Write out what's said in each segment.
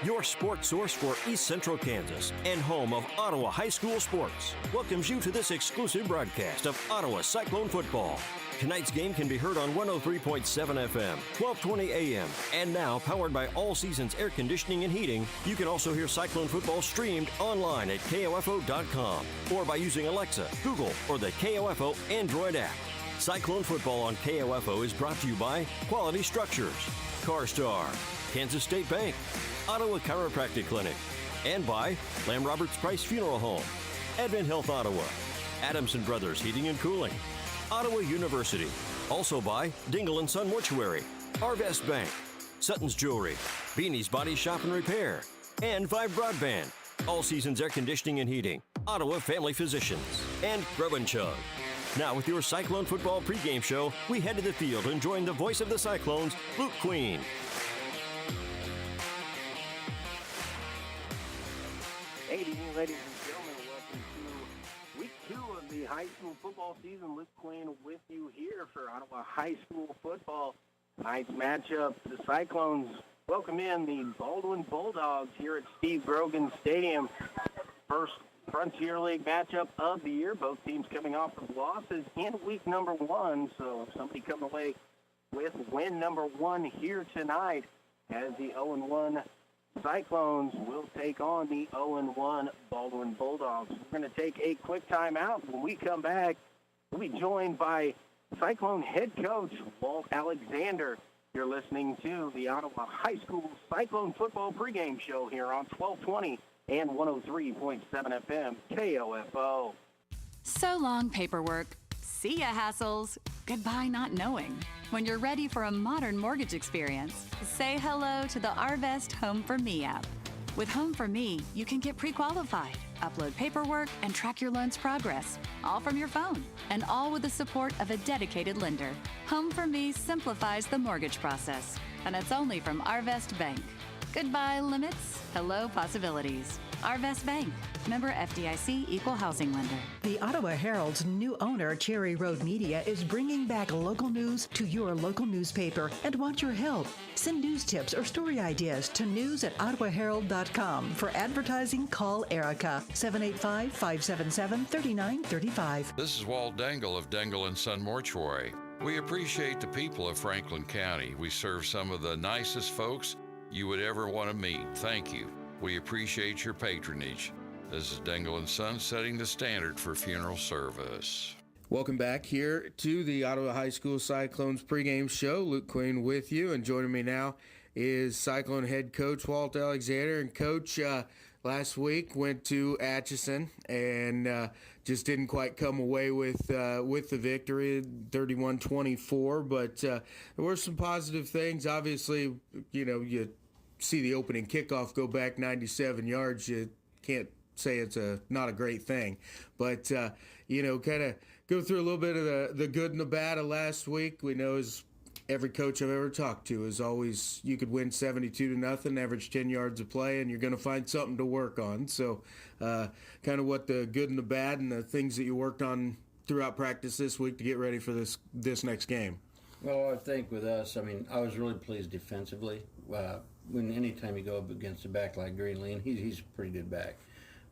Your sports source for East Central Kansas and home of Ottawa High School sports, welcomes you to this exclusive broadcast of Ottawa Cyclone football. Tonight's game can be heard on 103.7 FM, 1220 AM, and now powered by All Seasons Air Conditioning and Heating. You can also hear Cyclone football streamed online at KOFO.com or by using Alexa, Google, or the KOFO Android app. Cyclone football on KOFO is brought to you by Quality Structures, CarStar, Kansas State Bank, Ottawa Chiropractic Clinic, and by Lamb Roberts Price Funeral Home, Advent Health Ottawa, Adamson Brothers Heating and Cooling, Ottawa University, also by Dingle & Son Mortuary, Arvest Bank, Sutton's Jewelry, Beanie's Body Shop and Repair, and Vibe Broadband, All Seasons Air Conditioning and Heating, Ottawa Family Physicians, and Grub and Chug. Now with your Cyclone football pregame show, we head to the field and join the voice of the Cyclones, Luke Queen. Hey, ladies and gentlemen, welcome to week 2 of the high school football season. Luke Queen with you here for Ottawa High School football. Tonight's matchup, the Cyclones welcome in the Baldwin Bulldogs here at Steve Grogan Stadium. First Frontier League matchup of the year. Both teams coming off of losses in week number 1, so somebody coming away with win number 1 here tonight as the 0-1 Cyclones will take on the 0-1 Baldwin Bulldogs. We're going to take a quick timeout. When we come back, we'll be joined by Cyclone head coach Walt Alexander. You're listening to the Ottawa High School Cyclone football pregame show here on 1220 and 103.7 FM KOFO. So long, paperwork. See ya, hassles. Goodbye, not knowing. When you're ready for a modern mortgage experience, say hello to the Arvest Home for Me app. With Home for Me, you can get pre-qualified, upload paperwork, and track your loan's progress, all from your phone, and all with the support of a dedicated lender. Home for Me simplifies the mortgage process, and it's only from Arvest Bank. Goodbye, limits. Hello, possibilities. Arvest Bank. Member FDIC Equal Housing Lender. The Ottawa Herald's new owner, Cherry Road Media, is bringing back local news to your local newspaper and wants your help. Send news tips or story ideas to news@ottawaherald.com. For advertising, call Erica, 785-577-3935. This is Walt Dangle of Dangle & Son Mortuary. We appreciate the people of Franklin County. We serve some of the nicest folks you would ever want to meet. Thank you. We appreciate your patronage. This is Dangle & Son setting the standard for funeral service. Welcome back here to the Ottawa High School Cyclones pregame show. Luke Queen with you, and joining me now is Cyclone head coach Walt Alexander. And Coach, last week went to Atchison and just didn't quite come away with the victory, 31-24. But there were some positive things. Obviously, you see the opening kickoff go back 97 yards. You can't say it's not a great thing, but kind of go through a little bit of the good and the bad of last week. We know, as every coach I've ever talked to, is always you could win 72-0, average 10 yards of play, and you're going to find something to work on. So kind of what the good and the bad and the things that you worked on throughout practice this week to get ready for this next game. Well, I think with us, I was really pleased defensively. Anytime you go up against a back like Greenlee, and he's a pretty good back,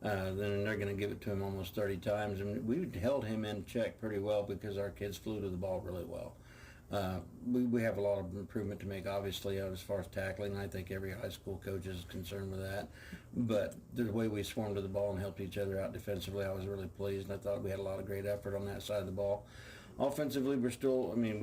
then they're going to give it to him almost 30 times. And we held him in check pretty well because our kids flew to the ball really well. We have a lot of improvement to make, obviously, as far as tackling. I think every high school coach is concerned with that. But the way we swarmed to the ball and helped each other out defensively, I was really pleased. And I thought we had a lot of great effort on that side of the ball. Offensively, we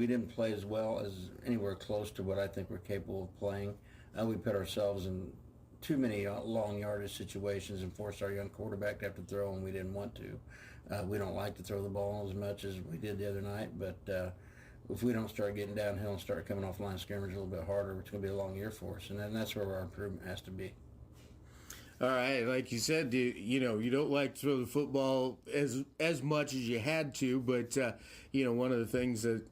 didn't play as well as anywhere close to what I think we're capable of playing. We put ourselves in too many long yardage situations and forced our young quarterback to have to throw, and we didn't want to. We don't like to throw the ball as much as we did the other night, but if we don't start getting downhill and start coming off line of scrimmage a little bit harder, it's going to be a long year for us, and then that's where our improvement has to be. All right, like you said, you don't like to throw the football as much as you had to, but one of the things that,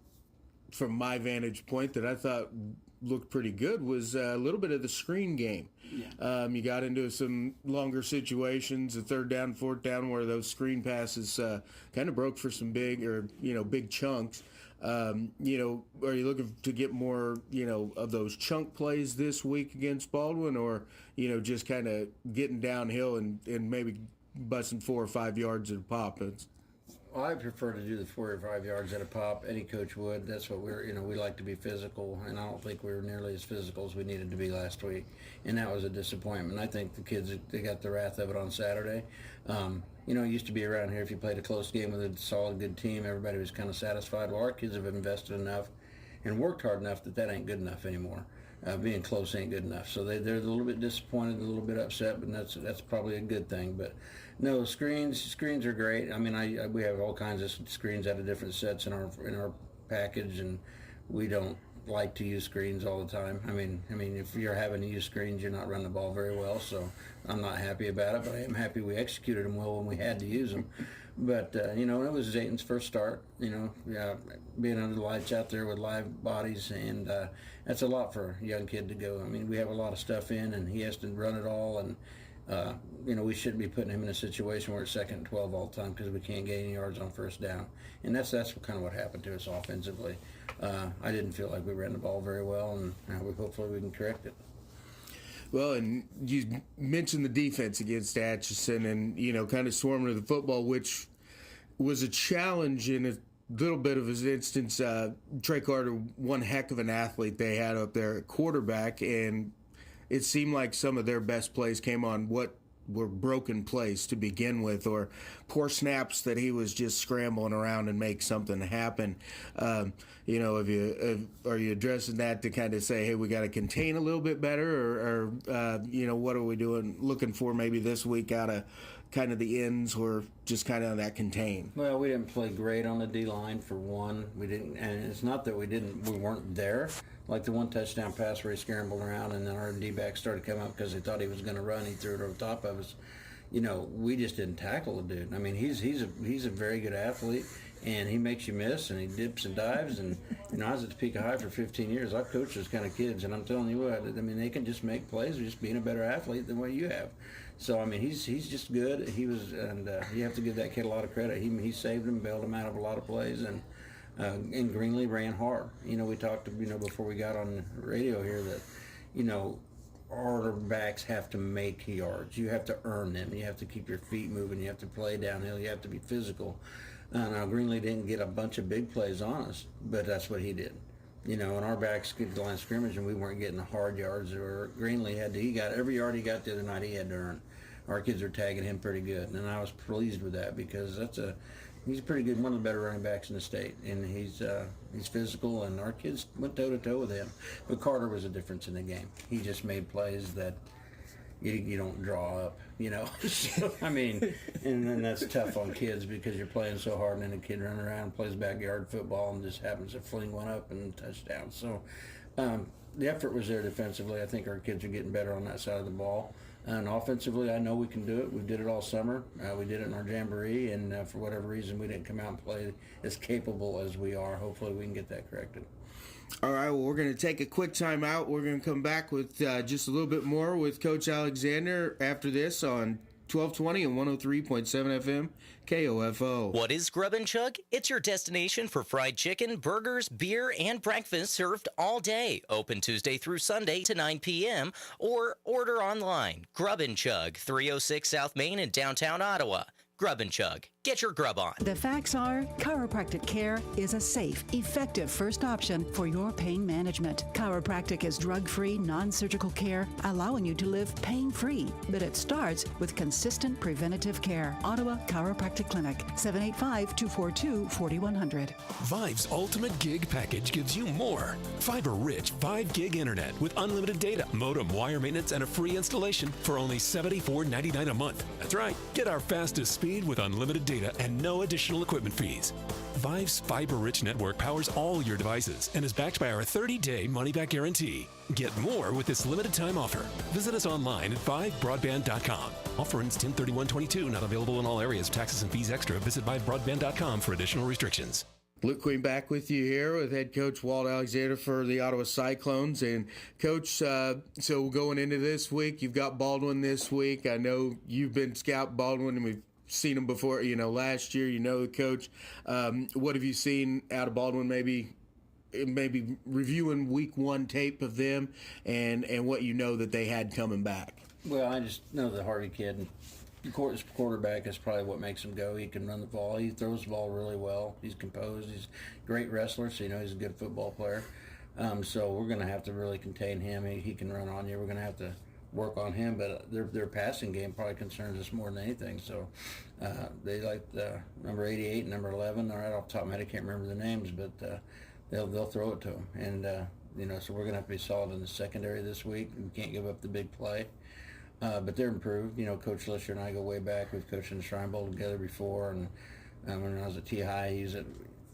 from my vantage point, that I thought looked pretty good was a little bit of the screen game. Yeah. You got into some longer situations, a third down, fourth down, where those screen passes kind of broke for some big chunks. Are you looking to get more, of those chunk plays this week against Baldwin, or, just kind of getting downhill and maybe busting 4 or 5 yards at a pop? Well, I prefer to do the 4 or 5 yards at a pop. Any coach would. That's what we like to be physical, and I don't think we were nearly as physical as we needed to be last week, and that was a disappointment. I think the kids, they got the wrath of it on Saturday. It used to be around here, if you played a close game with a solid, good team, everybody was kind of satisfied. Well, our kids have invested enough and worked hard enough that ain't good enough anymore. Being close ain't good enough. So they're a little bit disappointed, a little bit upset, but that's probably a good thing. But no, screens are great. I mean, we have all kinds of screens out of different sets in our package, and we don't like to use screens all the time. I mean, if you're having to use screens, you're not running the ball very well. So I'm not happy about it, but I am happy we executed them well when we had to use them. But it was Zayton's first start. Being under the lights out there with live bodies, and that's a lot for a young kid to go. I mean, we have a lot of stuff in, and he has to run it all, and we shouldn't be putting him in a situation where it's 2nd and 12 all the time because we can't gain any yards on first down. And that's kind of what happened to us offensively. I didn't feel like we ran the ball very well, and hopefully we can correct it. Well, and you mentioned the defense against Atchison and, kind of swarming to the football, which was a challenge in a little bit of his instance. Trey Carter, one heck of an athlete they had up there at quarterback, and it seemed like some of their best plays came on what were broken plays to begin with, or poor snaps that he was just scrambling around and make something happen. Are you addressing that to kind of say, hey, we got to contain a little bit better, or what are we doing, looking for maybe this week out of kind of the ends, or just kind of that contain? Well, we didn't play great on the D-line for one. We didn't, and it's not that we weren't there. Like the one touchdown pass where he scrambled around, and then our D-back started coming up because they thought he was going to run. He threw it over the top of us. We just didn't tackle the dude. I mean, he's a very good athlete, and he makes you miss, and he dips and dives. And I was at the Topeka High for 15 years. I've coached those kind of kids, and I'm telling you what, they can just make plays with just being a better athlete than what you have. So he's just good. You have to give that kid a lot of credit. He saved him, bailed him out of a lot of plays, and Greenlee ran hard. We talked, before we got on the radio here that, our backs have to make yards. You have to earn them. You have to keep your feet moving. You have to play downhill. You have to be physical. Now, Greenlee didn't get a bunch of big plays on us, but that's what he did. And our backs get to the line of scrimmage, and we weren't getting the hard yards. Or Greenlee he got every yard he got the other night, he had to earn. Our kids are tagging him pretty good, and I was pleased with that because he's pretty good, one of the better running backs in the state, and he's physical, and our kids went toe-to-toe with him. But Carter was a difference in the game. He just made plays that you don't draw up, So, and then that's tough on kids because you're playing so hard, and then a kid running around and plays backyard football and just happens to fling one up and touchdown. So the effort was there defensively. I think our kids are getting better on that side of the ball. And offensively, I know we can do it. We did it all summer. We did it in our jamboree, and for whatever reason, we didn't come out and play as capable as we are. Hopefully, we can get that corrected. All right, well, we're going to take a quick time out. We're going to come back with just a little bit more with Coach Alexander after this on 1220 and 103.7 FM, KOFO. What is Grub and Chug? It's your destination for fried chicken, burgers, beer, and breakfast served all day. Open Tuesday through Sunday to 9 p.m. or order online. Grub and Chug, 306 South Main in downtown Ottawa. Grub and Chug. Get your grub on. The facts are, chiropractic care is a safe, effective first option for your pain management. Chiropractic is drug-free, non-surgical care, allowing you to live pain-free. But it starts with consistent preventative care. Ottawa Chiropractic Clinic, 785-242-4100. Vive's Ultimate Gig Package gives you more. Fiber-rich 5-gig internet with unlimited data, modem, wire maintenance, and a free installation for only $74.99 a month. That's right. Get our fastest speed with unlimited data and no additional equipment fees. Vive's fiber-rich network powers all your devices and is backed by our 30-day money-back guarantee. Get more with this limited-time offer. Visit us online at vivebroadband.com. Offer ends 10/31/22. Not available in all areas. Taxes and fees extra. Visit vivebroadband.com for additional restrictions. Luke Queen back with you here with head coach Walt Alexander for the Ottawa Cyclones. And, Coach, so going into this week, you've got Baldwin this week. I know you've been scout Baldwin, and we've seen him before, last year, the coach. What have you seen out of Baldwin, maybe reviewing week 1 tape of them and what that they had coming back? Well, I just know the Harvey kid, his quarterback, is probably what makes him go. He can run the ball. He throws the ball really well. He's composed. He's a great wrestler, so he's a good football player. So we're going to have to really contain him. He can run on you. We're going to have to work on him, but their passing game probably concerns us more than anything. So they like number 88 and number 11. All right, off the top of my head, I can't remember the names, but they'll throw it to him. And so we're going to have to be solid in the secondary this week. We can't give up the big play. But they're improved. Coach Lisher and I go way back. We've coached in the Shrine Bowl together before, and when I was at T-High, he's at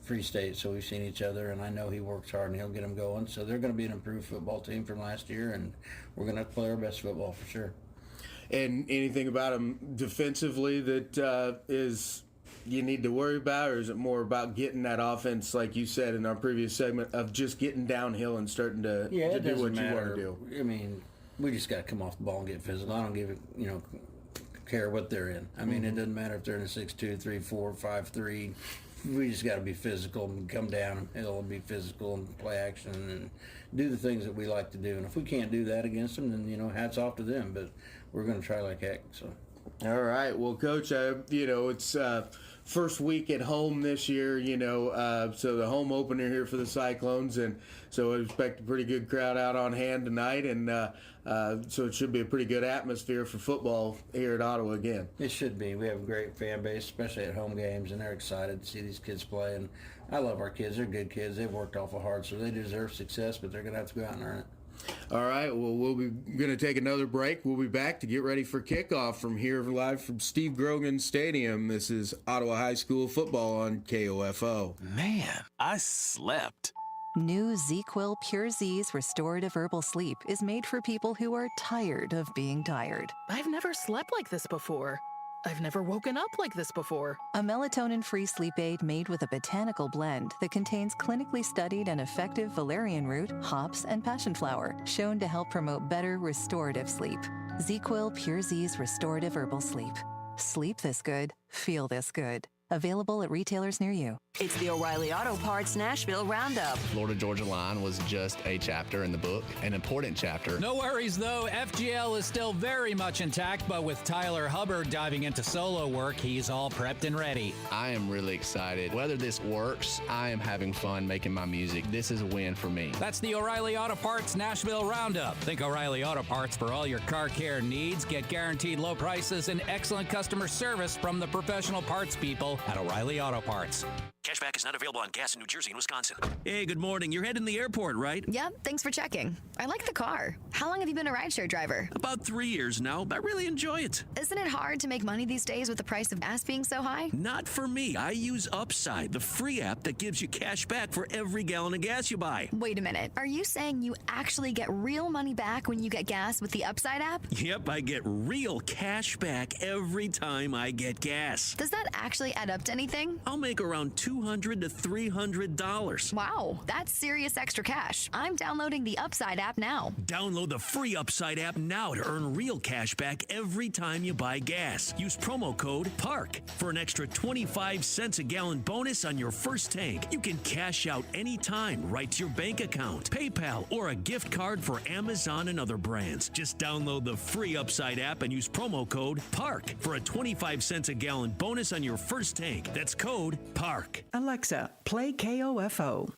Free State, so we've seen each other, and I know he works hard and he'll get them going. So they're going to be an improved football team from last year, and we're going to play our best football for sure. And anything about them defensively that is you need to worry about, or is it more about getting that offense, like you said in our previous segment, of just getting downhill and starting to do what you want to do? I mean, we just got to come off the ball and get physical. I don't give it, care what they're in. I mean, It doesn't matter if they're in a 6-2, 3-4, 5-3. We just got to be physical and come down and be physical and play action and do the things that we like to do. And if we can't do that against them, then, hats off to them. But we're going to try like heck. So. All right. Well, Coach, it's first week at home this year, so the home opener here for the Cyclones. And so I expect a pretty good crowd out on hand tonight. And so it should be a pretty good atmosphere for football here at Ottawa again. It should be. We have a great fan base, especially at home games, and they're excited to see these kids play. And I love our kids. They're good kids. They've worked awful hard, so they deserve success, but they're going to have to go out and earn it. All right, well, we'll be going to take another break. We'll be back to get ready for kickoff from here live from Steve Grogan Stadium. This is Ottawa High School football on KOFO. Man, I slept. New ZQuil Pure Z's Restorative Herbal Sleep is made for people who are tired of being tired. I've never slept like this before. I've never woken up like this before. A melatonin-free sleep aid made with a botanical blend that contains clinically studied and effective valerian root, hops, and passion flower, shown to help promote better restorative sleep. ZQuil Pure Z's Restorative Herbal Sleep. Sleep this good, feel this good. Available at retailers near you. It's the O'Reilly Auto Parts Nashville Roundup. Florida-Georgia line was just a chapter in the book, an important chapter. No worries, though. FGL is still very much intact, but with Tyler Hubbard diving into solo work, he's all prepped and ready. I am really excited. Whether this works, I am having fun making my music. This is a win for me. That's the O'Reilly Auto Parts Nashville Roundup. Think O'Reilly Auto Parts for all your car care needs. Get guaranteed low prices and excellent customer service from the professional parts people at O'Reilly Auto Parts. Cashback is not available on gas in New Jersey and Wisconsin. Hey, good morning. You're heading to the airport, right? Yep, thanks for checking. I like the car. How long have you been a rideshare driver? About 3 years now. I really enjoy it. Isn't it hard to make money these days with the price of gas being so high? Not for me. I use Upside, the free app that gives you cash back for every gallon of gas you buy. Wait a minute. Are you saying you actually get real money back when you get gas with the Upside app? Yep, I get real cash back every time I get gas. Does that actually add up to anything? I'll make around $200 to $300. Wow, that's serious extra cash. I'm downloading the Upside app now. Download the free Upside app now to earn real cash back every time you buy gas. Use promo code PARK for an extra 25 cents a gallon bonus on your first tank. You can cash out anytime right to your bank account, PayPal, or a gift card for Amazon and other brands. Just download the free Upside app and use promo code PARK for a 25 cents a gallon bonus on your first tank. That's code PARK. Alexa, play KOFO.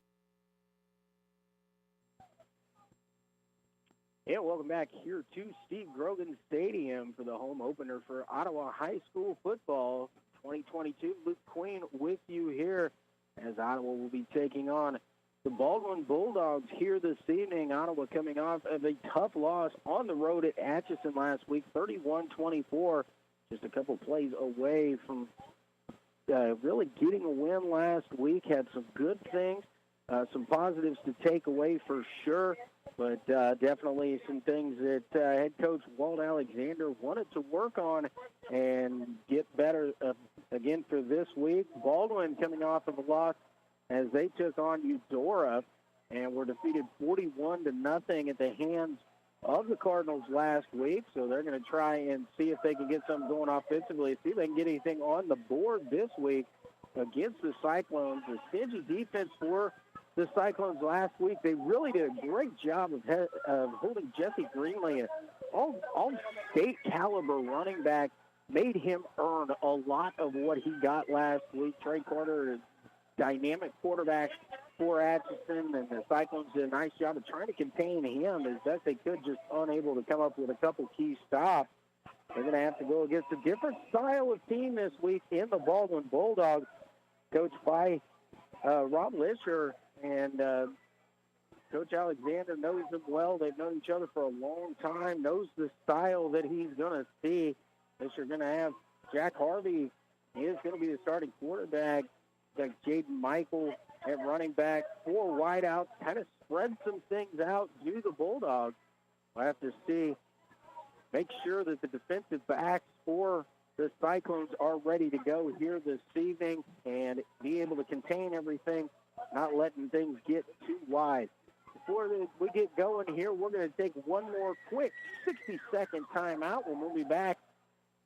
Yeah, welcome back here to Steve Grogan Stadium for the home opener for Ottawa High School football 2022. Luke Queen with you here as Ottawa will be taking on the Baldwin Bulldogs here this evening. Ottawa coming off of a tough loss on the road at Atchison last week, 31-24, just a couple plays away from really getting a win last week. Had some good things, some positives to take away for sure, but definitely some things that head coach Walt Alexander wanted to work on and get better again for this week. Baldwin coming off of a loss as they took on Eudora and were defeated 41-0 at the hands of the Cardinals last week, so they're going to try and see if they can get something going offensively, see if they can get anything on the board this week against the Cyclones. The stingy defense for the Cyclones last week, they really did a great job of holding Jesse Greenlee, an all-state caliber running back, made him earn a lot of what he got last week. Trey Carter, dynamic quarterback for Atchison, and the Cyclones did a nice job of trying to contain him as best they could, just unable to come up with a couple key stops. They're going to have to go against a different style of team this week in the Baldwin Bulldogs, coached by Rob Lisher, and Coach Alexander knows them well. They've known each other for a long time, knows the style that he's going to see. Lisher going to have Jack Harvey. He is going to be the starting quarterback. Got Jaden Michael at running back, 4 wideouts, kind of spread some things out to the Bulldogs. We'll have to see, make sure that the defensive backs for the Cyclones are ready to go here this evening and be able to contain everything, not letting things get too wide. Before we get going here, we're going to take one more quick 60-second timeout, and we'll be back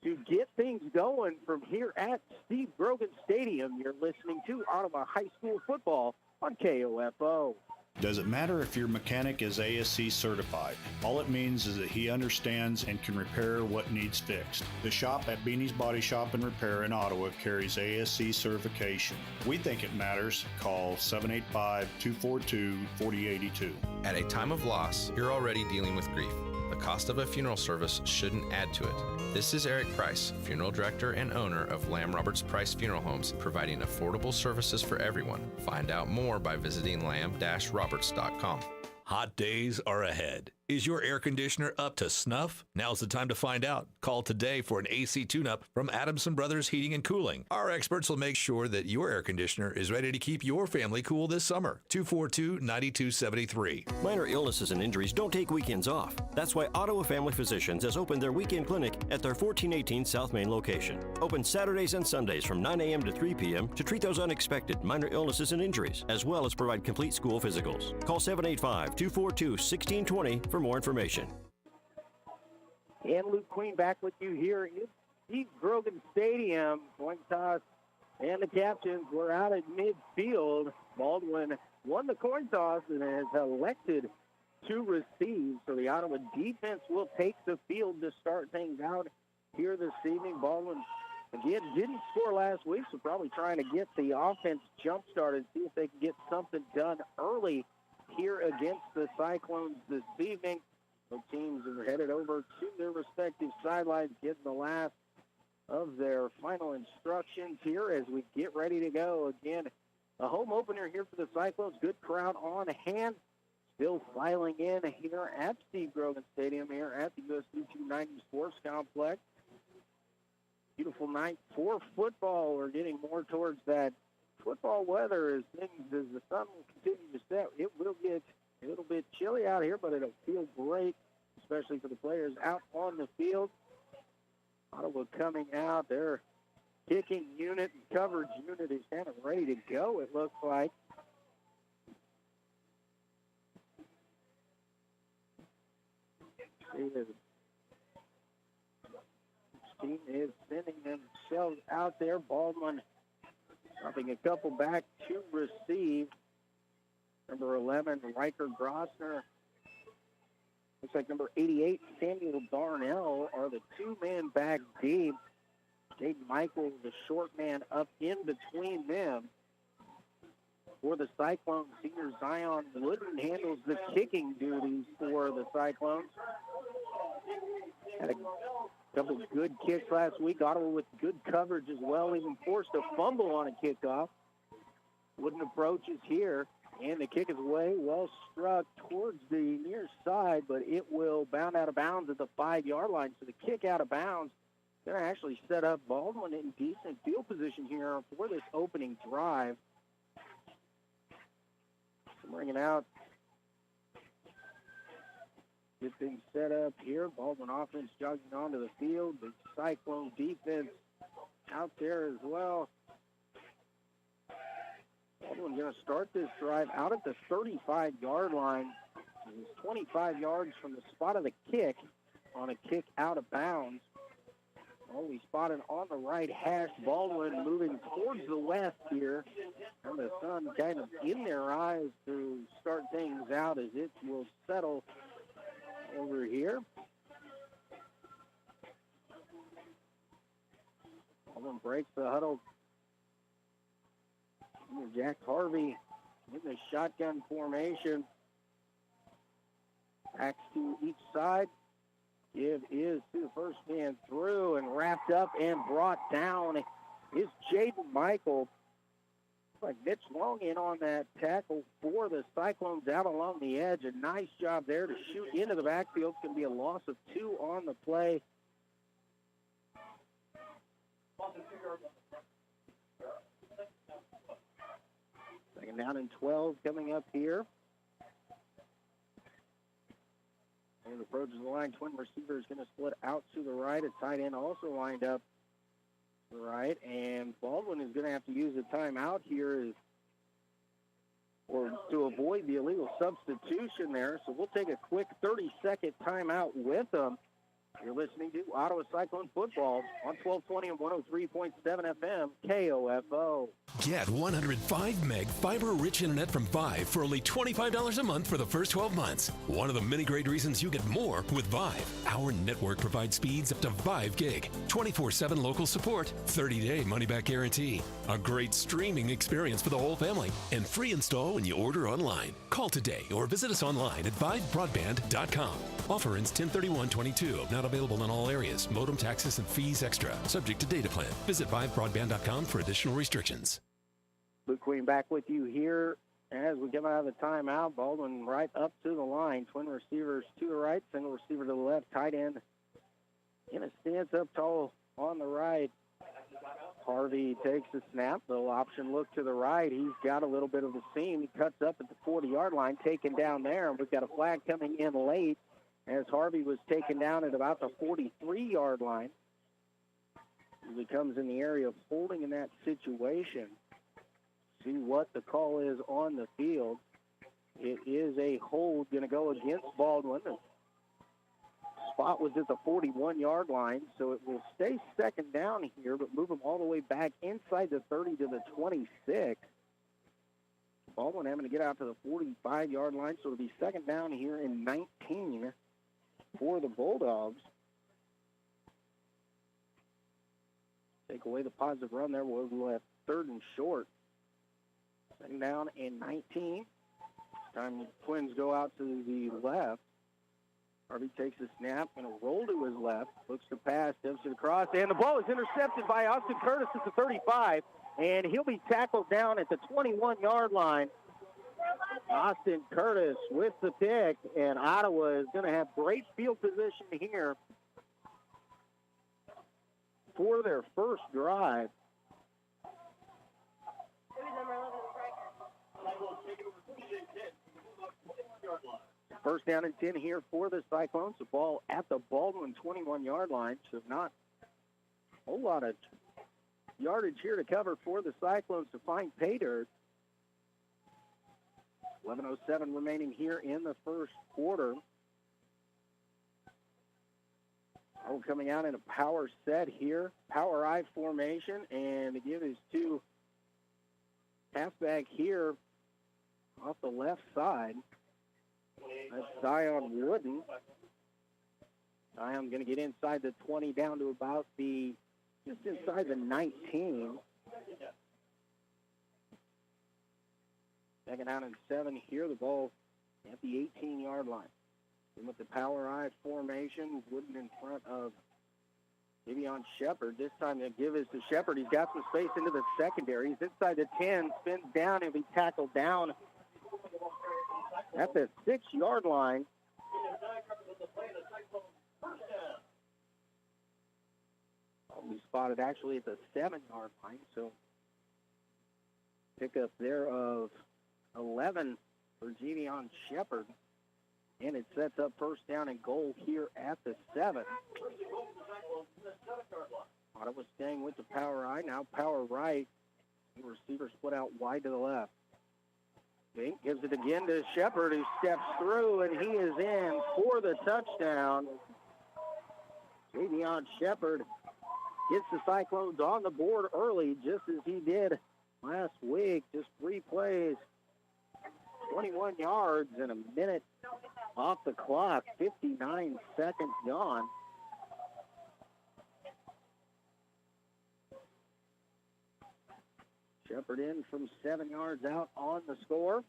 to get things going from here at Steve Grogan Stadium. You're listening to Ottawa High School football on KOFO. Does it matter if your mechanic is ASC certified? All it means is that he understands and can repair what needs fixed. The shop at Beanie's Body Shop and Repair in Ottawa carries ASC certification. We think it matters. Call 785-242-4082. At a time of loss, you're already dealing with grief. The cost of a funeral service shouldn't add to it. This is Eric Price, funeral director and owner of Lamb Roberts Price Funeral Homes, providing affordable services for everyone. Find out more by visiting lamb-roberts.com. Hot days are ahead. Is your air conditioner up to snuff? Now's the time to find out. Call today for an AC tune-up from Adamson Brothers Heating and Cooling. Our experts will make sure that your air conditioner is ready to keep your family cool this summer. 242-9273. Minor illnesses and injuries don't take weekends off. That's why Ottawa Family Physicians has opened their weekend clinic at their 1418 South Main location. Open Saturdays and Sundays from 9 a.m. to 3 p.m. to treat those unexpected minor illnesses and injuries, as well as provide complete school physicals. Call 785-242-1620 for more information. And Luke Queen back with you here in Steve Grogan Stadium. Coin toss, and the captains were out at midfield. Baldwin won the coin toss and has elected to receive. So the Ottawa defense will take the field to start things out here this evening. Baldwin, again, didn't score last week, so probably trying to get the offense jump-started, see if they can get something done early here against the Cyclones this evening. The teams are headed over to their respective sidelines, getting the last of their final instructions here as we get ready to go. Again, a home opener here for the Cyclones. Good crowd on hand. Still filing in here at Steve Grogan Stadium here at the USD 290 Sports Complex. Beautiful night for football. We're getting more towards that football weather as the sun will continue to set. It will get a little bit chilly out here, but it'll feel great, especially for the players out on the field. Ottawa coming out. Their kicking unit and coverage unit is kind of ready to go, it looks like. See, the team is sending themselves out there. Baldwin dropping a couple back to receive. Number 11, Riker Grossner. Looks like number 88, Samuel Darnell, are the two-man back deep. Jaden Michael, the short man, up in between them. For the Cyclones, senior Zion Wooden handles the kicking duties for the Cyclones. Had a couple of good kicks last week. Ottawa with good coverage as well, even forced a fumble on a kickoff. Wooden approaches here, and the kick is way well struck towards the near side, but it will bound out of bounds at the 5-yard line. So the kick out of bounds going to actually set up Baldwin in decent field position here for this opening drive. So bringing out, get things set up here. Baldwin offense jogging onto the field. The Cyclone defense out there as well. Baldwin going to start this drive out at the 35-yard line. He's 25 yards from the spot of the kick on a kick out of bounds. Oh, we spotted on the right hash. Baldwin moving towards the west here. And the sun kind of in their eyes to start things out as it will settle over here. Baldwin breaks the huddle. Jack Harvey in the shotgun formation. Backs to each side. Give is to the first man through and wrapped up and brought down is Jaden Michael. Like Mitch Long in on that tackle for the Cyclones out along the edge. A nice job there to shoot into the backfield. It's going to be a loss of 2 on the play. Second down and 12 coming up here. And approaches the line. Twin receiver is going to split out to the right. A tight end also lined up to the right. And Baldwin is going to have to use a timeout here or to avoid the illegal substitution there. So we'll take a quick 30-second timeout with them. You're listening to Ottawa Cyclone Football on 1220 and 103.7 FM, KOFO. Get 105 meg fiber-rich internet from Vive for only $25 a month for the first 12 months. One of the many great reasons you get more with Vive. Our network provides speeds up to 5 gig, 24/7 local support, 30-day money-back guarantee, a great streaming experience for the whole family, and free install when you order online. Call today or visit us online at vivebroadband.com. Offer ends 10/31/22. Not available in all areas. Modem taxes and fees extra. Subject to data plan. Visit vivebroadband.com for additional restrictions. Luke Queen back with you here as we come out of the timeout. Baldwin right up to the line. Twin receivers to the right, single receiver to the left. Tight end in a stance up tall on the right. Harvey takes the snap. Little option look to the right. He's got a little bit of the seam. He cuts up at the 40-yard line, taken down there. And we've got a flag coming in late as Harvey was taken down at about the 43-yard line. He comes in the area of holding in that situation. See what the call is on the field. It is a hold going to go against Baldwin. The spot was at the 41-yard line, so it will stay second down here, but move them all the way back inside the 30 to the 26. Baldwin having to get out to the 45-yard line, so it'll be second down here in 19 for the Bulldogs. Take away the positive run there. We'll have third and short. Second down and 19. Time the Twins go out to the left. Harvey takes a snap and a roll to his left. Looks to pass, steps it across, and the ball is intercepted by Austin Curtis at the 35. And he'll be tackled down at the 21-yard line. Austin Curtis with the pick, and Ottawa is going to have great field position here for their first drive. First down and 10 here for the Cyclones. The ball at the Baldwin 21-yard line, so not a whole lot of yardage here to cover for the Cyclones to find pay dirt. 11:07 remaining here in the first quarter. Oh, coming out in a power set here. Power I formation, and the give is to halfback here off the left side. That's Zion Wooden. Zion going to get inside the 20 down to about just inside the 19. Second down and 7 here. The ball at the 18-yard line. And with the power I formation, Wooden in front of Davion Shepard. This time the give is to Shepard. He's got some space into the secondary. He's inside the 10, spins down, and be tackled down at the 6-yard line. I'll be spotted actually at the 7-yard line, so pickup there of 11 for Davion Shepard. And it sets up first down and goal here at the 7. Ottawa staying with the power I, now power right. The receiver split out wide to the left. Fink gives it again to Shepard, who steps through, and he is in for the touchdown. Javion Shepard gets the Cyclones on the board early, just as he did last week. Just 3 plays, 21 yards, and a minute off the clock, 59 seconds gone. Shepard in from 7 yards out on the score.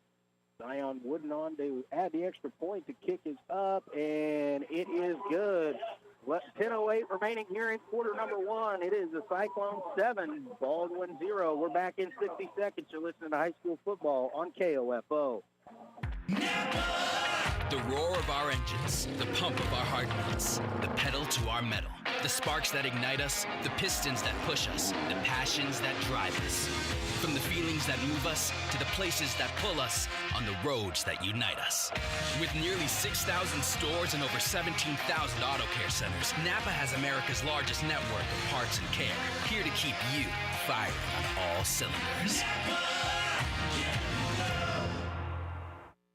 Zion Wooden on to add the extra point. The kick is up, and it is good. 10:08 remaining here in quarter number 1. It is the Cyclones 7, Baldwin 0. We're back in 60 seconds. You're listening to high school football on KOFO. The roar of our engines, the pump of our heartbeats, the pedal to our metal, the sparks that ignite us, the pistons that push us, the passions that drive us. From the feelings that move us to the places that pull us on the roads that unite us. With nearly 6,000 stores and over 17,000 auto care centers, Napa has America's largest network of parts and care, here to keep you firing on all cylinders.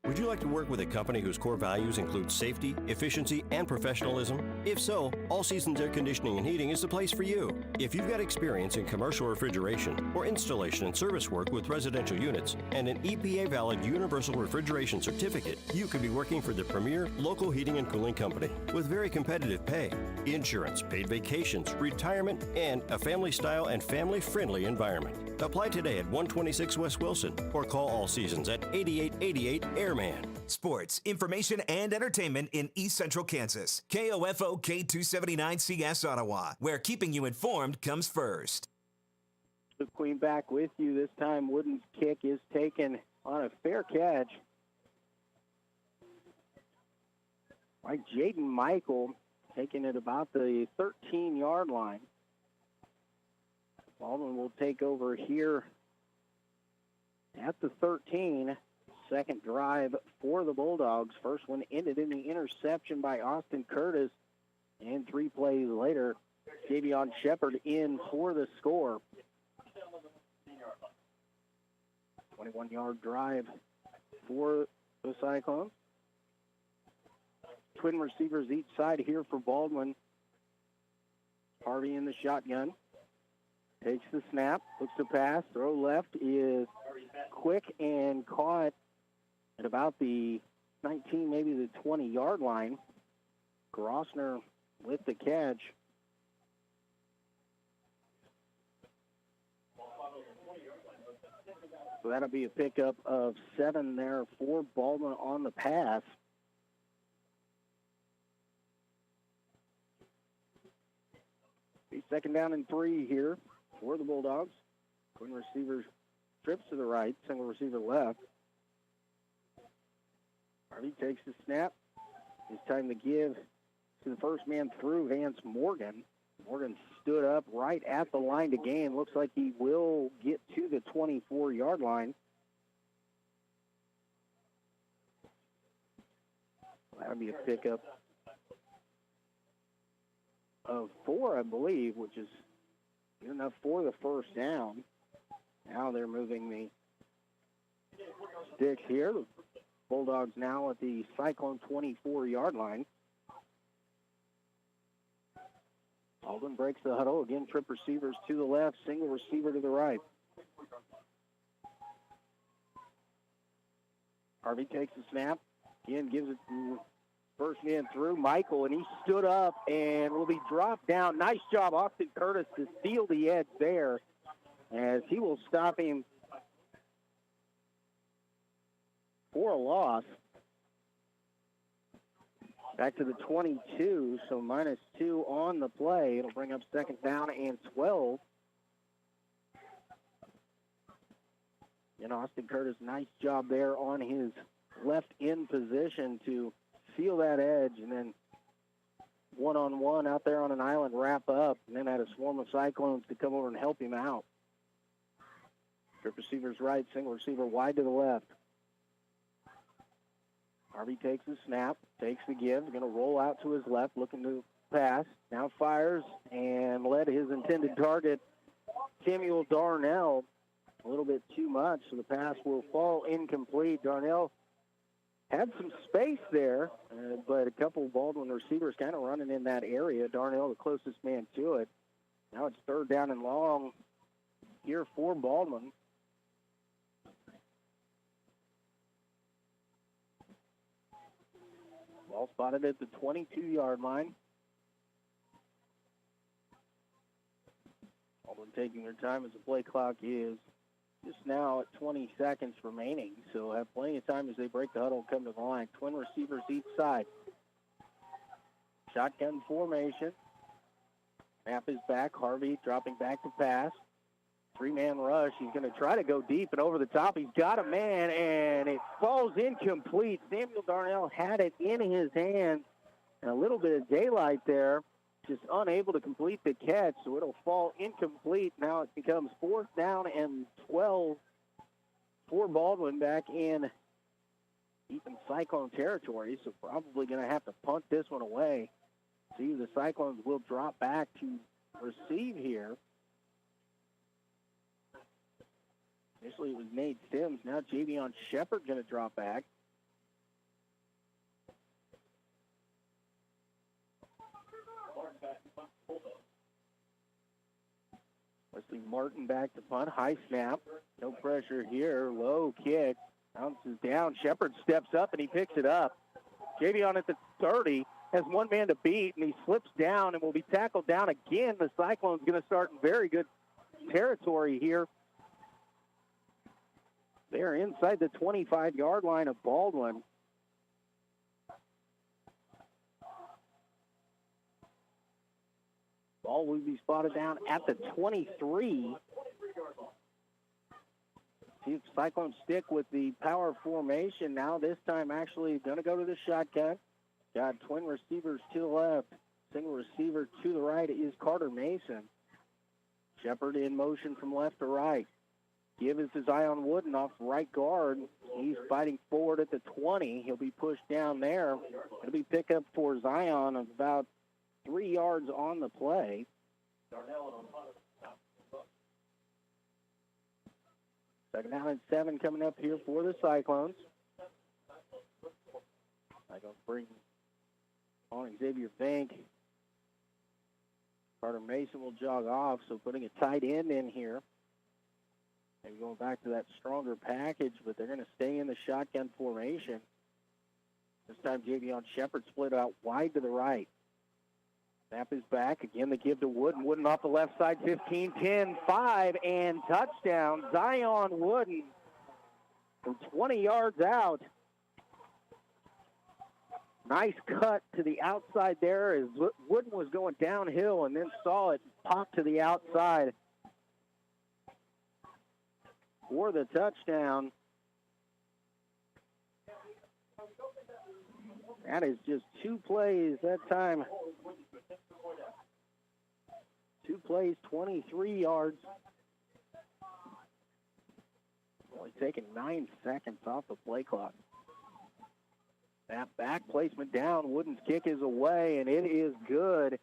Would you like to work with a company whose core values include safety, efficiency, and professionalism? If so, All Seasons Air Conditioning and Heating is the place for you. If you've got experience in commercial refrigeration or installation and service work with residential units and an EPA-valid universal refrigeration certificate, you could be working for the premier local heating and cooling company with very competitive pay, insurance, paid vacations, retirement, and a family-style and family-friendly environment. Apply today at 126 West Wilson or call All Seasons at 8888 Airman. Sports, information, and entertainment in East Central Kansas. KOFO K279CS Ottawa, where keeping you informed comes first. The Queen back with you. This time Wooden's kick is taken on a fair catch by Jaden Michael, taking it about the 13-yard line. Baldwin will take over here at the 13. Second drive for the Bulldogs. First one ended in the interception by Austin Curtis. And 3 plays later, Javion Shepard in for the score. 21-yard drive for the Cyclones. Twin receivers each side here for Baldwin. Harvey in the shotgun. Takes the snap, looks to pass, throw left is quick and caught at about the 19, maybe the 20-yard line. Grossner with the catch. So that'll be a pickup of 7 there for Baldwin on the pass. Be second down and 3 here for the Bulldogs. Twin receiver trips to the right, single receiver left. Harvey takes the snap. It's time to give to the first man through, Vance Morgan. Morgan stood up right at the line to gain. Looks like he will get to the 24-yard line. That'll be a pickup of 4, I believe, which is good enough for the first down. Now they're moving the sticks here. The Bulldogs now at the Cyclone 24-yard line. Baldwin breaks the huddle. Again, trip receivers to the left, single receiver to the right. Harvey takes the snap. Again, gives it to first man through, Michael, and he stood up and will be dropped down. Nice job, Austin Curtis, to steal the edge there, as he will stop him for a loss. Back to the 22, so -2 on the play. It'll bring up second down and 12. And Austin Curtis, nice job there on his left end position to seal that edge, and then one-on-one out there on an island wrap up, and then had a swarm of Cyclones to come over and help him out. Trip receiver's right, single receiver wide to the left. Harvey takes the snap, takes the give, going to roll out to his left, looking to pass. Now fires and led his intended target, Samuel Darnell, a little bit too much, so the pass will fall incomplete. Darnell had some space there, but a couple Baldwin receivers kind of running in that area. Darnell, the closest man to it. Now it's 3rd down and long here for Baldwin. Ball spotted at the 22-yard line. Baldwin taking their time as the play clock is just now at 20 seconds remaining, so have plenty of time as they break the huddle and come to the line. Twin receivers each side. Shotgun formation. Snap is back. Harvey dropping back to pass. 3-man rush. He's going to try to go deep and over the top. He's got a man, and it falls incomplete. Samuel Darnell had it in his hand, and a little bit of daylight there. Just unable to complete the catch, so it'll fall incomplete. Now it becomes 4th down and 12 for Baldwin back in deep in Cyclone territory, so probably going to have to punt this one away. See, the Cyclones will drop back to receive here. Initially it was Nate Sims. Now Javion Shepard going to drop back. Wesley Martin back to punt. High snap. No pressure here. Low kick. Bounces down. Shepard steps up and he picks it up. Javion at the 30 has one man to beat, and he slips down and will be tackled down again. The Cyclones going to start in very good territory here. They're inside the 25-yard line of Baldwin. Ball will be spotted down at the 23. See if Cyclones stick with the power formation now. This time actually going to go to the shotgun. Got twin receivers to the left. Single receiver to the right is Carter Mason. Shepard in motion from left to right. Give is to Zion Wooden off right guard. He's fighting forward at the 20. He'll be pushed down there. It'll be pickup for Zion of about 3 yards on the play. Second down and 7 coming up here for the Cyclones. I go bring on Xavier Bank. Carter Mason will jog off, so putting a tight end in here. Maybe going back to that stronger package, but they're going to stay in the shotgun formation. This time Javion Shepard split out wide to the right. Snap is back. Again, the give to Wooden. Wooden off the left side, 15, 10, 5, and touchdown. Zion Wooden from 20 yards out. Nice cut to the outside there as Wooden was going downhill and then saw it pop to the outside for the touchdown. That is just 2 plays that time. 2 plays, 23 yards. Only taking 9 seconds off the play clock. That back placement down. Wooden's kick is away, and it is good.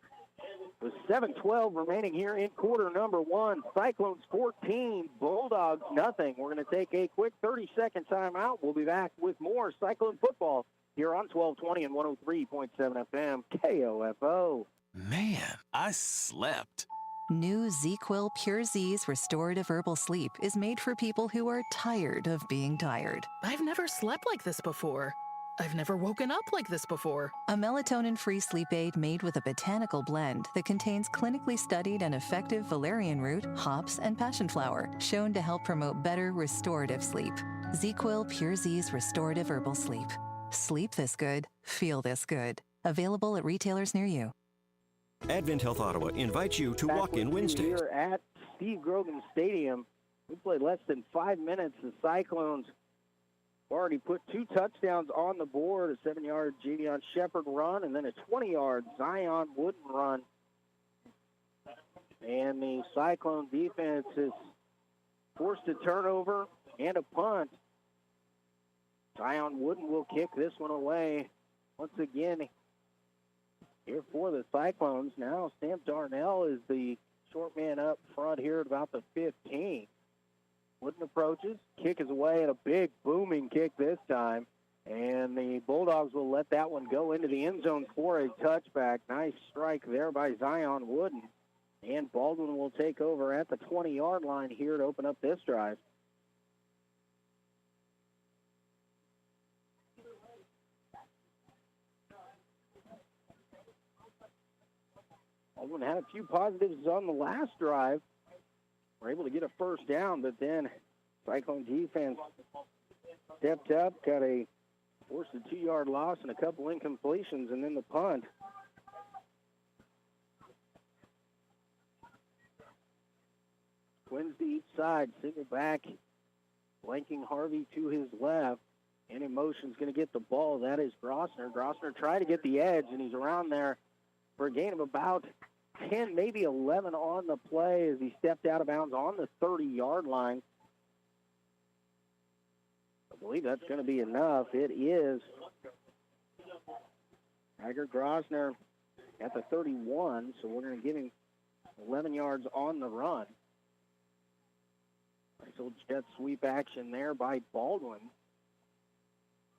With 7:12 remaining here in quarter number 1. Cyclones 14, Bulldogs nothing. We're going to take a quick 30-second timeout. We'll be back with more Cyclone football here on 1220 and 103.7 FM KOFO. Man, I slept. New ZQuil Pure Z's Restorative Herbal Sleep is made for people who are tired of being tired. I've never slept like this before. I've never woken up like this before. A melatonin-free sleep aid made with a botanical blend that contains clinically studied and effective valerian root, hops, and passion flower, shown to help promote better restorative sleep. ZQuil Pure Z's Restorative Herbal Sleep. Sleep this good, feel this good. Available at retailers near you. Advent Health Ottawa invites you to walk-in Wednesdays. Here at Steve Grogan Stadium, we played less than 5 minutes. The Cyclones already put 2 touchdowns on the board, a 7-yard Javion Shepard run, and then a 20-yard Zion Wooden run. And the Cyclone defense is forced a turnover and a punt. Zion Wooden will kick this one away once again here for the Cyclones. Now Sam Darnell is the short man up front here at about the 15. Wooden approaches. Kick is away, and a big booming kick this time. And the Bulldogs will let that one go into the end zone for a touchback. Nice strike there by Zion Wooden. And Baldwin will take over at the 20-yard line here to open up this drive. Baldwin had a few positives on the last drive. Were able to get a first down, but then Cyclone defense stepped up, forced a 2-yard loss and a couple incompletions, and then the punt. Twins to each side, single back, flanking Harvey to his left. And in motion's going to get the ball. That is Grossner. Grossner tried to get the edge, and he's around there for a gain of about 10, maybe 11 on the play as he stepped out of bounds on the 30-yard line. I believe that's going to be enough. It is. Tiger Grossner at the 31, so we're going to give him 11 yards on the run. Nice little jet sweep action there by Baldwin.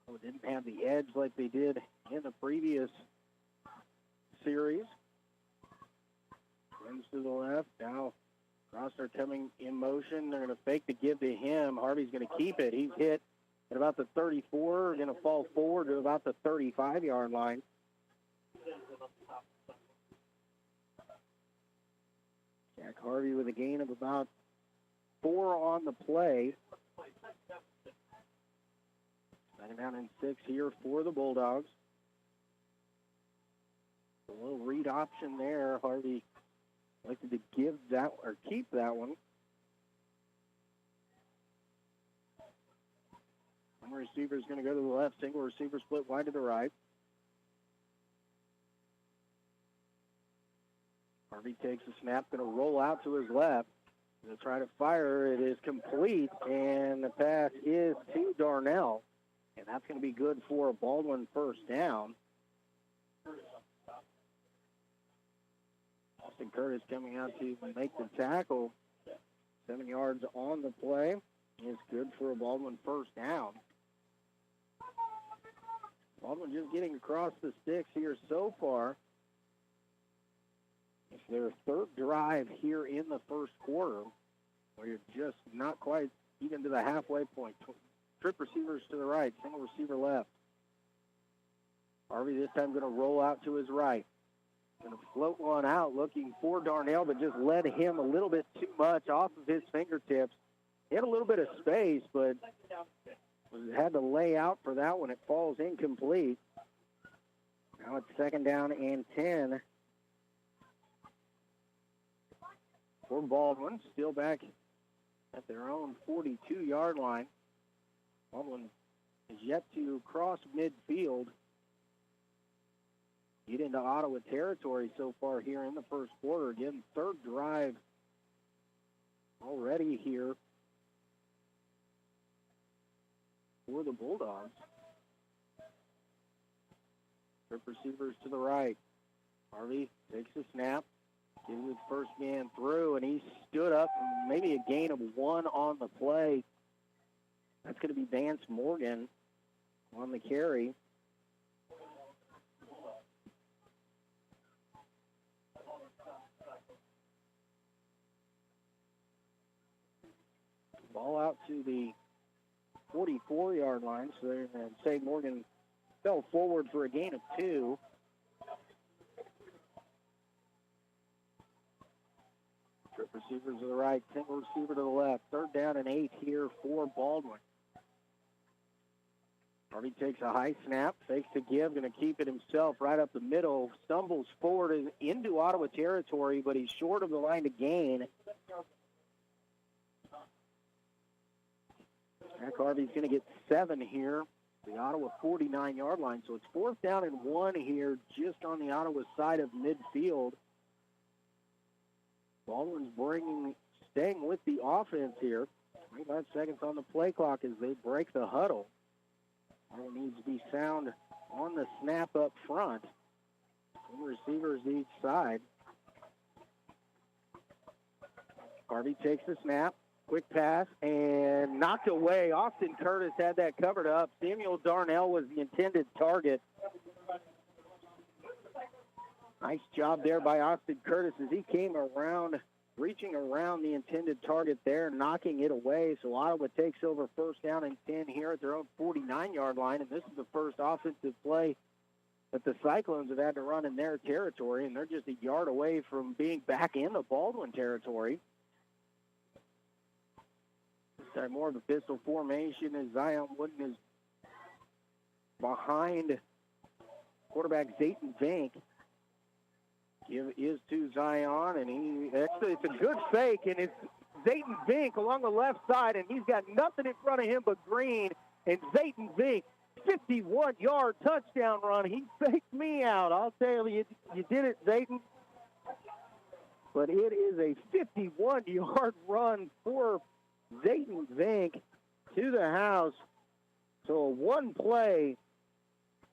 Oh, didn't have the edge like they did in the previous series. Twins to the left. Now Grossner coming in motion. They're going to fake the give to him. Harvey's going to keep it. He's hit at about the 34. Going to fall forward to about the 35-yard line. Jack Harvey with a gain of about 4 on the play. Second down and 6 here for the Bulldogs. A little read option there. Harvey elected to give that or keep that one. One receiver is going to go to the left. Single receiver split wide to the right. Harvey takes the snap, going to roll out to his left. Going to try to fire. It is complete, and the pass is to Darnell. And that's going to be good for a Baldwin first down. Austin Curtis coming out to make the tackle. 7 yards on the play is good for a Baldwin first down. Baldwin just getting across the sticks here so far. It's their third drive here in the first quarter, where you're just not quite even to the halfway point. Trip receivers to the right, single receiver left. Harvey this time going to roll out to his right. Going to float one out looking for Darnell, but just led him a little bit too much off of his fingertips. He had a little bit of space, but had to lay out for that one. It falls incomplete. Now it's second down and 10 for Baldwin. Still back at their own 42-yard line. Baldwin is yet to cross midfield, get into Ottawa territory so far here in the first quarter. Again, third drive already here for the Bulldogs. Trip receivers to the right. Harvey takes the snap, gives his first man through, and he stood up, maybe a gain of 1 on the play. That's going to be Vance Morgan on the carry. Ball out to the 44-yard line, so they're going to say Morgan fell forward for a gain of 2. Trip receivers to the right, single receiver to the left. Third down and 8 here for Baldwin. Harvey takes a high snap, fakes the give, going to keep it himself right up the middle. Stumbles forward into Ottawa territory, but he's short of the line to gain. Jack Harvey's going to get 7 here, the Ottawa 49-yard line. So it's 4th down and 1 here, just on the Ottawa side of midfield. Baldwin's staying with the offense here. 25 seconds on the play clock as they break the huddle. Ball needs to be sound on the snap up front. 2 receivers each side. Harvey takes the snap, Quick pass and knocked away. Austin Curtis had that covered up. Samuel Darnell was the intended target. Nice job there by Austin Curtis as he came around, reaching around the intended target there, knocking it away. So Ottawa takes over first down and 10 here at their own 49-yard line, and this is the first offensive play that the Cyclones have had to run in their territory, and they're just a yard away from being back in the Baldwin territory. This time more of a pistol formation as Zion Wooden is behind quarterback Zayton Vink. Give is to Zion, and it's a good fake, and it's Zayton Vink along the left side, and he's got nothing in front of him but green, and Zayton Vink, 51-yard touchdown run. He faked me out. I'll tell you, you did it, Zayton. But it is a 51-yard run for Zayton Vink to the house. So a one-play,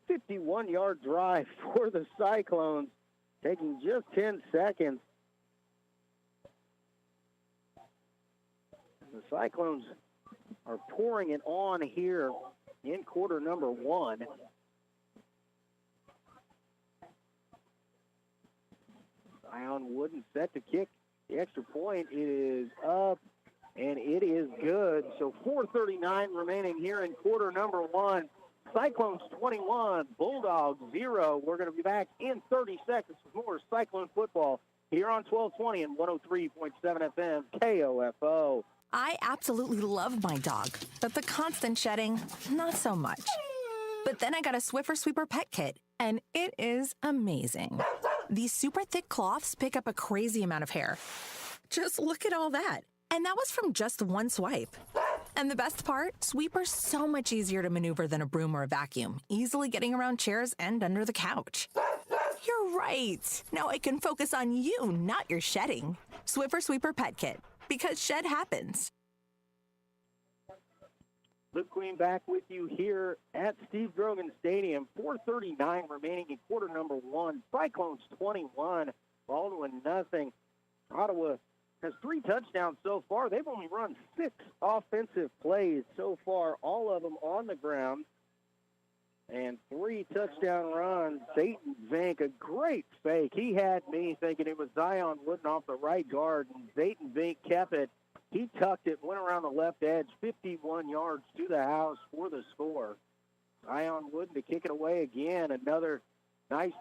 51-yard drive for the Cyclones, taking just 10 seconds. The Cyclones are pouring it on here in quarter number one. Zion Wooden set to kick the extra point. It is up, and it is good. So 4:39 remaining here in quarter number one. Cyclones 21, Bulldogs 0. We're going to be back in 30 seconds with more Cyclone football here on 1220 and 103.7 FM KOFO. I absolutely love my dog, but the constant shedding, not so much. But then I got a Swiffer Sweeper Pet Kit, and it is amazing. These super thick cloths pick up a crazy amount of hair. Just look at all that. And that was from just one swipe. And the best part, Sweeper's so much easier to maneuver than a broom or a vacuum, easily getting around chairs and under the couch. You're right. Now I can focus on you, not your shedding. Swiffer Sweeper Pet Kit, because shed happens. Luke Queen back with you here at Steve Grogan Stadium. 4:39 remaining in quarter number one. Cyclones 21, Baldwin nothing. Ottawa has 3 touchdowns so far. They've only run 6 offensive plays so far, all of them on the ground. And 3 touchdown runs. Zayton Vink, a great fake. He had me thinking it was Zion Wooden off the right guard, and Zayton Vink kept it. He tucked it, went around the left edge, 51 yards to the house for the score. Zion Wooden to kick it away again. Another nice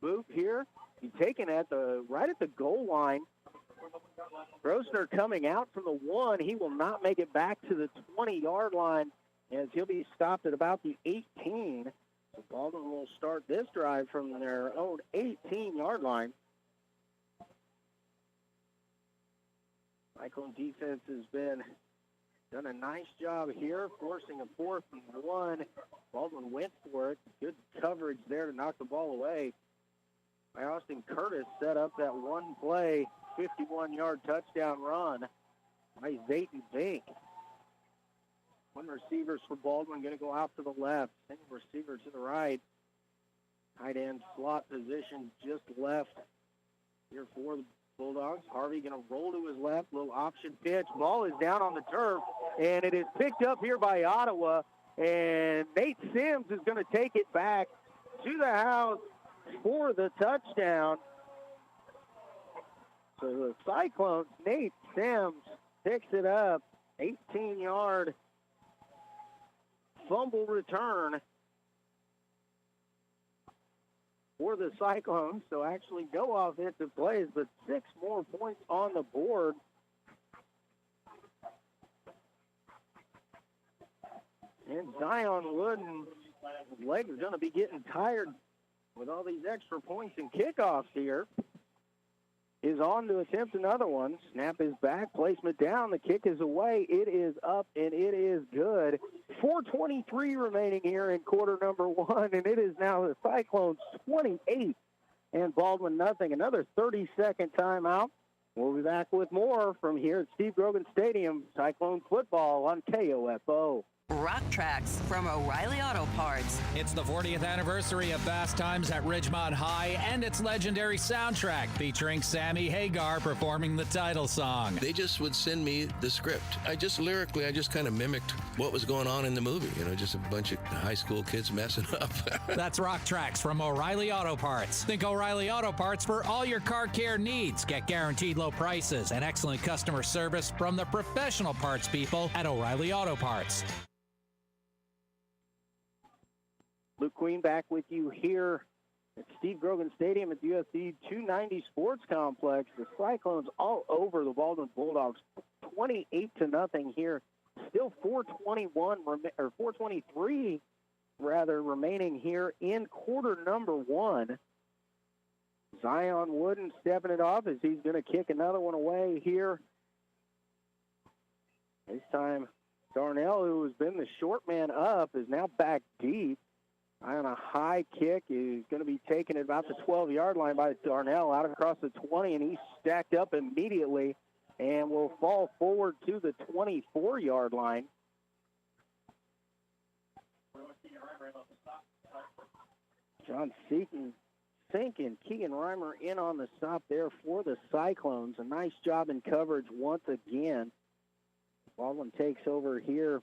boot here. He's taken right at the goal line. Grosner coming out from the 1. He will not make it back to the 20-yard line as he'll be stopped at about the 18. So Baldwin will start this drive from their own 18-yard line. Cyclone defense has done a nice job here, forcing a 4th and 1. Baldwin went for it. Good coverage there to knock the ball away. By Austin Curtis set up that one play, 51-yard touchdown run by Zayton Vink. One receivers for Baldwin going to go out to the left. Second receiver to the right. Tight end slot position just left here for the Bulldogs. Harvey going to roll to his left. Little option pitch. Ball is down on the turf, and it is picked up here by Ottawa. And Nate Sims is going to take it back to the house for the touchdown. So the Cyclones, Nate Sims picks it up. 18-yard fumble return for the Cyclones. So actually no offensive plays, but 6 more points on the board. And Zion Wooden, his legs are going to be getting tired with all these extra points and kickoffs here. Is on to attempt another one. Snap is back. Placement down. The kick is away. It is up, and it is good. 4:23 remaining here in quarter number one, and it is now the Cyclones 28 and Baldwin nothing. Another 30-second timeout. We'll be back with more from here at Steve Grogan Stadium. Cyclone football on KOFO. Rock Tracks from O'Reilly Auto Parts. It's the 40th anniversary of Fast Times at Ridgemont High and its legendary soundtrack featuring Sammy Hagar performing the title song. They just would send me the script. I just kind of mimicked what was going on in the movie. Just a bunch of high school kids messing up. That's Rock Tracks from O'Reilly Auto Parts. Think O'Reilly Auto Parts for all your car care needs. Get guaranteed low prices and excellent customer service from the professional parts people at O'Reilly Auto Parts. Luke Queen back with you here at Steve Grogan Stadium at the UFC 290 Sports Complex. The Cyclones all over the Baldwin Bulldogs, 28-0 here. Still 4:23 remaining here in quarter number one. Zion Wooden stepping it off as he's going to kick another one away here. This time, Darnell, who has been the short man up, is now back deep. On a high kick, is going to be taken at about the 12-yard line by Darnell, out across the 20, and he's stacked up immediately and will fall forward to the 24-yard line. John Sink and Keegan Reimer in on the stop there for the Cyclones. A nice job in coverage once again. Baldwin takes over here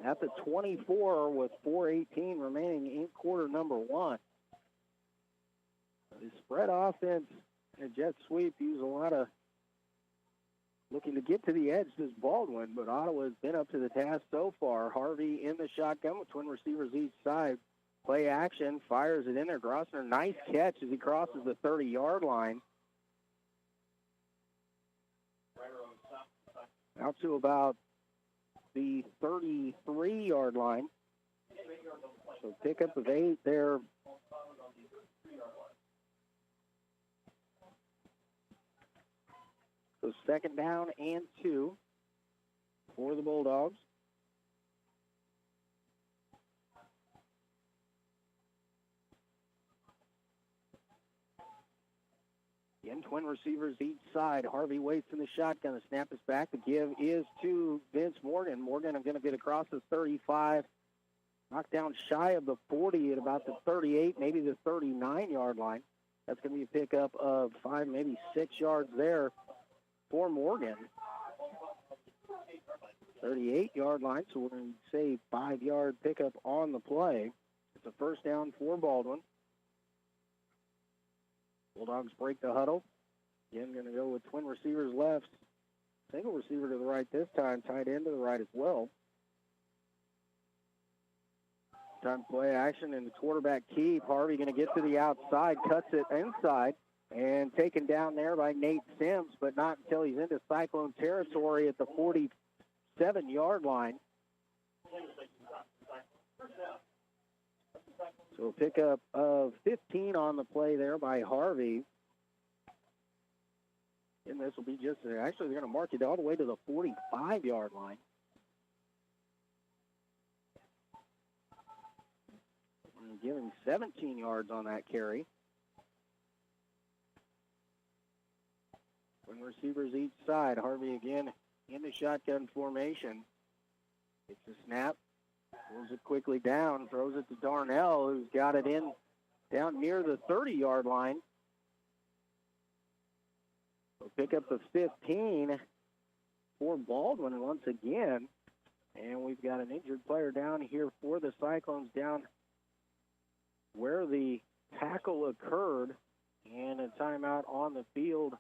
at the 24 with 4:18 remaining in quarter number one. The spread offense and jet sweep use a lot of looking to get to the edge this Baldwin, but Ottawa has been up to the task so far. Harvey in the shotgun with twin receivers each side. Play action, fires it in there. Grossner, nice catch as he crosses the 30-yard line. Out to about the 33-yard line. So pickup of 8 there. So second down and 2 for the Bulldogs. Again, twin receivers each side. Harvey waits in the shotgun. The snap is back. The give is to Vince Morgan. Morgan going to get across the 35. Knocked down shy of the 40 at about the 38, maybe the 39-yard line. That's going to be a pickup of 5, maybe 6 yards there for Morgan. 38-yard line, so we're going to say 5-yard pickup on the play. It's a first down for Baldwin. Bulldogs break the huddle. Again, going to go with twin receivers left. Single receiver to the right this time. Tight end to the right as well. Time play action and the quarterback keep. Harvey going to get to the outside. Cuts it inside. And taken down there by Nate Sims, but not until he's into Cyclone territory at the 47-yard line. So a pickup of 15 on the play there by Harvey. And this will be actually they're going to mark it all the way to the 45-yard line. And give him 17 yards on that carry. When receivers each side, Harvey again in the shotgun formation. It's a snap. Pulls it quickly down, throws it to Darnell, who's got it in down near the 30-yard line. So pick up the 15 for Baldwin once again. And we've got an injured player down here for the Cyclones down where the tackle occurred. And a timeout on the field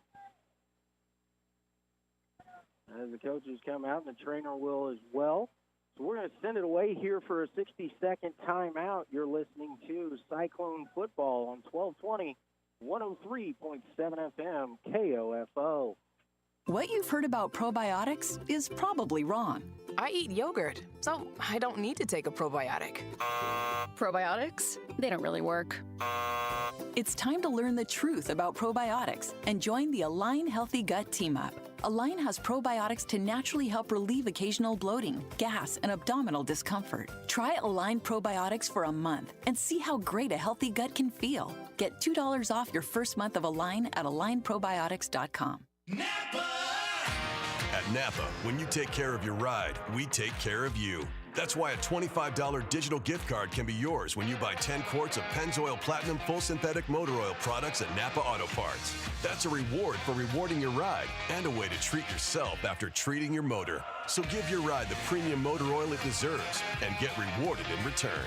as the coaches come out, and the trainer will as well. So we're going to send it away here for a 60-second timeout. You're listening to Cyclone Football on 1220, 103.7 FM, KOFO. What you've heard about probiotics is probably wrong. I eat yogurt, so I don't need to take a probiotic. Probiotics? They don't really work. It's time to learn the truth about probiotics and join the Align Healthy Gut Team Up. Align has probiotics to naturally help relieve occasional bloating, gas, and abdominal discomfort. Try Align probiotics for a month and see how great a healthy gut can feel. Get $2 off your first month of Align at AlignProbiotics.com. At Napa, when you take care of your ride, we take care of you. That's why a $25 digital gift card can be yours when you buy 10 quarts of Pennzoil Platinum Full Synthetic Motor Oil products at Napa Auto Parts. That's a reward for rewarding your ride and a way to treat yourself after treating your motor. So give your ride the premium motor oil it deserves and get rewarded in return.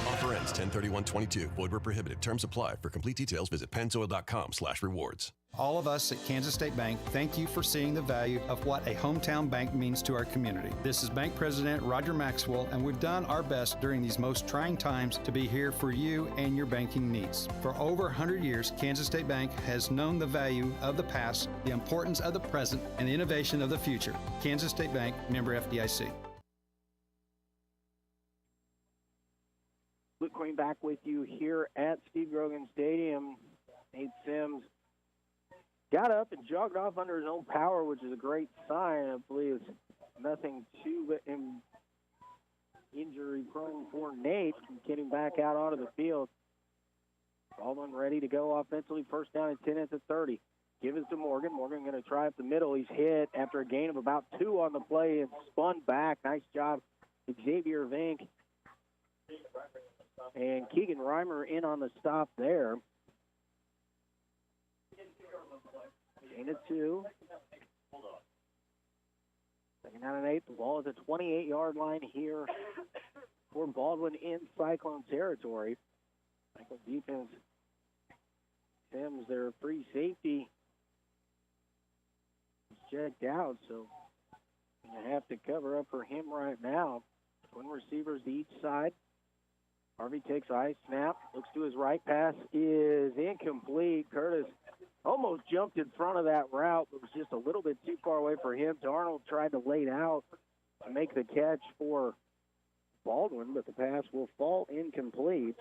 Offer ends 10/31/22. Void where prohibited. Terms apply. For complete details, visit pennzoil.com/rewards. All of us at Kansas State Bank thank you for seeing the value of what a hometown bank means to our community. This is Bank President Roger Maxwell, and we've done our best during these most trying times to be here for you and your banking needs. For over 100 years, Kansas State Bank has known the value of the past, the importance of the present, and the innovation of the future. Kansas State Bank, member FDIC. Luke Queen back with you here at Steve Grogan Stadium. Nate Sims got up and jogged off under his own power, which is a great sign. I believe it's nothing too injury-prone for Nate getting back out onto the field. Baldwin ready to go offensively. First down and 10 at the 30. Give it to Morgan. Morgan going to try up the middle. He's hit after a gain of about 2 on the play and spun back. Nice job, Xavier Vink. And Keegan Reimer in on the stop there. Gain of 2. Second down and 8. The ball is at the 28-yard line here for Baldwin in Cyclone territory. Cyclone defense. Sims, their free safety, is checked out, so going to have to cover up for him right now. Twin receivers to each side. Harvey takes a high snap, looks to his right, pass is incomplete. Curtis almost jumped in front of that route, but was just a little bit too far away for him. Darnold tried to lay it out to make the catch for Baldwin, but the pass will fall incomplete.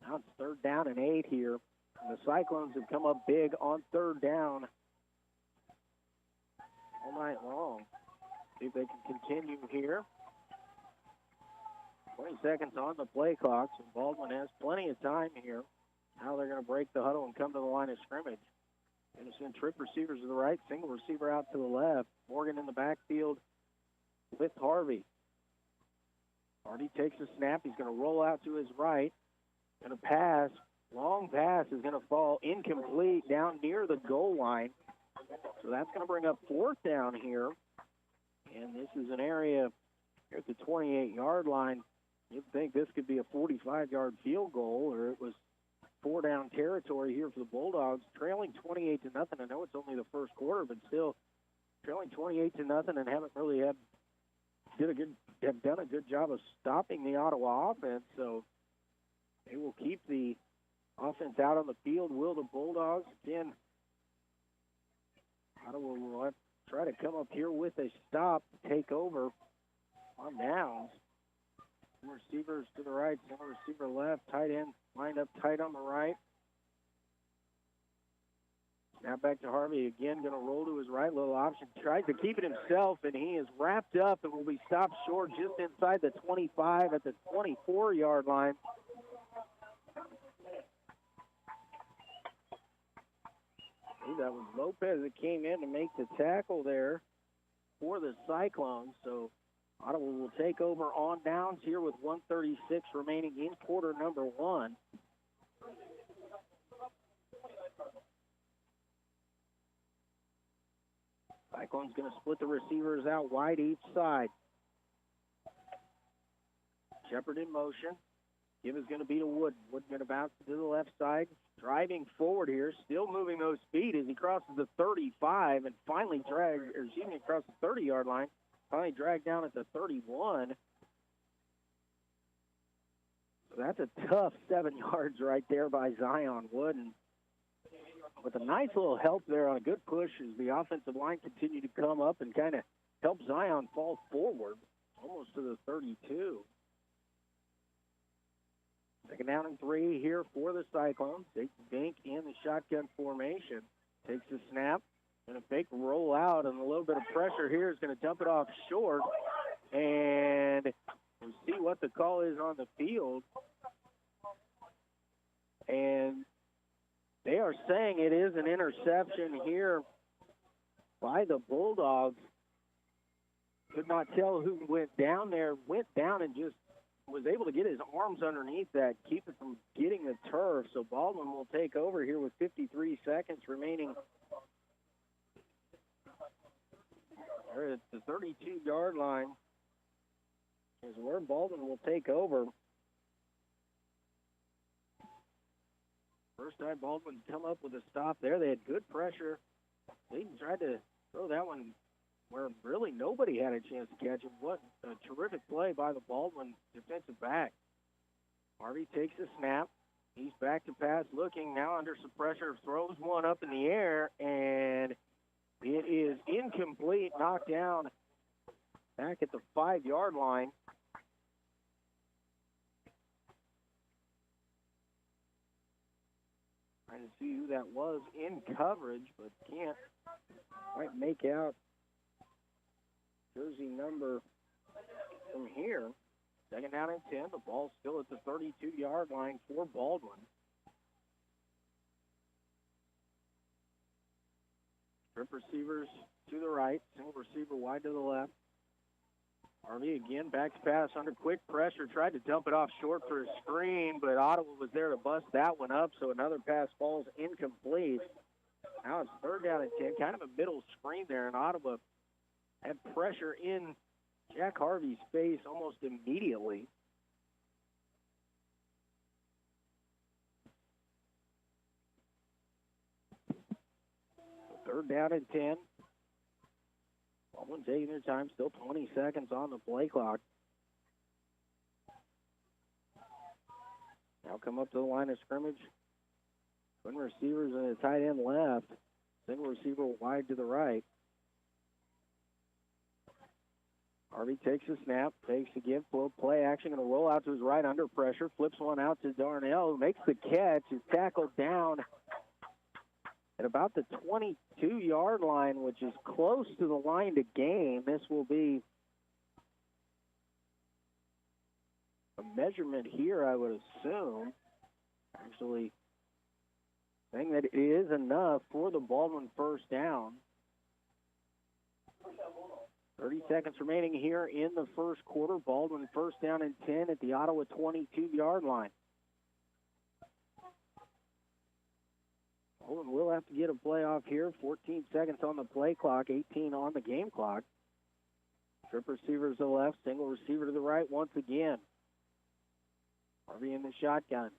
Now it's 3rd down and 8 here. And the Cyclones have come up big on 3rd down all night long. See if they can continue here. 20 seconds on the play clock, so Baldwin has plenty of time here. Now they're going to break the huddle and come to the line of scrimmage. Going to send trip receivers to the right, single receiver out to the left. Morgan in the backfield with Harvey. Harvey takes a snap. He's going to roll out to his right. Going to pass. Long pass is going to fall incomplete down near the goal line. So that's going to bring up 4th down here. And this is an area here at the 28-yard line. You'd think this could be a 45-yard field goal, or it was 4-down territory here for the Bulldogs, trailing 28-0. I know it's only the first quarter, but still trailing 28-0, and haven't really have done a good job of stopping the Ottawa offense. So they will keep the offense out on the field. Will the Bulldogs again? Ottawa will try to come up here with a stop to take over on downs. Receivers to the right, center receiver left, tight end lined up tight on the right. Now back to Harvey again, going to roll to his right, little option. Tries to keep it himself, and he is wrapped up and will be stopped short just inside the 25 at the 24-yard line. I believe that was Lopez that came in to make the tackle there for the Cyclones. So Ottawa will take over on downs here with 1:36 remaining in quarter number 1. Cyclones going to split the receivers out wide each side. Shepard in motion. Give is going to be to Wooden. Wooden going to bounce to the left side. Driving forward here, still moving those feet as he crosses the 35 and finally across the 30-yard line. Finally dragged down at the 31. So that's a tough 7 yards right there by Zion Wooden. With a nice little help there on a good push as the offensive line continued to come up and kind of help Zion fall forward almost to the 32. Second down and 3 here for the Cyclones. Bank in the shotgun formation. Takes the snap. Going to fake roll out, and a little bit of pressure here is going to dump it off short. And we'll see what the call is on the field. And they are saying it is an interception here by the Bulldogs. Could not tell who went down there. Went down and just was able to get his arms underneath that, keep it from getting the turf. So Baldwin will take over here with 53 seconds remaining. They're at the 32-yard line is where Baldwin will take over. First time Baldwin come up with a stop there. They had good pressure. They tried to throw that one where really nobody had a chance to catch it. What a terrific play by the Baldwin defensive back. Harvey takes the snap. He's back to pass, looking now under some pressure, throws one up in the air, and it is incomplete, knocked down back at the 5-yard line. Trying to see who that was in coverage, but can't quite make out jersey number from here. Second down and 10. The ball's still at the 32-yard line for Baldwin. Strip receivers to the right. Single receiver wide to the left. Harvey again, back to pass under quick pressure. Tried to dump it off short for a screen, but Ottawa was there to bust that one up, so another pass falls incomplete. Now it's third down and 10, kind of a middle screen there, and Ottawa had pressure in Jack Harvey's face almost immediately. Third down and 10. Baldwin taking their time, still 20 seconds on the play clock. Now come up to the line of scrimmage. Twin receivers and a tight end left. Single receiver wide to the right. Harvey takes the snap, takes the give, flow, play action, going to roll out to his right under pressure, flips one out to Darnell, who makes the catch, is tackled down at about the 22-yard line, which is close to the line to gain. This will be a measurement here, I would assume. Actually, saying that it is enough for the Baldwin first down. 30 seconds remaining here in the first quarter. Baldwin first down and 10 at the Ottawa 22-yard line. Baldwin will have to get a play off here. 14 seconds on the play clock, 18 on the game clock. Strip receiver to the left, single receiver to the right once again. Harvey in the shotgun.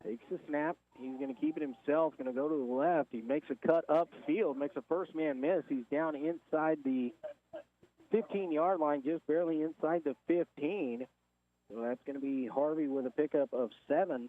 Takes the snap. He's going to keep it himself. Going to go to the left. He makes a cut upfield. Makes a first man miss. He's down inside the 15-yard line, just barely inside the 15. So that's going to be Harvey with a pickup of 7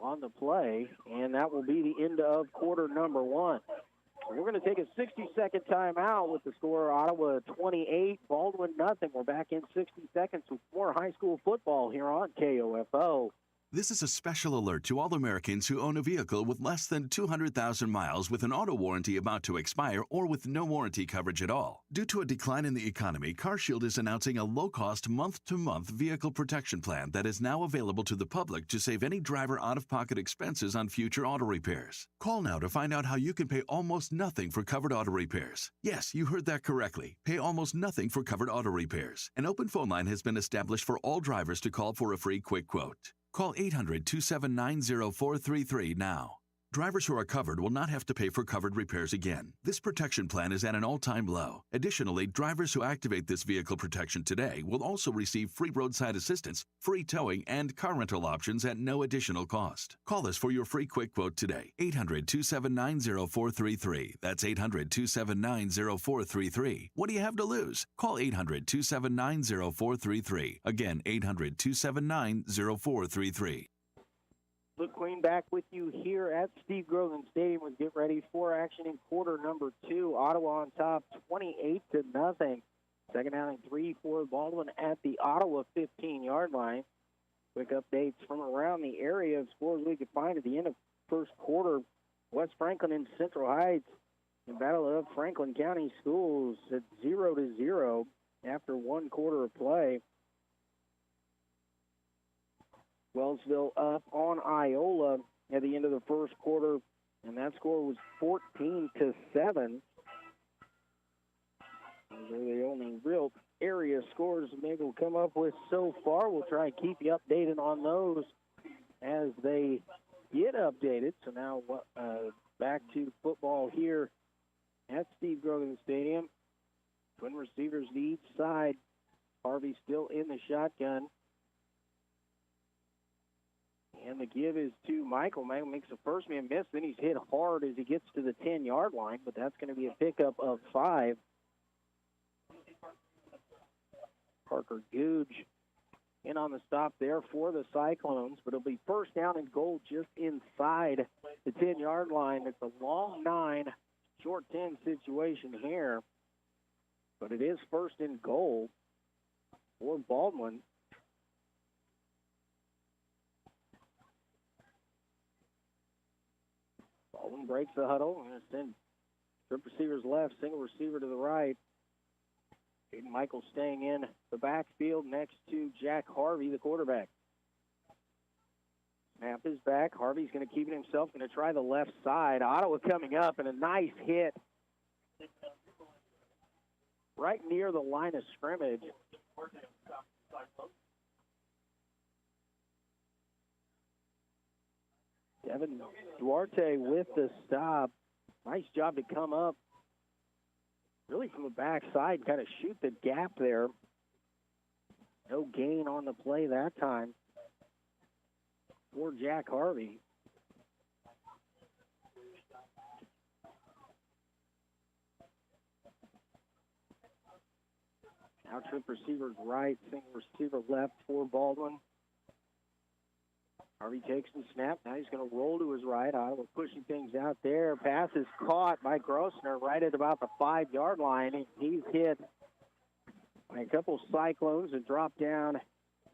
on the play. And that will be the end of quarter number 1. So we're going to take a 60-second timeout with the score Ottawa 28, Baldwin nothing. We're back in 60 seconds with more high school football here on KOFO. This is a special alert to all Americans who own a vehicle with less than 200,000 miles with an auto warranty about to expire or with no warranty coverage at all. Due to a decline in the economy, CarShield is announcing a low-cost month-to-month vehicle protection plan that is now available to the public to save any driver out-of-pocket expenses on future auto repairs. Call now to find out how you can pay almost nothing for covered auto repairs. Yes, you heard that correctly. Pay almost nothing for covered auto repairs. An open phone line has been established for all drivers to call for a free quick quote. Call 800-279-0433 now. Drivers who are covered will not have to pay for covered repairs again. This protection plan is at an all-time low. Additionally, drivers who activate this vehicle protection today will also receive free roadside assistance, free towing, and car rental options at no additional cost. Call us for your free quick quote today. 800-279-0433. That's 800-279-0433. What do you have to lose? Call 800-279-0433. Again, 800-279-0433. Luke Queen back with you here at Steve Grogan Stadium. We get ready for action in quarter number 2. Ottawa on top, 28-0. Second down and 3 for Baldwin at the Ottawa 15-yard line. Quick updates from around the area of scores we could find at the end of first quarter. West Franklin and Central Heights in battle of Franklin County Schools at 0-0 after one quarter of play. Wellsville up on Iola at the end of the first quarter, and that score was 14-7. Those are the only real area scores maybe we'll come up with so far. We'll try and keep you updated on those as they get updated. So now back to football here at Steve Grogan Stadium. Twin receivers to each side. Harvey still in the shotgun. And the give is to Michael. Michael makes the first man miss. Then he's hit hard as he gets to the 10-yard line, but that's going to be a pickup of 5. Parker Googe in on the stop there for the Cyclones, but it'll be first down and goal just inside the 10-yard line. It's a long 9, short 10 situation here, but it is first and goal for Baldwin. Baldwin breaks the huddle and send strip receivers left, single receiver to the right. Aiden Michael staying in the backfield next to Jack Harvey, the quarterback. Snap is back. Harvey's going to keep it himself, going to try the left side. Ottawa coming up, and a nice hit right near the line of scrimmage. Devin Duarte with the stop. Nice job to come up really from the backside, kind of shoot the gap there. No gain on the play that time for Jack Harvey. Now trip receivers right, single receiver left for Baldwin. Harvey takes the snap. Now he's going to roll to his right. Ottawa pushing things out there. Pass is caught by Grossner right at about the 5-yard line. And he's hit by a couple Cyclones and drop down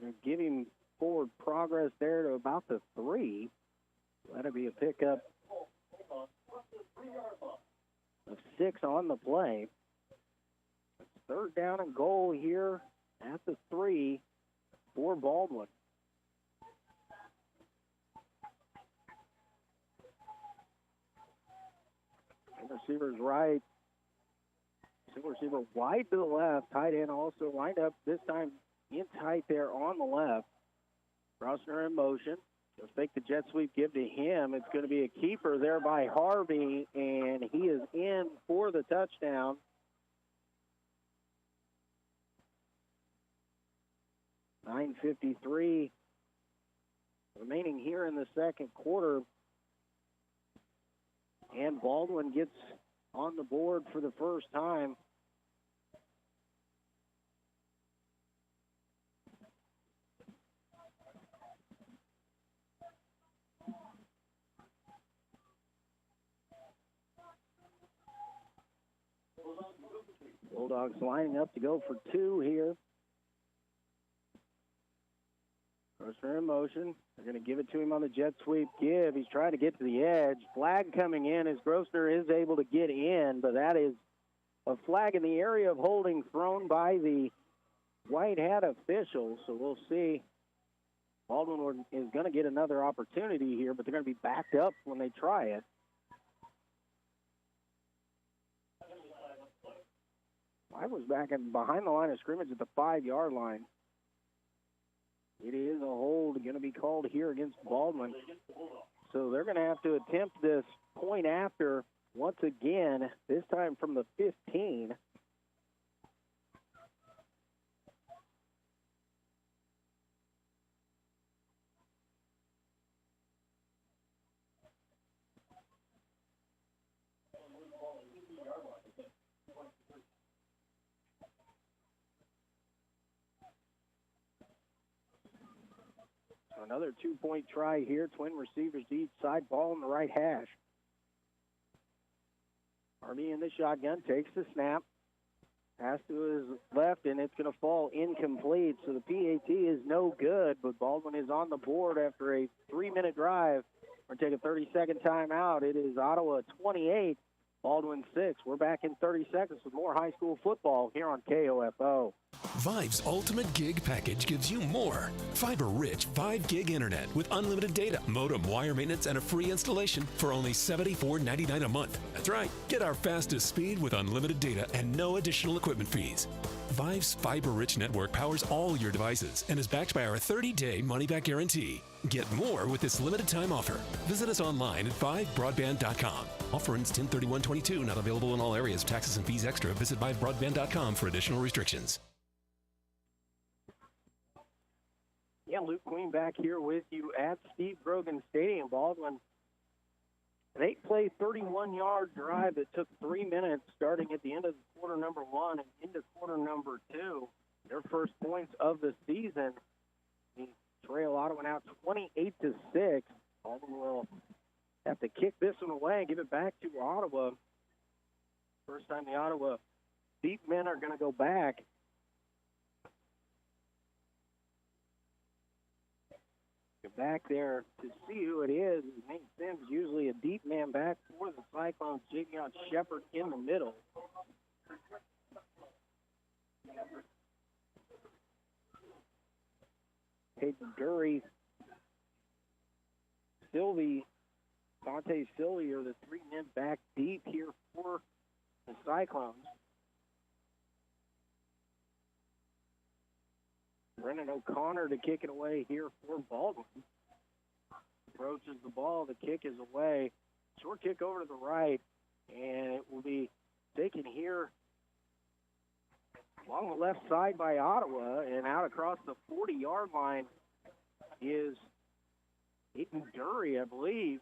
and give him forward progress there to about the 3. That'll be a pickup of 6 on the play. It's third down and goal here at the 3 for Baldwin. Receivers right. Single receiver wide to the left. Tight end also lined up this time in tight there on the left. Rossner in motion. He'll take the jet sweep, give to him. It's going to be a keeper there by Harvey, and he is in for the touchdown. $9:53 remaining here in the second quarter. And Baldwin gets on the board for the first time. Bulldogs lining up to go for 2 here. Grossner in motion. They're going to give it to him on the jet sweep give. He's trying to get to the edge. Flag coming in as Grossner is able to get in, but that is a flag in the area of holding thrown by the white hat official. So we'll see. Baldwin is going to get another opportunity here, but they're going to be backed up when they try it. I was back behind the line of scrimmage at the 5-yard line. It is a hold going to be called here against Baldwin. So they're going to have to attempt this point after once again, this time from the 15. Another 2-point try here. Twin receivers to each side. Ball in the right hash. Harvey in the shotgun. Takes the snap. Pass to his left, and it's going to fall incomplete. So the PAT is no good, but Baldwin is on the board after a 3-minute drive. We're going to take a 30-second timeout. It is Ottawa 28 Baldwin 6. We're back in 30 seconds with more high school football here on KOFO. Vive's Ultimate Gig package gives you more. Fiber-rich 5 gig internet with unlimited data, modem, wire maintenance, and a free installation for only $74.99 a month. That's right. Get our fastest speed with unlimited data and no additional equipment fees. Vive's fiber-rich network powers all your devices and is backed by our 30-day money-back guarantee. Get more with this limited-time offer. Visit us online at vivebroadband.com. Offer ends 10/31/22. Not available in all areas. Taxes and fees extra. Visit vivebroadband.com for additional restrictions. Yeah, Luke Queen back here with you at Steve Grogan Stadium. Baldwin, an 8-play, 31-yard drive that took 3 minutes starting at the end of quarter number 1 and into quarter number 2. Their first points of the season. The trail Ottawa out 28-6. Baldwin will have to kick this one away and give it back to Ottawa. First time the Ottawa deep men are going to go back. Get back there to see who it is. Nate Sims, usually a deep man back for the Cyclones. Javion Shepard in the middle. Hayden Dury, Sylvie, Dante Sylvie are the 3 men back deep here for the Cyclones. Brennan O'Connor to kick it away here for Baldwin. Approaches the ball. The kick is away. Short kick over to the right, and it will be taken here along the left side by Ottawa, and out across the 40-yard line is Hayden Dury, I believe.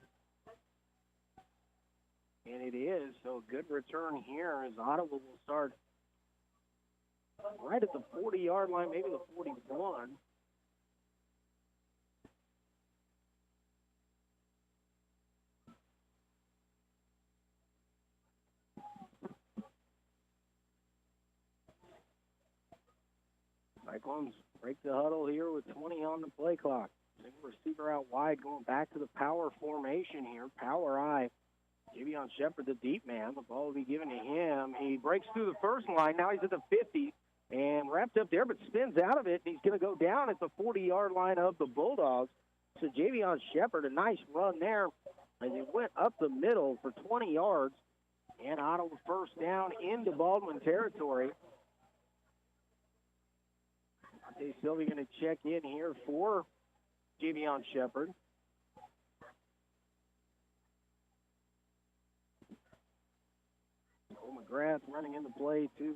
And it is, so a good return here as Ottawa will start right at the 40-yard line, maybe the 41. Cyclones break the huddle here with 20 on the play clock. Single receiver out wide, going back to the power formation here. Power I. Javion Shepard, the deep man. The ball will be given to him. He breaks through the first line. Now he's at the 50 and wrapped up there, but spins out of it. And he's going to go down at the 40-yard line of the Bulldogs. So Javion Shepard, a nice run there as he went up the middle for 20 yards. And Ottawa first down into Baldwin territory. Dante Sylvie going to check in here for Javion Shepard. McGrath running into play to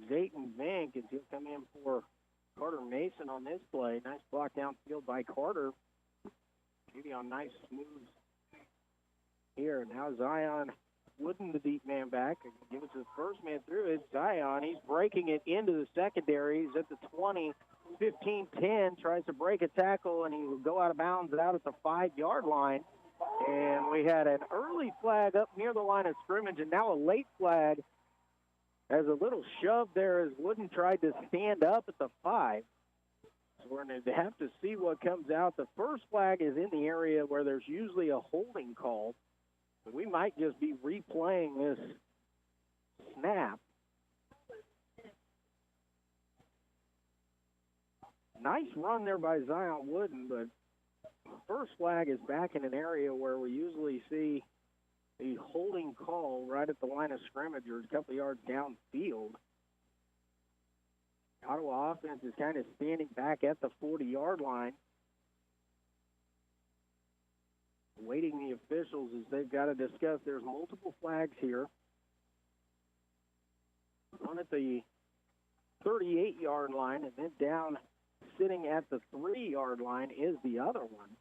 Zayton Vink as he'll come in for Carter Mason on this play. Nice block downfield by Carter. Javion, nice smooth here. Now Zion Wooden, the deep man back. Give it to the first man through. It's Zion. He's breaking it into the secondary. He's at the 20, 15, 10. Tries to break a tackle, and he will go out of bounds out at the 5-yard line. And we had an early flag up near the line of scrimmage, and now a late flag as a little shove there as Wooden tried to stand up at the 5. So we're going to have to see what comes out. The first flag is in the area where there's usually a holding call. But we might just be replaying this snap. Nice run there by Zion Wooden, but first flag is back in an area where we usually see a holding call right at the line of scrimmage or a couple yards downfield. Ottawa offense is kind of standing back at the 40-yard line, waiting the officials as they've got to discuss. There's multiple flags here. One at the 38-yard line, and then down sitting at the 3-yard line is the other one.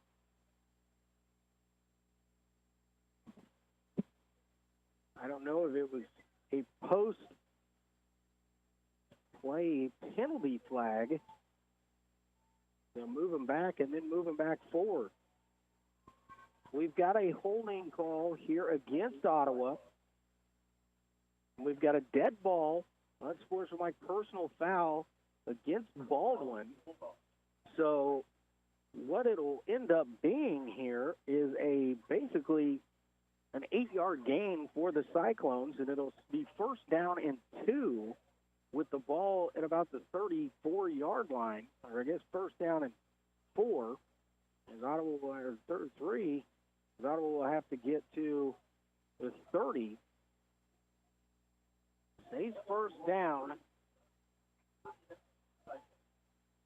I don't know if it was a post-play penalty flag. They'll move him back and then move him back forward. We've got a holding call here against Ottawa. We've got a dead ball, unsportsmanlike personal foul against Baldwin. So what it'll end up being here is basically an 8-yard gain for the Cyclones, and it'll be first down and 2 with the ball at about the 34-yard line, or I guess first down and 4. As Ottawa will, or 3, as Ottawa will have to get to the 30. Stays first down.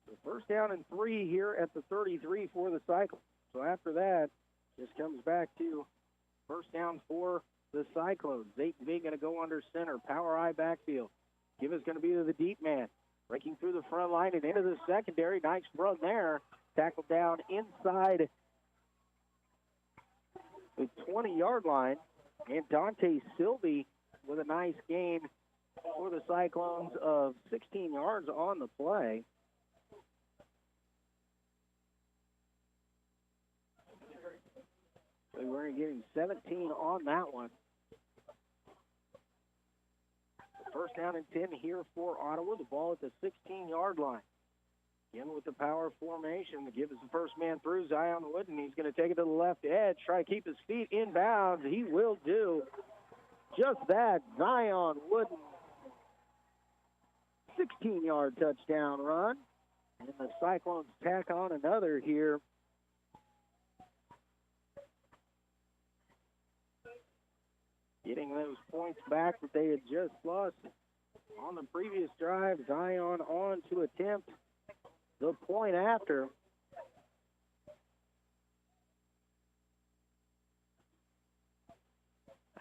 So first down and 3 here at the 33 for the Cyclones. So after that, this comes back to first down for the Cyclones. Zayton V going to go under center. Power I backfield. Give is going to be to the deep man. Breaking through the front line and into the secondary. Nice run there. Tackled down inside the 20-yard line. And Dante Silby with a nice gain for the Cyclones of 16 yards on the play. So we're getting 17 on that one. First down and 10 here for Ottawa. The ball at the 16-yard line. Again with the power formation. The give is the first man through, Zion Wooden. He's going to take it to the left edge, try to keep his feet inbounds. He will do just that. Zion Wooden, 16-yard touchdown run. And the Cyclones tack on another here. Getting those points back that they had just lost on the previous drive. Zion on to attempt the point after.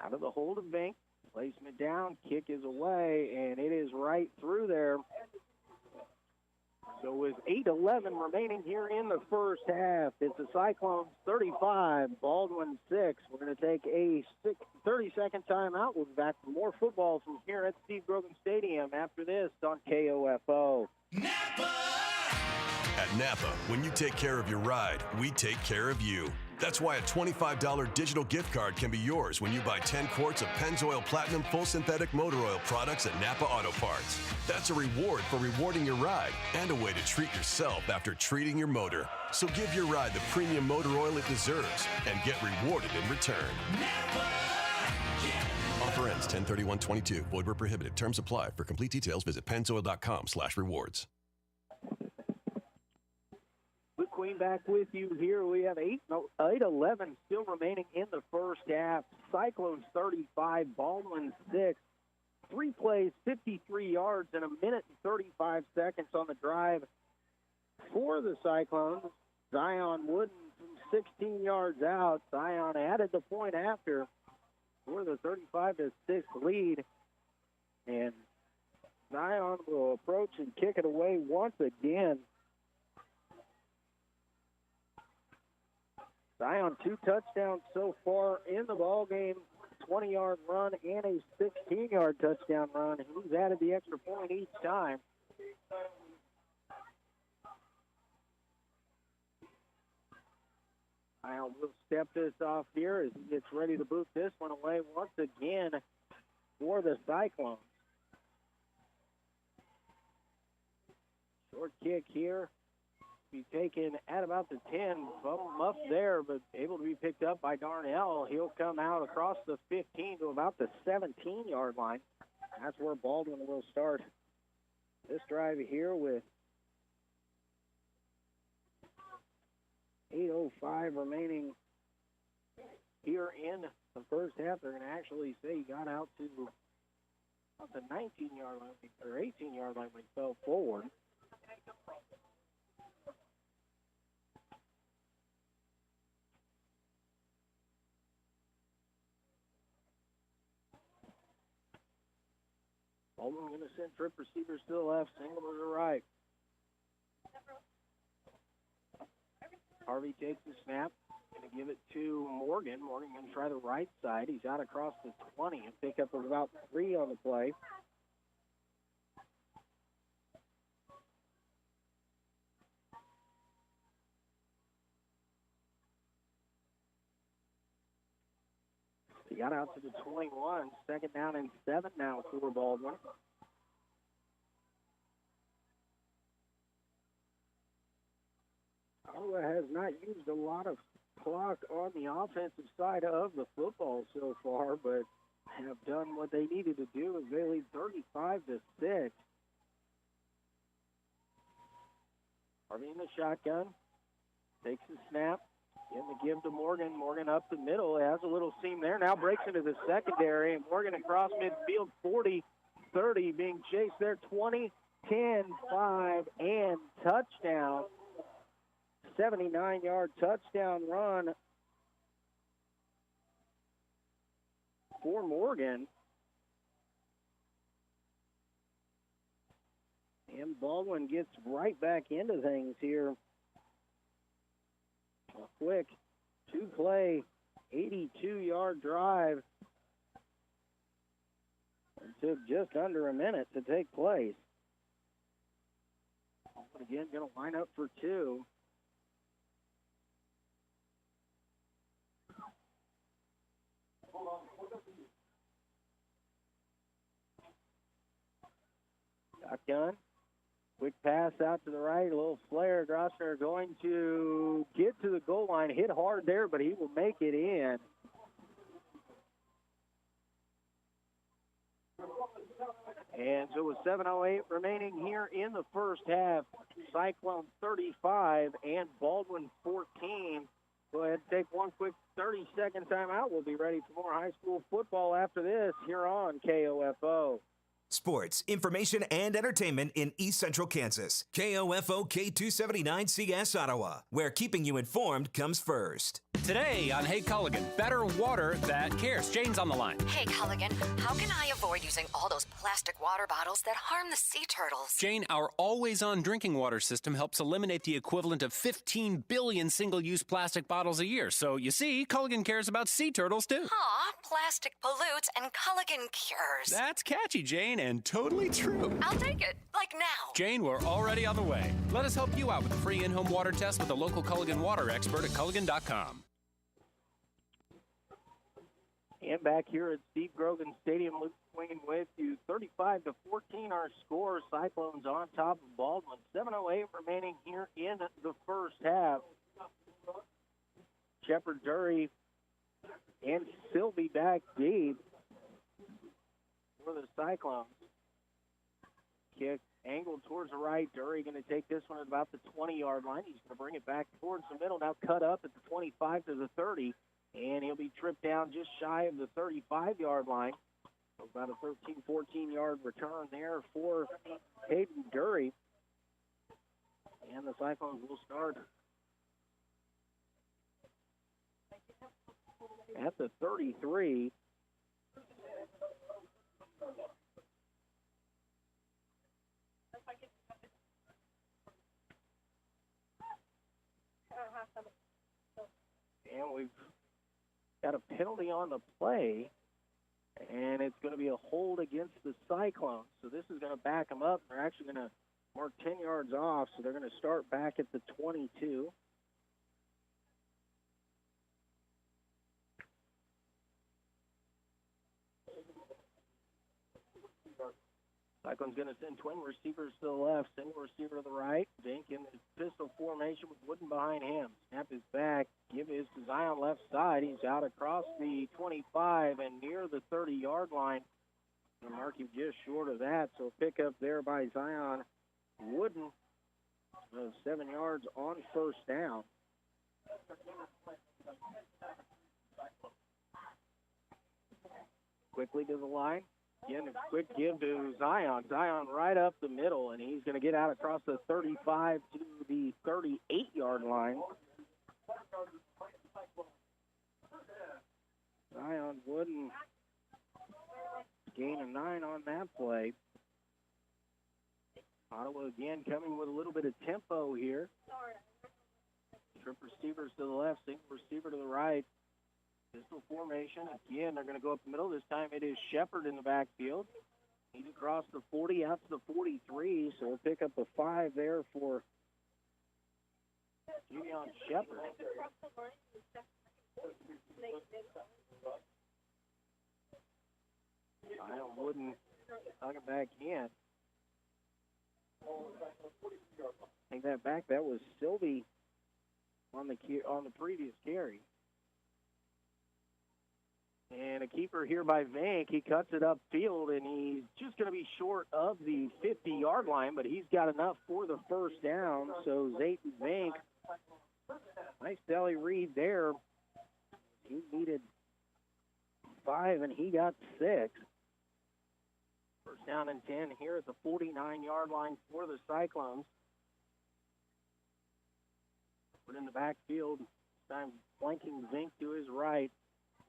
Out of the hold of Vink. Placement down. Kick is away, and it is right through there. So with 8:11 remaining here in the first half, it's the Cyclones 35, Baldwin 6. We're going to take a 30-second timeout. We'll be back for more football from here at Steve Grogan Stadium after this on KOFO. At Napa, when you take care of your ride, we take care of you. That's why a $25 digital gift card can be yours when you buy 10 quarts of Pennzoil Platinum Full Synthetic Motor Oil products at Napa Auto Parts. That's a reward for rewarding your ride and a way to treat yourself after treating your motor. So give your ride the premium motor oil it deserves and get rewarded in return. Offer ends 10/31/22. Void where prohibited. Terms apply. For complete details, visit pennzoil.com/rewards. Luke Queen back with you here. We have 8:11 still remaining in the first half. Cyclones 35, Baldwin 6. 3 plays, 53 yards, and 1 minute and 35 seconds on the drive for the Cyclones. Zion Wooden from 16 yards out. Zion added the point after for the 35-6 lead. And Zion will approach and kick it away once again. Zion 2 touchdowns so far in the ball game, 20-yard run and a 16-yard touchdown run. He's added the extra point each time. Zion will step this off here as he gets ready to boot this one away once again for the Cyclones. Short kick here. Be taken at about the 10. Muff there, but able to be picked up by Darnell. He'll come out across the 15 to about the 17-yard line. That's where Baldwin will start this drive here with 8:05 remaining here in the first half. They're going to actually say he got out to about the 19-yard line or 18-yard line when he fell forward. Baldwin going to send trip receivers to the left, single to the right. Harvey takes the snap, going to give it to Morgan. Morgan going to try the right side. He's out across the 20 and pick up about 3 on the play. He got out to the 21. Second down and 7 now for Baldwin. Ottawa has not used a lot of clock on the offensive side of the football so far, but have done what they needed to do as they lead 35-6. Harvey in the shotgun. Takes the snap. Getting the give to Morgan. Morgan up the middle. Has a little seam there. Now breaks into the secondary. And Morgan across midfield. 40-30. Being chased there. 20, 10, 5, and touchdown. 79-yard touchdown run for Morgan. And Baldwin gets right back into things here. A quick two-play, 82-yard drive. It took just under a minute to take place. Baldwin again going to line up for two. Shotgun. Quick pass out to the right, a little flare. Grossner going to get to the goal line, hit hard there, but he will make it in. And so with 7:08 remaining here in the first half, Cyclones 35 and Baldwin 14. Go ahead and take one quick 30-second timeout. We'll be ready for more high school football after this here on KOFO. Sports, information, and entertainment in East Central Kansas. KOFO K279CS Ottawa, where keeping you informed comes first. Today on Hey Culligan, better water that cares. Jane's on the line. Hey Culligan, how can I avoid using all those plastic water bottles that harm the sea turtles? Jane, our always-on drinking water system helps eliminate the equivalent of 15 billion single-use plastic bottles a year. So, you see, Culligan cares about sea turtles, too. Aw, plastic pollutes and Culligan cures. That's catchy, Jane, and totally true. I'll take it, like now. Jane, we're already on the way. Let us help you out with a free in-home water test with a local Culligan water expert at Culligan.com. And back here at Steve Grogan Stadium, Luke Queen with you. 35-14 our score. Cyclones on top of Baldwin. 7:08 remaining here in the first half. Shepard Dury and Sylvie back deep for the Cyclones. Kick angled towards the right. Dury going to take this one at about the 20-yard line. He's going to bring it back towards the middle. Now cut up at the 25 to the 30. And he'll be tripped down just shy of the 35-yard line. So about a 13, 14-yard return there for Hayden Dury. And the Cyclones will start at the 33. And we've got a penalty on the play, and it's going to be a hold against the Cyclones. So this is going to back them up. They're actually going to mark 10 yards off, so they're going to start back at the 22. Cyclone's going to send twin receivers to the left, single receiver to the right. Dink in the pistol formation with Wooden behind him. Snap is back. Give is to Zion left side. He's out across the 25 and near the 30-yard line. The mark him just short of that, so pick up there by Zion Wooden. 7 yards on first down. Quickly to the line. Again, a quick give to Zion. Zion right up the middle, and he's going to get out across the 35 to the 38-yard line. Zion Wooden gain of 9 on that play. Ottawa again coming with a little bit of tempo here. Trip receivers to the left, single receiver to the right. Pistol formation. Again, they're going to go up the middle. This time it is Shepard in the backfield. He's across the 40 out to the 43, so we'll pick up a 5 there for Julian Shepard. Zion Wooden tuck it back in. Take that back. That was Sylvie on the previous carry. And a keeper here by Vank. He cuts it upfield, and he's just going to be short of the 50-yard line, but he's got enough for the first down. So Zayton Vank, nice deli read there. He needed 5, and he got 6. First down and 10 here at the 49-yard line for the Cyclones. Put in the backfield, this time flanking Zink to his right.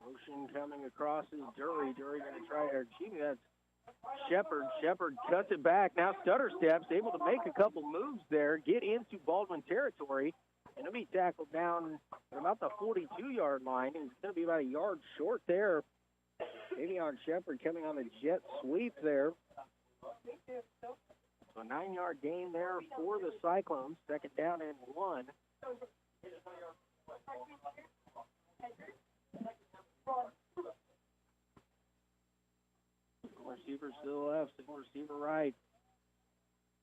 Motion coming across is Dury. Dury going to try to, that's Shepard. Shepard cuts it back. Now stutter steps, able to make a couple moves there, get into Baldwin territory, and he'll be tackled down at about the 42-yard line. He's going to be about a yard short there. Maybe on Shepard coming on the jet sweep there. So a 9-yard gain there for the Cyclones. Second down and 1. Receiver still left, single receiver right.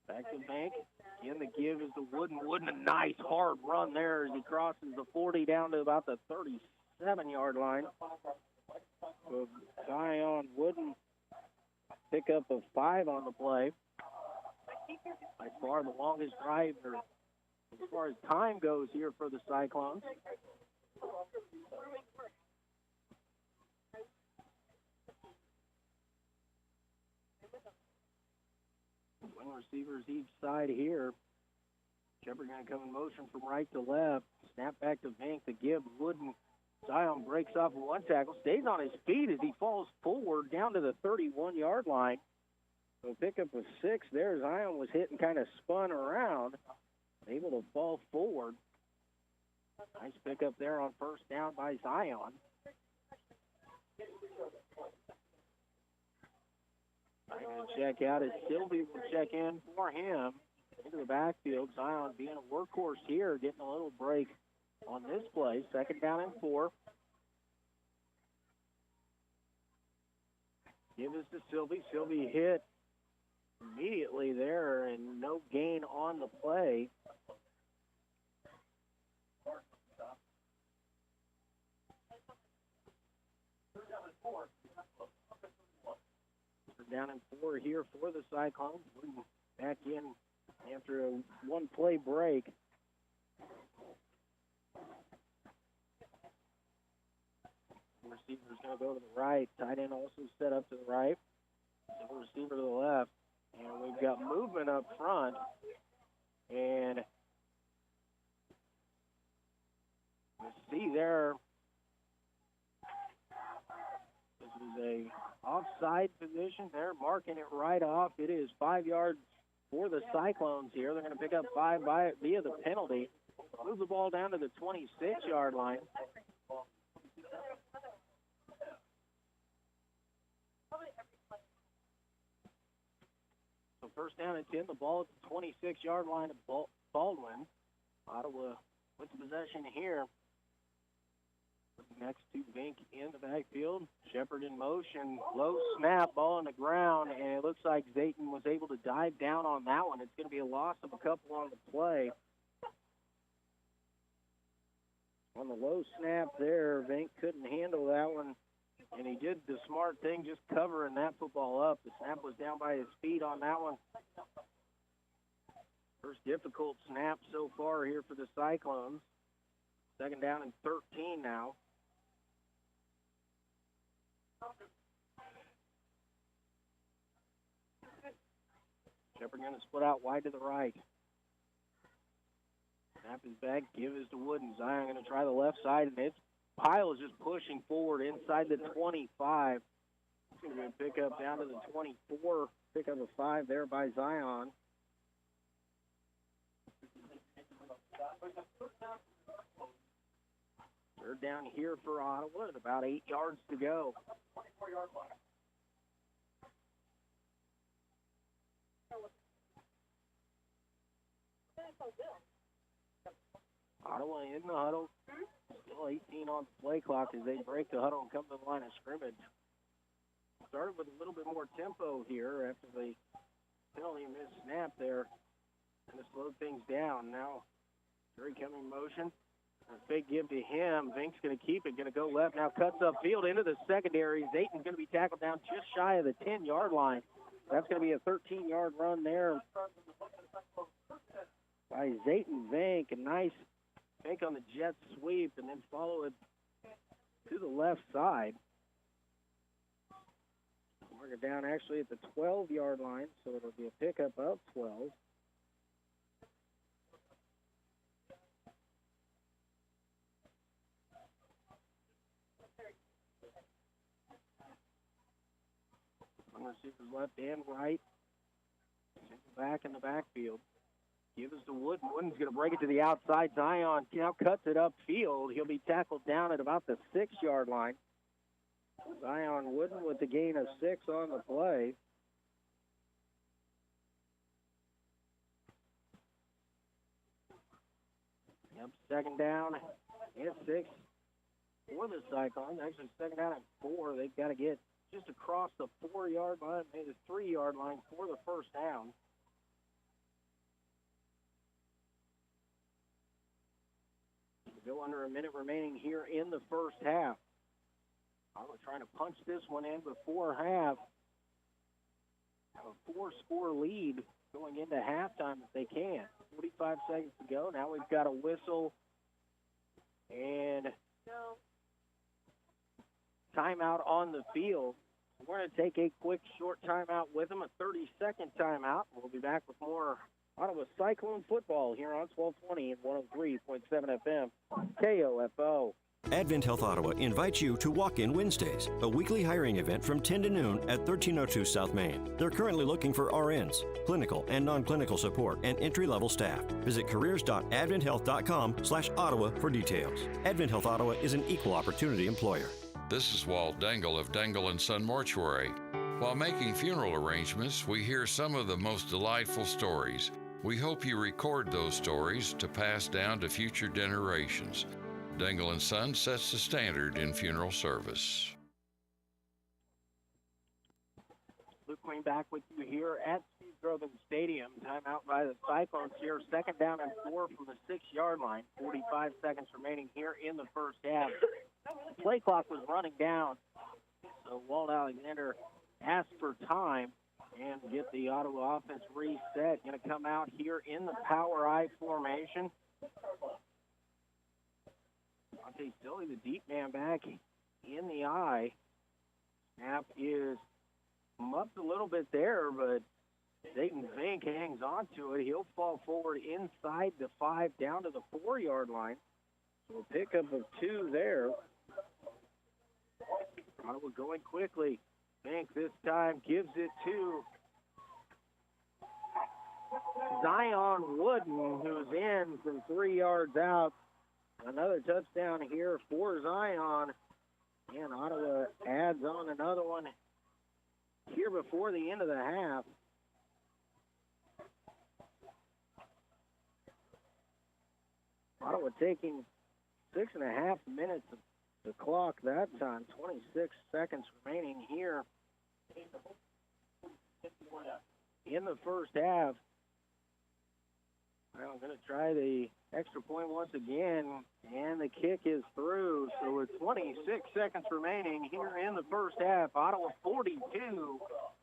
Back to Bank. Again, the give is to Wooden. Wooden, a nice hard run there as he crosses the 40 down to about the 37-yard line. So Zion Wooden, pick up of 5 on the play. By far the longest drive, or as far as time goes here for the Cyclones. One receivers each side here. Shepard going to come in motion from right to left. Snap back to Vank. The give. Wooden. Zion breaks off one tackle. Stays on his feet as he falls forward down to the 31-yard line. So pick up a 6 there. Zion was hit and kind of spun around. Able to fall forward. Nice pickup there on first down by Zion. I'm going to check out as Sylvie will check in for him into the backfield. Zion being a workhorse here, getting a little break on this play. Second down and 4. Give this to Sylvie. Sylvie hit immediately there and no gain on the play. Down in 4 here for the Cyclones. Back in after a one-play break. Receiver's going to go to the right. Tight end also set up to the right. Single receiver to the left. And we've got movement up front. And you see there, this is a offside position. They're marking it right off. It is 5 yards for the Cyclones here. They're going to pick up 5 via the penalty. Move the ball down to the 26-yard line. So first down and 10. The ball at the 26-yard line of Baldwin. Ottawa with the possession here. Next to Vink in the backfield. Shepard in motion. Low snap, ball on the ground, and it looks like Zayton was able to dive down on that one. It's going to be a loss of a couple on the play. On the low snap there, Vink couldn't handle that one, and he did the smart thing, just covering that football up. The snap was down by his feet on that one. First difficult snap so far here for the Cyclones. Second down and 13 now. Shepard going to split out wide to the right. Snap is back, give is to Wooden. Zion going to try the left side, and its pile is just pushing forward inside the 25. It's going to be a pickup down to the 24. Pickup of 5 there by Zion. Third down here for Ottawa at about 8 yards to go. Ottawa in the huddle. Still 18 on the play clock as they break the huddle and come to the line of scrimmage. Started with a little bit more tempo here after the penalty missed snap there. And to slow things down. Now, Curry coming in motion. Big give to him. Vink's going to keep it, going to go left. Now cuts upfield into the secondary. Zayton's going to be tackled down just shy of the 10-yard line. That's going to be a 13-yard run there by Zayton Vink. A nice Vink on the jet sweep and then follow it to the left side. Mark it down actually at the 12-yard line, so it'll be a pickup of 12. Receivers left and right. Back in the backfield. Gives to Wooden. Wooden's going to break it to the outside. Zion now cuts it upfield. He'll be tackled down at about the 6-yard line. Zion Wooden with the gain of 6 on the play. Yep, second down and 6 for the Cyclones. Actually, second down and 4. They've got to get just across the 4-yard line, maybe the 3-yard line for the first down. Go under a minute remaining here in the first half. We're trying to punch this one in before half. Have a 4-score lead going into halftime if they can. 45 seconds to go. Now we've got a whistle and timeout on the field. We're going to take a quick short timeout with them, a 30-second timeout. We'll be back with more Ottawa Cyclone football here on 1220 and 103.7 FM, KOFO. Advent Health Ottawa invites you to Walk-In Wednesdays, a weekly hiring event from 10 to noon at 1302 South Main. They're currently looking for RNs, clinical and non-clinical support, and entry-level staff. Visit careers.adventhealth.com/Ottawa for details. Advent Health Ottawa is an equal opportunity employer. This is Walt Dangle of Dangle & Son Mortuary. While making funeral arrangements, we hear some of the most delightful stories. We hope you record those stories to pass down to future generations. Dangle & Son sets the standard in funeral service. Luke Queen back with you here at Steve Grogan Stadium. Timeout by the Cyclones here. Second down and 4 from the 6-yard line. 45 seconds remaining here in the first half. The play clock was running down, so Walt Alexander asked for time and get the Ottawa offense reset. Going to come out here in the power I formation. Monte Silly, the deep man, back in the eye. Snap is muffed a little bit there, but Dayton Vink hangs on to it. He'll fall forward inside the 5 down to the 4-yard line. So a pickup of 2 there. Ottawa going quickly. Vink this time gives it to Zion Wooden, who's in from 3 yards out. Another touchdown here for Zion. And Ottawa adds on another one here before the end of the half. Ottawa taking 6.5 minutes to clock that time. 26 seconds remaining here in the first half. Well, I'm going to try the extra point once again, and the kick is through. So with 26 seconds remaining here in the first half, Ottawa 42,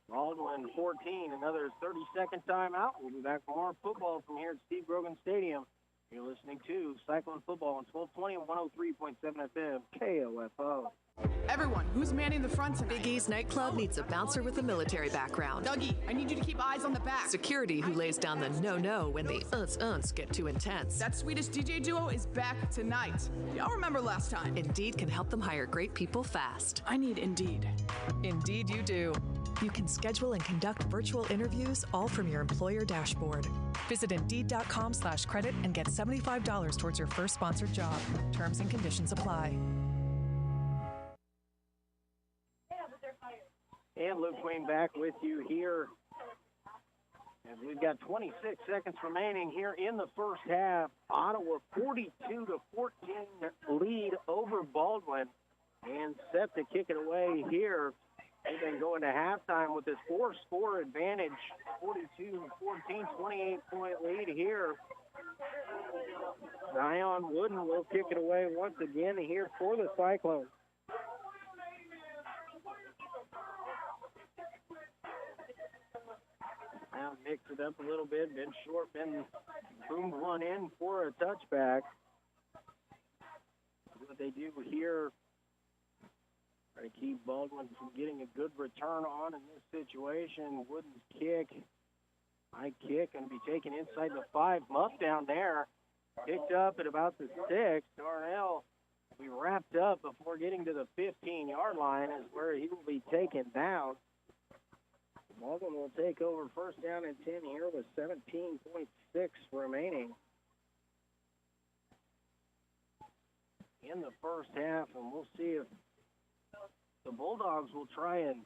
Baldwin 14. Another 30-second timeout. We'll be back for more football from here at Steve Grogan Stadium. You're listening to Cyclone Football on 1220 and 103.7 FM, KOFO. Everyone, who's manning the front tonight? Big E's nightclub needs a bouncer with a military background. Dougie, I need you to keep eyes on the back. Security who lays down the no-no when the uns get too intense. That Swedish DJ duo is back tonight. Y'all remember last time? Indeed can help them hire great people fast. I need Indeed. Indeed you do. You can schedule and conduct virtual interviews all from your employer dashboard. Visit Indeed.com/credit and get $75 towards your first sponsored job. Terms and conditions apply. And Luke Queen back with you here. And we've got 26 seconds remaining here in the first half. Ottawa 42-14 lead over Baldwin. And set to kick it away here They've been going to halftime with this 4-score advantage, 42-14, 28-point lead here. Zion Wooden will kick it away once again here for the Cyclones. Now mix it up a little bit. Been short, been boomed one in for a touchback. What they do here, try to keep Baldwin from getting a good return on in this situation. Wooden's kick, high kick, going to be taken inside the 5. Muff down there, picked up at about the 6. Darnell will be wrapped up before getting to the 15-yard line is where he will be taken down. Baldwin will take over first down and 10 here with 17.6 remaining in the first half, and we'll see if the Bulldogs will try and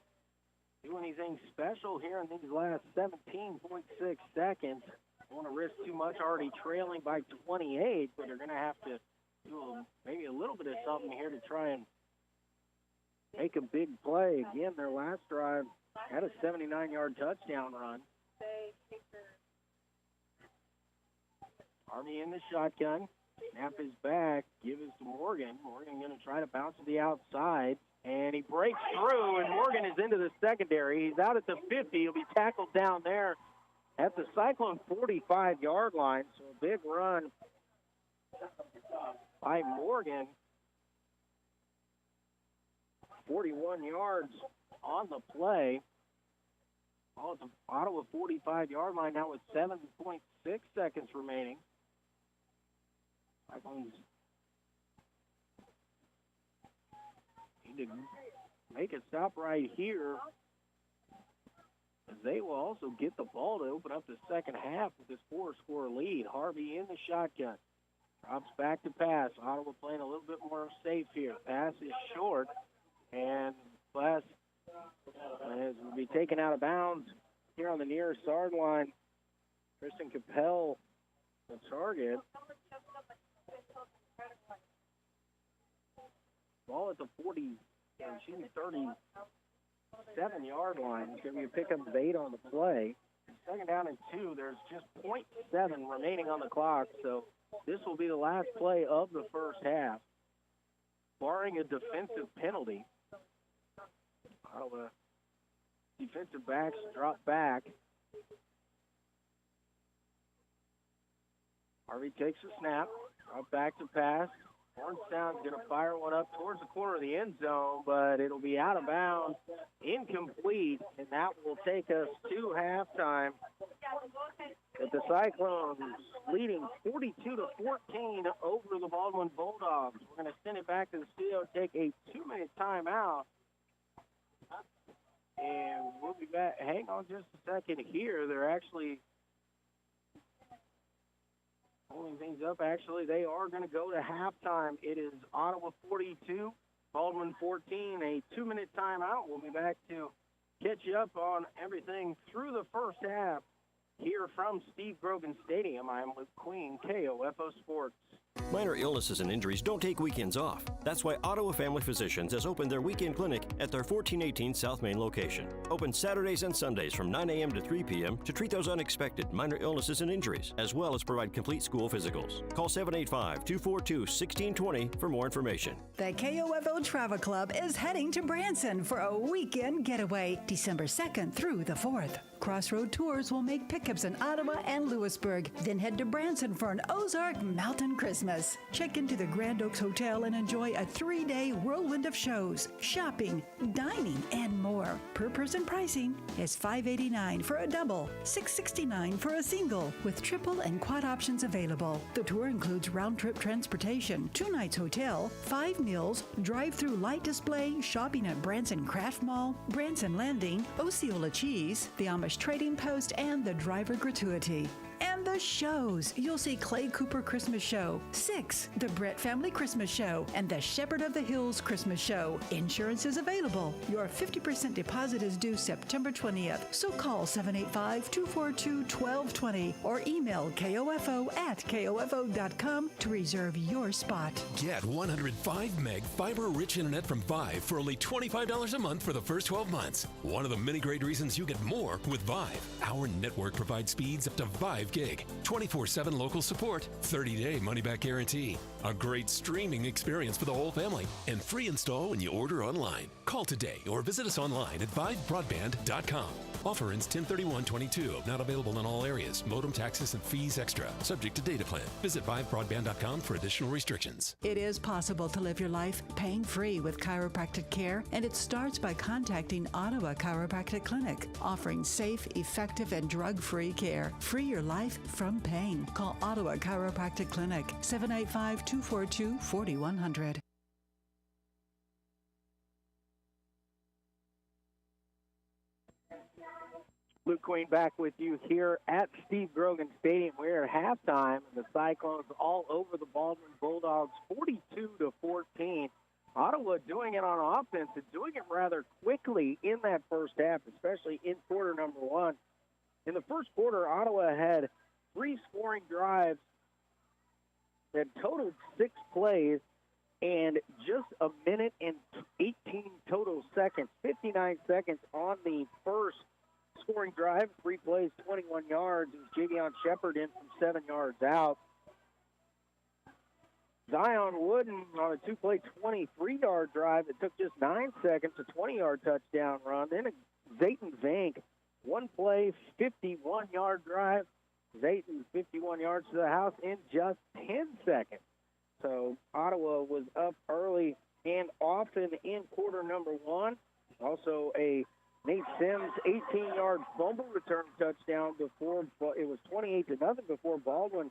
do anything special here in these last 17.6 seconds. Don't want to risk too much, already trailing by 28, but they're going to have to do maybe a little bit of something here to try and make a big play. Again, their last drive had a 79-yard touchdown run. Army in the shotgun. Snap is back. Give it to Morgan. Morgan going to try to bounce to the outside. And he breaks through, and Morgan is into the secondary. He's out at the 50. He'll be tackled down there at the Cyclone 45-yard line. So a big run by Morgan. 41 yards on the play. Ball at the Ottawa 45-yard line now with 7.6 seconds remaining. Cyclones need to make a stop right here, as they will also get the ball to open up the second half with this 4-score lead. Harvey in the shotgun. Drops back to pass. Ottawa playing a little bit more safe here. Pass is short, and pass will be taken out of bounds here on the near sideline. Tristan Capel, the target. Ball at the 37-yard line. It's going to be a pickup of 8 on the play. Second down and 2. There's just 0.7 remaining on the clock, so this will be the last play of the first half. Barring a defensive penalty, Ottawa defensive backs drop back. Harvey takes the snap, drop back to pass. Hornstown's going to fire one up towards the corner of the end zone, but it'll be out of bounds, incomplete, and that will take us to halftime. With the Cyclones leading 42-14 over the Baldwin Bulldogs. We're going to send it back to the studio, take a 2-minute timeout, and we'll be back. Hang on just a second here. They're actually holding things up. Actually, they are going to go to halftime. It is Ottawa 42, Baldwin 14. A 2-minute timeout. We'll be back to catch you up on everything through the first half here from Steve Grogan Stadium. I'm with Queen KOFO Sports. Minor illnesses and injuries don't take weekends off. That's why Ottawa Family Physicians has opened their weekend clinic at their 1418 South Main location. Open Saturdays and Sundays from 9 a.m. to 3 p.m. to treat those unexpected minor illnesses and injuries, as well as provide complete school physicals. Call 785-242-1620 for more information. The KOFO Travel Club is heading to Branson for a weekend getaway, December 2nd through the 4th. Crossroad Tours will make pickups in Ottawa and Lewisburg, then head to Branson for an Ozark Mountain Christmas. Check into the Grand Oaks Hotel and enjoy a 3-day whirlwind of shows, shopping, dining, and more. Per person pricing is $589 for a double, $669 for a single, with triple and quad options available. The tour includes round-trip transportation, 2 nights hotel, 5 meals, drive-through light display, shopping at Branson Craft Mall, Branson Landing, Osceola Cheese, the Amish Trading Post, and the driver gratuity. And the shows. You'll see Clay Cooper Christmas Show, 6, the Brett Family Christmas Show, and the Shepherd of the Hills Christmas Show. Insurance is available. Your 50% deposit is due September 20th. So call 785-242-1220 or email KOFO@KOFO.com to reserve your spot. Get 105 meg fiber-rich internet from Vive for only $25 a month for the first 12 months. One of the many great reasons you get more with Vive. Our network provides speeds up to 5 gig, 24/7 local support, 30-day money-back guarantee, a great streaming experience for the whole family, and free install when you order online. Call today or visit us online at vivebroadband.com. Offer ends 10/31/22. Not available in all areas. Modem taxes and fees extra. Subject to data plan. Visit vivebroadband.com for additional restrictions. It is possible to live your life pain-free with chiropractic care, and it starts by contacting Ottawa Chiropractic Clinic, offering safe, effective, and drug-free care. Free your life from pain. Call Ottawa Chiropractic Clinic, 785-242-4100. Luke Queen back with you here at Steve Grogan Stadium. We're at halftime, and the Cyclones all over the Baldwin Bulldogs, 42-14. Ottawa doing it on offense and doing it rather quickly in that first half, especially in quarter number one. In the first quarter, Ottawa had 3 scoring drives that totaled 6 plays and just a minute and 18 total seconds, 59 seconds on the first scoring drive, 3 plays, 21 yards, and Javion Shepard in from 7 yards out. Zion Wooden on a 2-play, 23-yard drive that took just 9 seconds, a 20-yard touchdown run. Then Zayton Vank, 1-play, 51-yard drive. Zayton 51 yards to the house in just 10 seconds. So Ottawa was up early and often in quarter number one. Also a Nate Sims 18-yard fumble return touchdown before it was 28-0 before Baldwin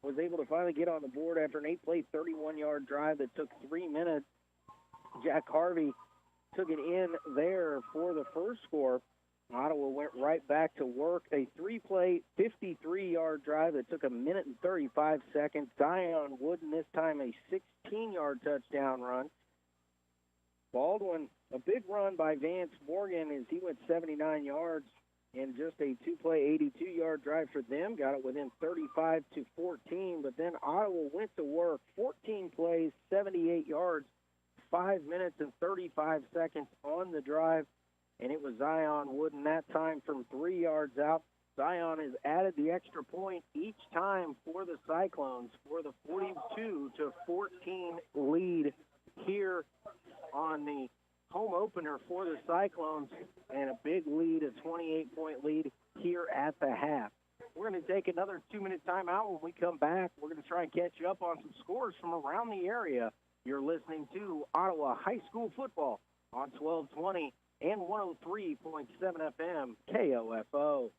was able to finally get on the board after an 8-play, 31-yard drive that took 3 minutes. Jack Harvey took it in there for the first score. Ottawa went right back to work. A 3-play, 53-yard drive that took a minute and 35 seconds. Zion Wooden this time a 16-yard touchdown run. Baldwin, a big run by Vance Morgan as he went 79 yards and just a 2-play, 82-yard drive for them. Got it within 35-14, but then Ottawa went to work. 14 plays, 78 yards, 5 minutes and 35 seconds on the drive. And it was Zion Wooden that time from 3 yards out. Zion has added the extra point each time for the Cyclones for the 42-14 lead here on the home opener for the Cyclones, and a big lead, a 28-point lead here at the half. We're going to take another 2-minute timeout. When we come back, we're going to try and catch you up on some scores from around the area. You're listening to Ottawa High School Football on 1220 and 103.7 FM KOFO.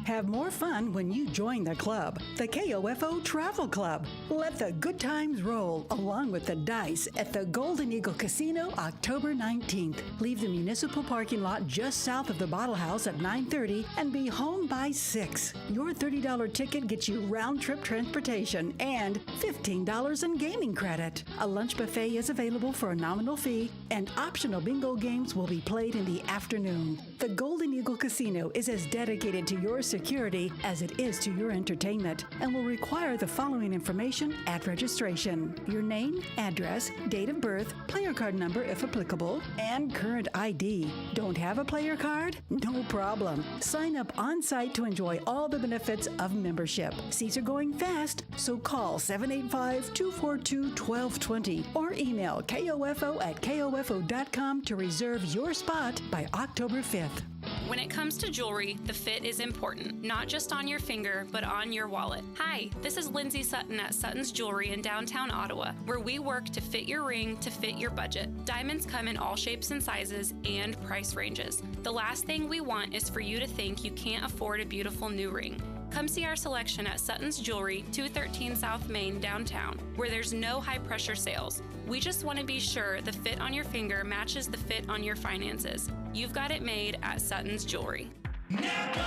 Have more fun when you join the club, the KOFO Travel Club. Let the good times roll along with the dice at the Golden Eagle Casino October 19th. Leave the municipal parking lot just south of the Bottle House at 9:30 and be home by 6. Your $30 ticket gets you round-trip transportation and $15 in gaming credit. A lunch buffet is available for a nominal fee, and optional bingo games will be played in the afternoon. The Golden Eagle Casino is as dedicated to your security as it is to your entertainment and will require the following information at registration: your name, address, date of birth, player card number if applicable, and current ID. Don't have a player card? No problem. Sign up on-site to enjoy all the benefits of membership. Seats are going fast, so call 785-242-1220 or email KOFO@KOFO.com to reserve your spot by October 5th. When it comes to jewelry, the fit is important, not just on your finger, but on your wallet. Hi, this is Lindsay Sutton at Sutton's Jewelry in downtown Ottawa, where we work to fit your ring to fit your budget. Diamonds come in all shapes and sizes and price ranges. The last thing we want is for you to think you can't afford a beautiful new ring. Come see our selection at Sutton's Jewelry, 213 South Main, downtown, where there's no high-pressure sales. We just want to be sure the fit on your finger matches the fit on your finances. You've got it made at Sutton's Jewelry. Napa!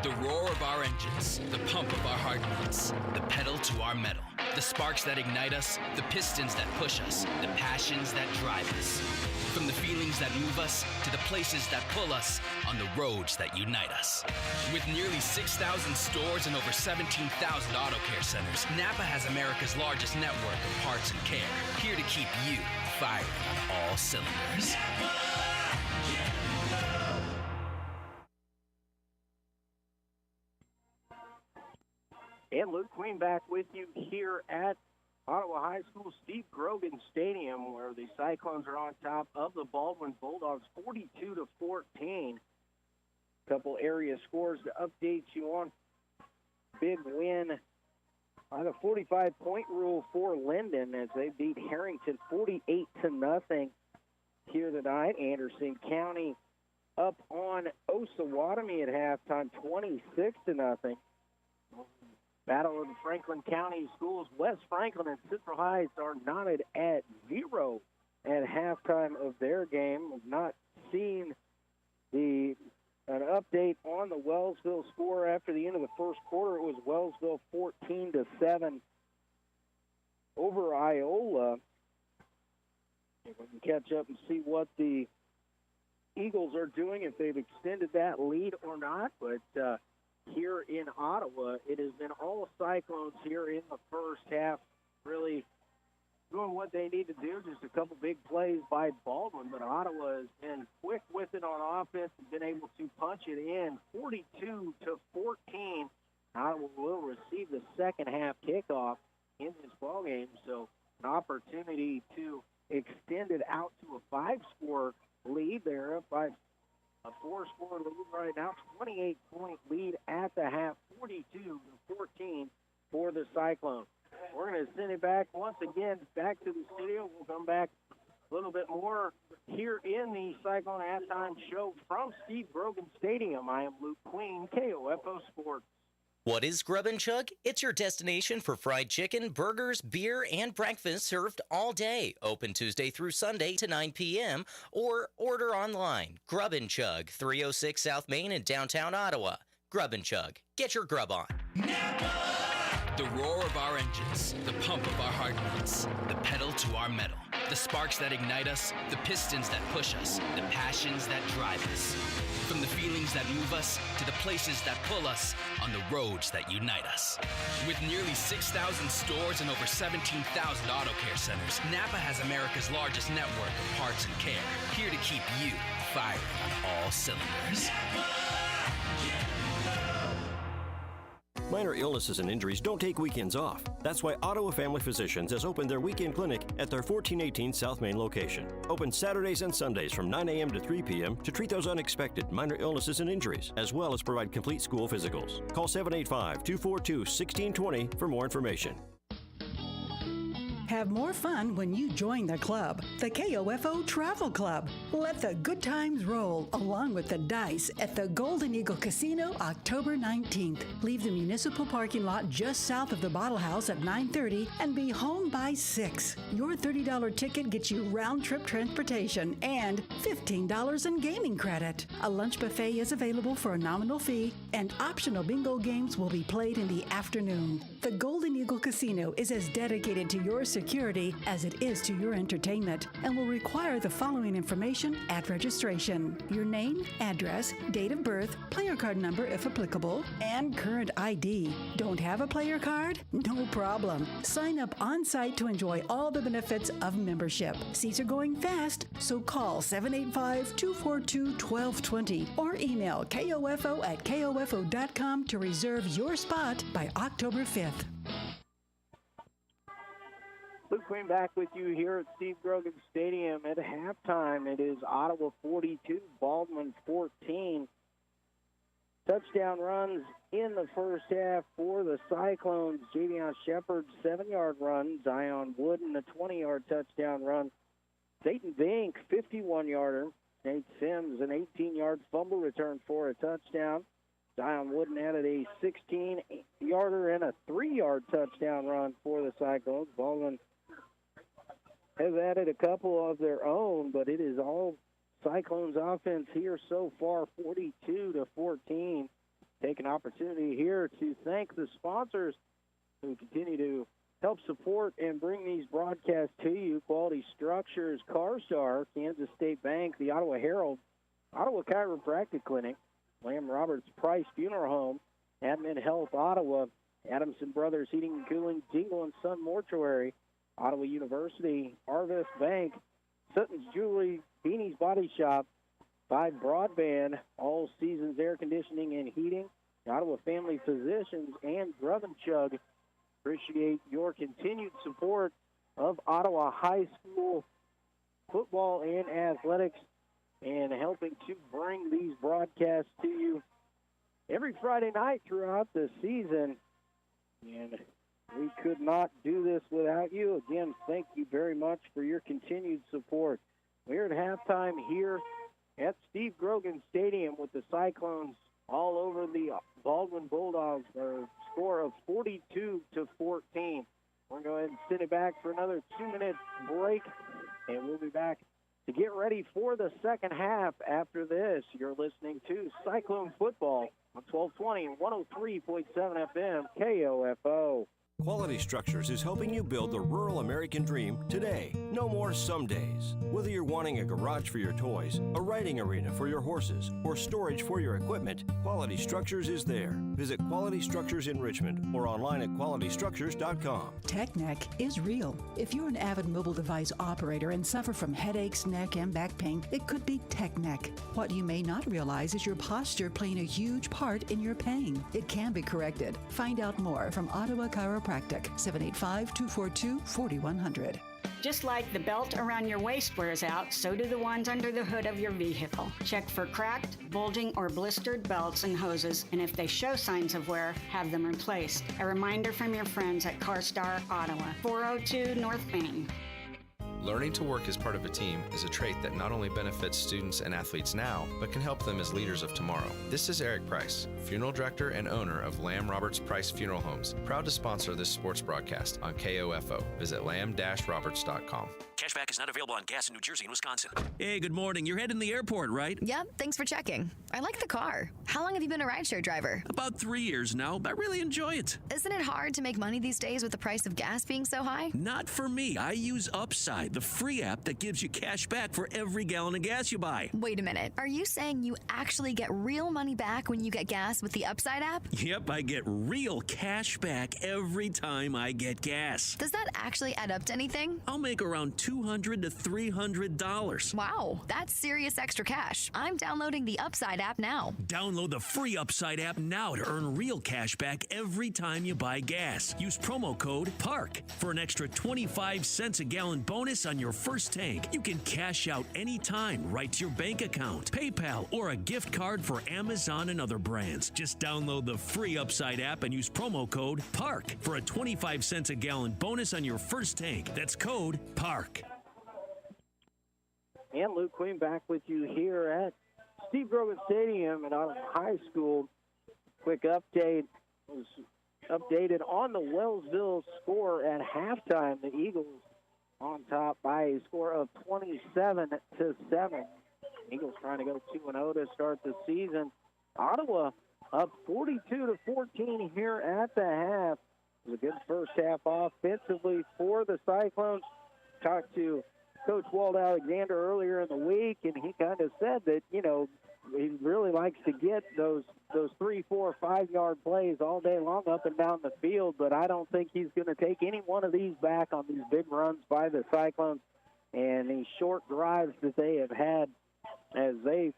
The roar of our engines, the pump of our heartbeats, the pedal to our metal, the sparks that ignite us, the pistons that push us, the passions that drive us. From the feelings that move us to the places that pull us on the roads that unite us. With nearly 6,000 stores and over 17,000 auto care centers, Napa has America's largest network of parts and care, here to keep you firing on all cylinders. And Luke Queen back with you here at Ottawa High School Steve Grogan Stadium, where the Cyclones are on top of the Baldwin Bulldogs 42-14. Couple area scores to update you on. Big win by the 45-point rule for Linden as they beat Harrington 48-0 here tonight. Anderson County up on Osawatomie at halftime 26-0. Battle of the Franklin County Schools. West Franklin and Central Heights are knotted at 0 at halftime of their game. We've not seen an update on the Wellsville score after the end of the first quarter. It was Wellsville 14-7 over Iola. If we can catch up and see what the Eagles are doing, if they've extended that lead or not, but here in Ottawa, it has been all Cyclones here in the first half, really doing what they need to do. Just a couple big plays by Baldwin, but Ottawa has been quick with it on offense and been able to punch it in 42-14. Ottawa will receive the second half kickoff in this ballgame, so an opportunity to extend it out to a 5-score lead. They're up by a 4-score lead right now, 28-point lead at the half, 42-14 for the Cyclones. We're going to send it back once again back to the studio. We'll come back a little bit more here in the Cyclone halftime show from Steve Grogan Stadium. I am Luke Queen, KOFO Sports. What is Grub and Chug? It's your destination for fried chicken, burgers, beer, and breakfast served all day. Open Tuesday through Sunday to 9 p.m. or order online. Grub and Chug, 306 South Main in downtown Ottawa. Grub and Chug. Get your grub on. The roar of our engines, the pump of our heartbeats, the pedal to our metal, the sparks that ignite us, the pistons that push us, the passions that drive us. From the feelings that move us to the places that pull us on the roads that unite us. With nearly 6,000 stores and over 17,000 auto care centers, Napa has America's largest network of parts and care, here to keep you firing on all cylinders. Minor illnesses and injuries don't take weekends off. That's why Ottawa Family Physicians has opened their weekend clinic at their 1418 South Main location. Open Saturdays and Sundays from 9 a.m. to 3 p.m. to treat those unexpected minor illnesses and injuries, as well as provide complete school physicals. Call 785-242-1620 for more information. Have more fun when you join the club, the KOFO Travel Club. Let the good times roll along with the dice at the Golden Eagle Casino October 19th. Leave the municipal parking lot just south of the Bottle House at 9:30 and be home by 6. Your $30 ticket gets you round-trip transportation and $15 in gaming credit. A lunch buffet is available for a nominal fee, and optional bingo games will be played in the afternoon. The Golden Eagle Casino is as dedicated to your security as it is to your entertainment and will require the following information at registration: your name, address, date of birth, player card number if applicable, and current ID. Don't have a player card? No problem. Sign up on site to enjoy all the benefits of membership. Seats are going fast, so call 785-242-1220 or email kofo@kofo.com to reserve your spot by October 5th. Luke Queen back with you here at Steve Grogan Stadium at halftime. It is Ottawa 42, Baldwin 14. Touchdown runs in the first half for the Cyclones. Javion Shepard, 7-yard run. Zion Wooden, a 20-yard touchdown run. Dayton Vink, 51-yarder. Nate Sims, an 18-yard fumble return for a touchdown. Zion Wooden added a 16-yarder and a 3-yard touchdown run for the Cyclones. Baldwin has added a couple of their own, but it is all Cyclones offense here so far, 42-14. take an opportunity here to thank the sponsors who continue to help support and bring these broadcasts to you. Quality Structures, CarStar, Kansas State Bank, the Ottawa Herald, Ottawa Chiropractic Clinic, Lamb Roberts Price Funeral Home, Admin Health Ottawa, Adamson Brothers Heating and Cooling, Dingle and Son Mortuary, Ottawa University, Arvest Bank, Sutton's Jewelry, Beanie's Body Shop, 5 Broadband, All Seasons Air Conditioning and Heating, Ottawa Family Physicians, and Grub and Chug. Appreciate your continued support of Ottawa High School football and athletics and helping to bring these broadcasts to you every Friday night throughout the season. And we could not do this without you. Again, thank you very much for your continued support. We're at halftime here at Steve Grogan Stadium with the Cyclones all over the Baldwin Bulldogs. A score of 42-14. We're going to go ahead and send it back for another 2-minute break, and we'll be back to get ready for the second half after this. You're listening to Cyclone Football on 1220 and 103.7 FM KOFO. Quality Structures is helping you build the rural American dream today. No more some days. Whether you're wanting a garage for your toys, a riding arena for your horses, or storage for your equipment, Quality Structures is there. Visit Quality Structures in Richmond or online at qualitystructures.com. Tech neck is real. If you're an avid mobile device operator and suffer from headaches, neck, and back pain, it could be tech neck. What you may not realize is your posture playing a huge part in your pain. It can be corrected. Find out more from Ottawa Chiropractic, 785-242-4100. Just like the belt around your waist wears out, so do the ones under the hood of your vehicle. Check for cracked, bulging, or blistered belts and hoses, and if they show signs of wear, have them replaced. A reminder from your friends at CarStar Ottawa, 402 North Main. Learning to work as part of a team is a trait that not only benefits students and athletes now, but can help them as leaders of tomorrow. This is Eric Price, funeral director and owner of Lamb Roberts Price Funeral Homes, proud to sponsor this sports broadcast on KOFO. Visit lamb-roberts.com. Cashback is not available on gas in New Jersey and Wisconsin. Hey, good morning. You're heading to the airport, right? Yep, thanks for checking. I like the car. How long have you been a rideshare driver? About 3 years now, but I really enjoy it. Isn't it hard to make money these days with the price of gas being so high? Not for me. I use Upside, the free app that gives you cash back for every gallon of gas you buy. Wait a minute. Are you saying you actually get real money back when you get gas with the Upside app? Yep, I get real cash back every time I get gas. Does that actually add up to anything? I'll make around $200 to $300. Wow, that's serious extra cash. I'm downloading the Upside app now. Download the free Upside app now to earn real cash back every time you buy gas. Use promo code PARK for an extra 25 cents a gallon bonus on your first tank. You can cash out anytime right to your bank account, PayPal, or a gift card for Amazon and other brands. Just download the free Upside app and use promo code PARK for a 25 cents a gallon bonus on your first tank. That's code PARK. And Luke Queen back with you here at Steve Grogan Stadium at Ottawa High School. Quick update was updated on the Wellsville score at halftime. The Eagles on top by a score of 27-7. Eagles trying to go 2-0 to start the season. Ottawa up 42-14 here at the half. It was a good first half offensively for the Cyclones. Talked to Coach Walt Alexander earlier in the week, and he kind of said that, you know, he really likes to get those 3, 4, 5-yard plays all day long up and down the field, but I don't think he's going to take any one of these back on these big runs by the Cyclones and these short drives that they have had as they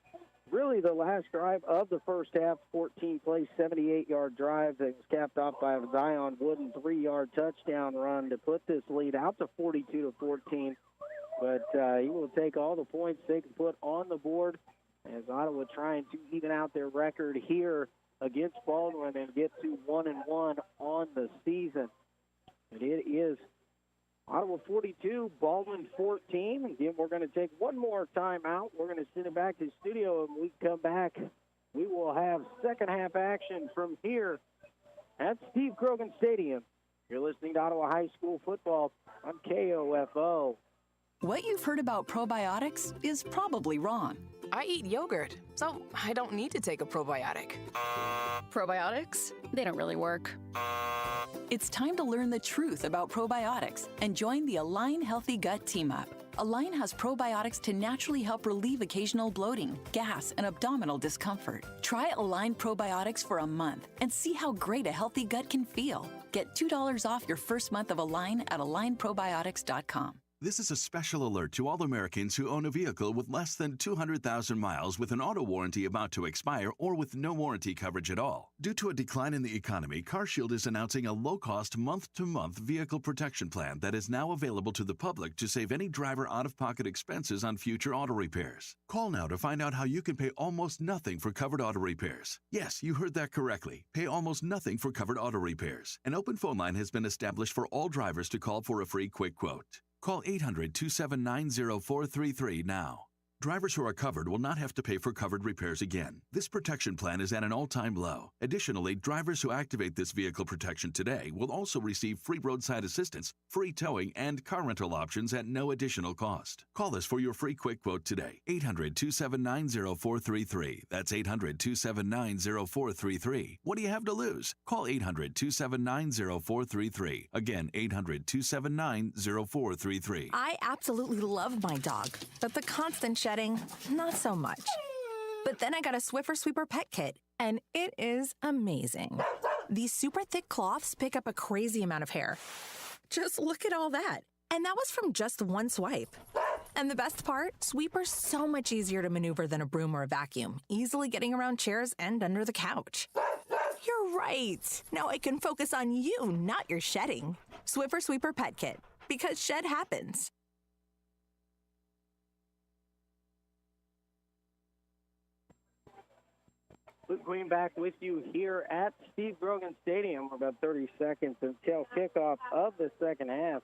really the last drive of the first half, 14-play, 78-yard drive that was capped off by a Zion Wooden 3-yard touchdown run to put this lead out to 42-14. But he will take all the points they can put on the board as Ottawa trying to even out their record here against Baldwin and get to 1-1 on the season. And it is Ottawa 42, Baldwin 14. Again, we're going to take one more timeout. We're going to send it back to the studio, and when we come back, we will have second half action from here at Steve Grogan Stadium. You're listening to Ottawa High School football on KOFO. What you've heard about probiotics is probably wrong. I eat yogurt, so I don't need to take a probiotic. Probiotics? They don't really work. It's time to learn the truth about probiotics and join the Align Healthy Gut Team Up. Align has probiotics to naturally help relieve occasional bloating, gas, and abdominal discomfort. Try Align probiotics for a month and see how great a healthy gut can feel. Get $2 off your first month of Align at alignprobiotics.com. This is a special alert to all Americans who own a vehicle with less than 200,000 miles with an auto warranty about to expire or with no warranty coverage at all. Due to a decline in the economy, CarShield is announcing a low-cost month-to-month vehicle protection plan that is now available to the public to save any driver out-of-pocket expenses on future auto repairs. Call now to find out how you can pay almost nothing for covered auto repairs. Yes, you heard that correctly. Pay almost nothing for covered auto repairs. An open phone line has been established for all drivers to call for a free quick quote. Call 800-279-0433 now. Drivers who are covered will not have to pay for covered repairs again. This protection plan is at an all-time low. Additionally, drivers who activate this vehicle protection today will also receive free roadside assistance, free towing, and car rental options at no additional cost. Call us for your free quick quote today. 800-279-0433. That's 800-279-0433. What do you have to lose? Call 800-279-0433. Again, 800-279-0433. I absolutely love my dog, but the constant shedding, not so much. But then I got a Swiffer Sweeper Pet Kit, and it is amazing. These super thick cloths pick up a crazy amount of hair. Just look at all that. And that was from just one swipe. And the best part, Sweeper's so much easier to maneuver than a broom or a vacuum, easily getting around chairs and under the couch. You're right. Now I can focus on you, not your shedding. Swiffer Sweeper Pet Kit, because shed happens. Luke Green back with you here at Steve Grogan Stadium. We're about 30 seconds until kickoff of the second half.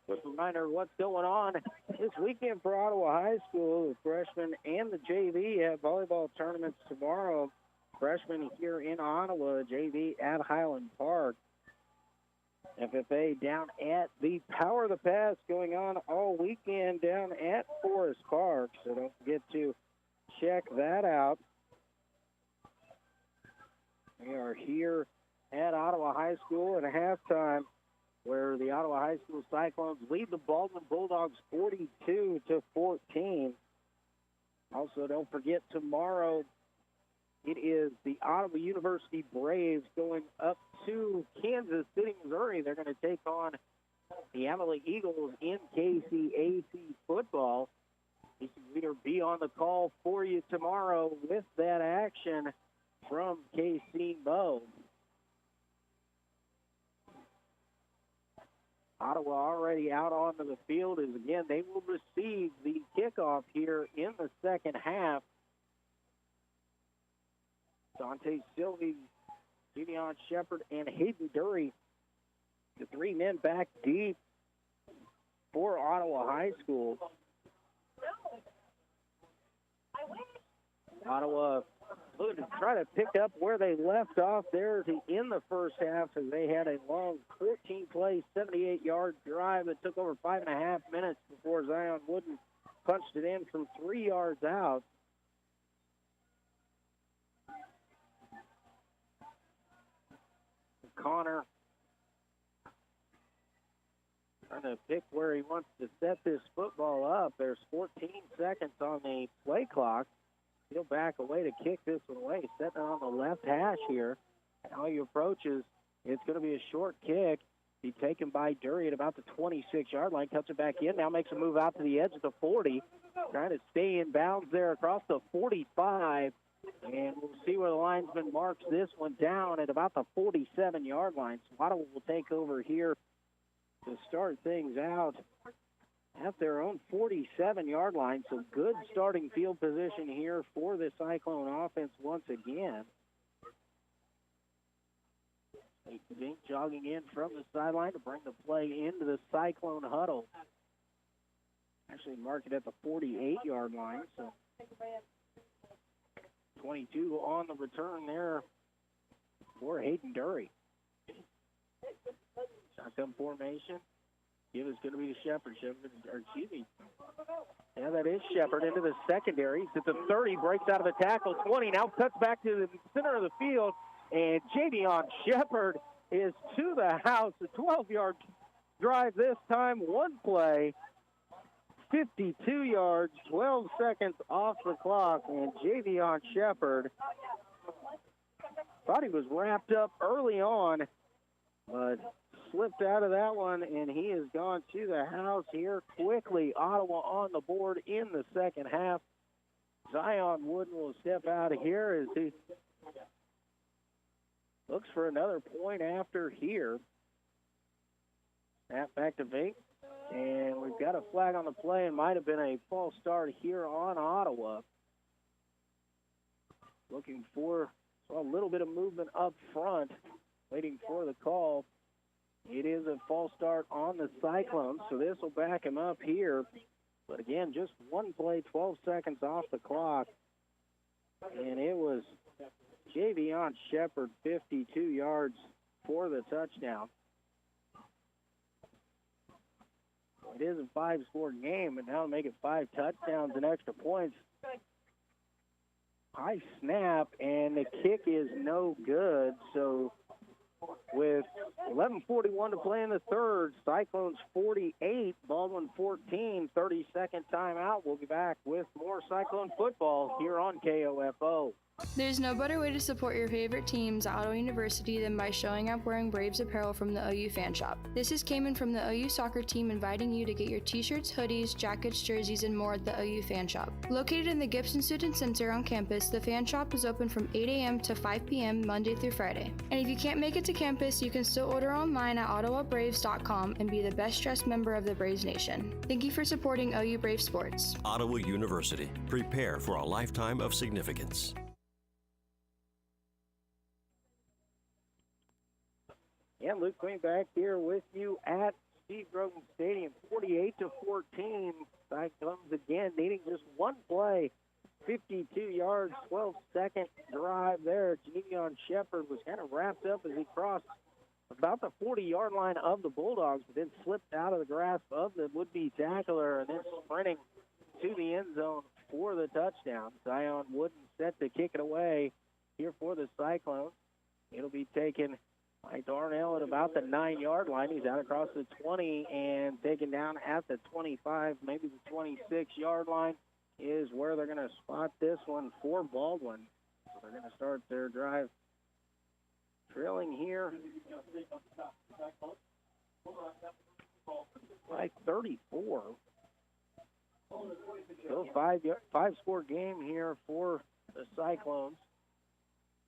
Just a reminder of what's going on this weekend for Ottawa High School. The freshmen and the JV have volleyball tournaments tomorrow. Freshmen here in Ottawa, JV at Highland Park. FFA down at the Power of the Pass going on all weekend down at Forest Park. So don't forget to check that out. We are here at Ottawa High School at halftime, where the Ottawa High School Cyclones lead the Baldwin Bulldogs 42-14. Also, don't forget tomorrow it is the Ottawa University Braves going up to Kansas City, Missouri. They're going to take on the Amalie Eagles in KCAC football. We'll be on the call for you tomorrow with that action from KC Mo. Ottawa already out onto the field as, again, they will receive the kickoff here in the second half. Dante Sylvie, Gideon Shepard, and Hayden Dury, the three men back deep for Ottawa High School. Ottawa to try to pick up where they left off there in the first half, as they had a long 14-play, 78-yard drive that took over 5.5 minutes before Zion Wooden punched it in from 3 yards out. Connor trying to pick where he wants to set this football up. There's 14 seconds on the play clock. He'll back away to kick this one away. Setting it on the left hash here. Now he approaches. It's going to be a short kick. Be taken by Dury at about the 26-yard line. Cuts it back in. Now makes a move out to the edge of the 40. Trying to stay in bounds there across the 45. And we'll see where the linesman marks this one down at about the 47-yard line. So Ottawa will take over here to start things out at their own 47-yard line. So good starting field position here for the Cyclone offense once again. Dink jogging in from the sideline to bring the play into the Cyclone huddle. Actually mark it at the 48-yard line. So 22 on the return there for Hayden Dury. Shotgun formation. Give is going to be to Shepard. Yeah, that is Shepard into the secondary. He's at the 30, breaks out of the tackle, 20, now cuts back to the center of the field, and Javion Shepard is to the house. A 12-yard drive this time, one play, 52 yards, 12 seconds off the clock, and Javion Shepard thought he was wrapped up early on, but slipped out of that one, and he has gone to the house here quickly. Ottawa on the board in the second half. Zion Wooden will step out of here as he looks for another point after here. Snap back to Vink, and we've got a flag on the play. It might have been a false start here on Ottawa. Looking for a little bit of movement up front, waiting for the call. It is a false start on the Cyclones, so this will back him up here. But again, just one play, 12 seconds off the clock. And it was Javion Shepard, 52 yards for the touchdown. It is a 5-score game, but now to make it 5 touchdowns and extra points. High snap, and the kick is no good. So with 11:41 to play in the third, Cyclones 48, Baldwin 14, 30-second timeout. We'll be back with more Cyclone football here on KOFO. There's no better way to support your favorite teams at Ottawa University than by showing up wearing Braves apparel from the OU fan shop. This is Cayman from the OU soccer team inviting you to get your t-shirts, hoodies, jackets, jerseys, and more at the OU fan shop. Located in the Gibson Student Center on campus, the fan shop is open from 8 a.m. to 5 p.m. Monday through Friday. And if you can't make it to campus, you can still order online at ottawabraves.com and be the best dressed member of the Braves Nation. Thank you for supporting OU Brave Sports. Ottawa University. Prepare for a lifetime of significance. And Luke Queen back here with you at Steve Grogan Stadium, 48-14. Cyclones again needing just one play, 52 yards, 12-second drive there. Javion Shepard was kind of wrapped up as he crossed about the 40-yard line of the Bulldogs, but then slipped out of the grasp of the would-be tackler and then sprinting to the end zone for the touchdown. Zion Wooden set to kick it away here for the Cyclones. It'll be taken by Darnell at about the 9-yard line. He's out across the 20 and taken down at the 25, maybe the 26-yard line is where they're going to spot this one for Baldwin. So they're going to start their drive trailing here by 34. So five-score game here for the Cyclones.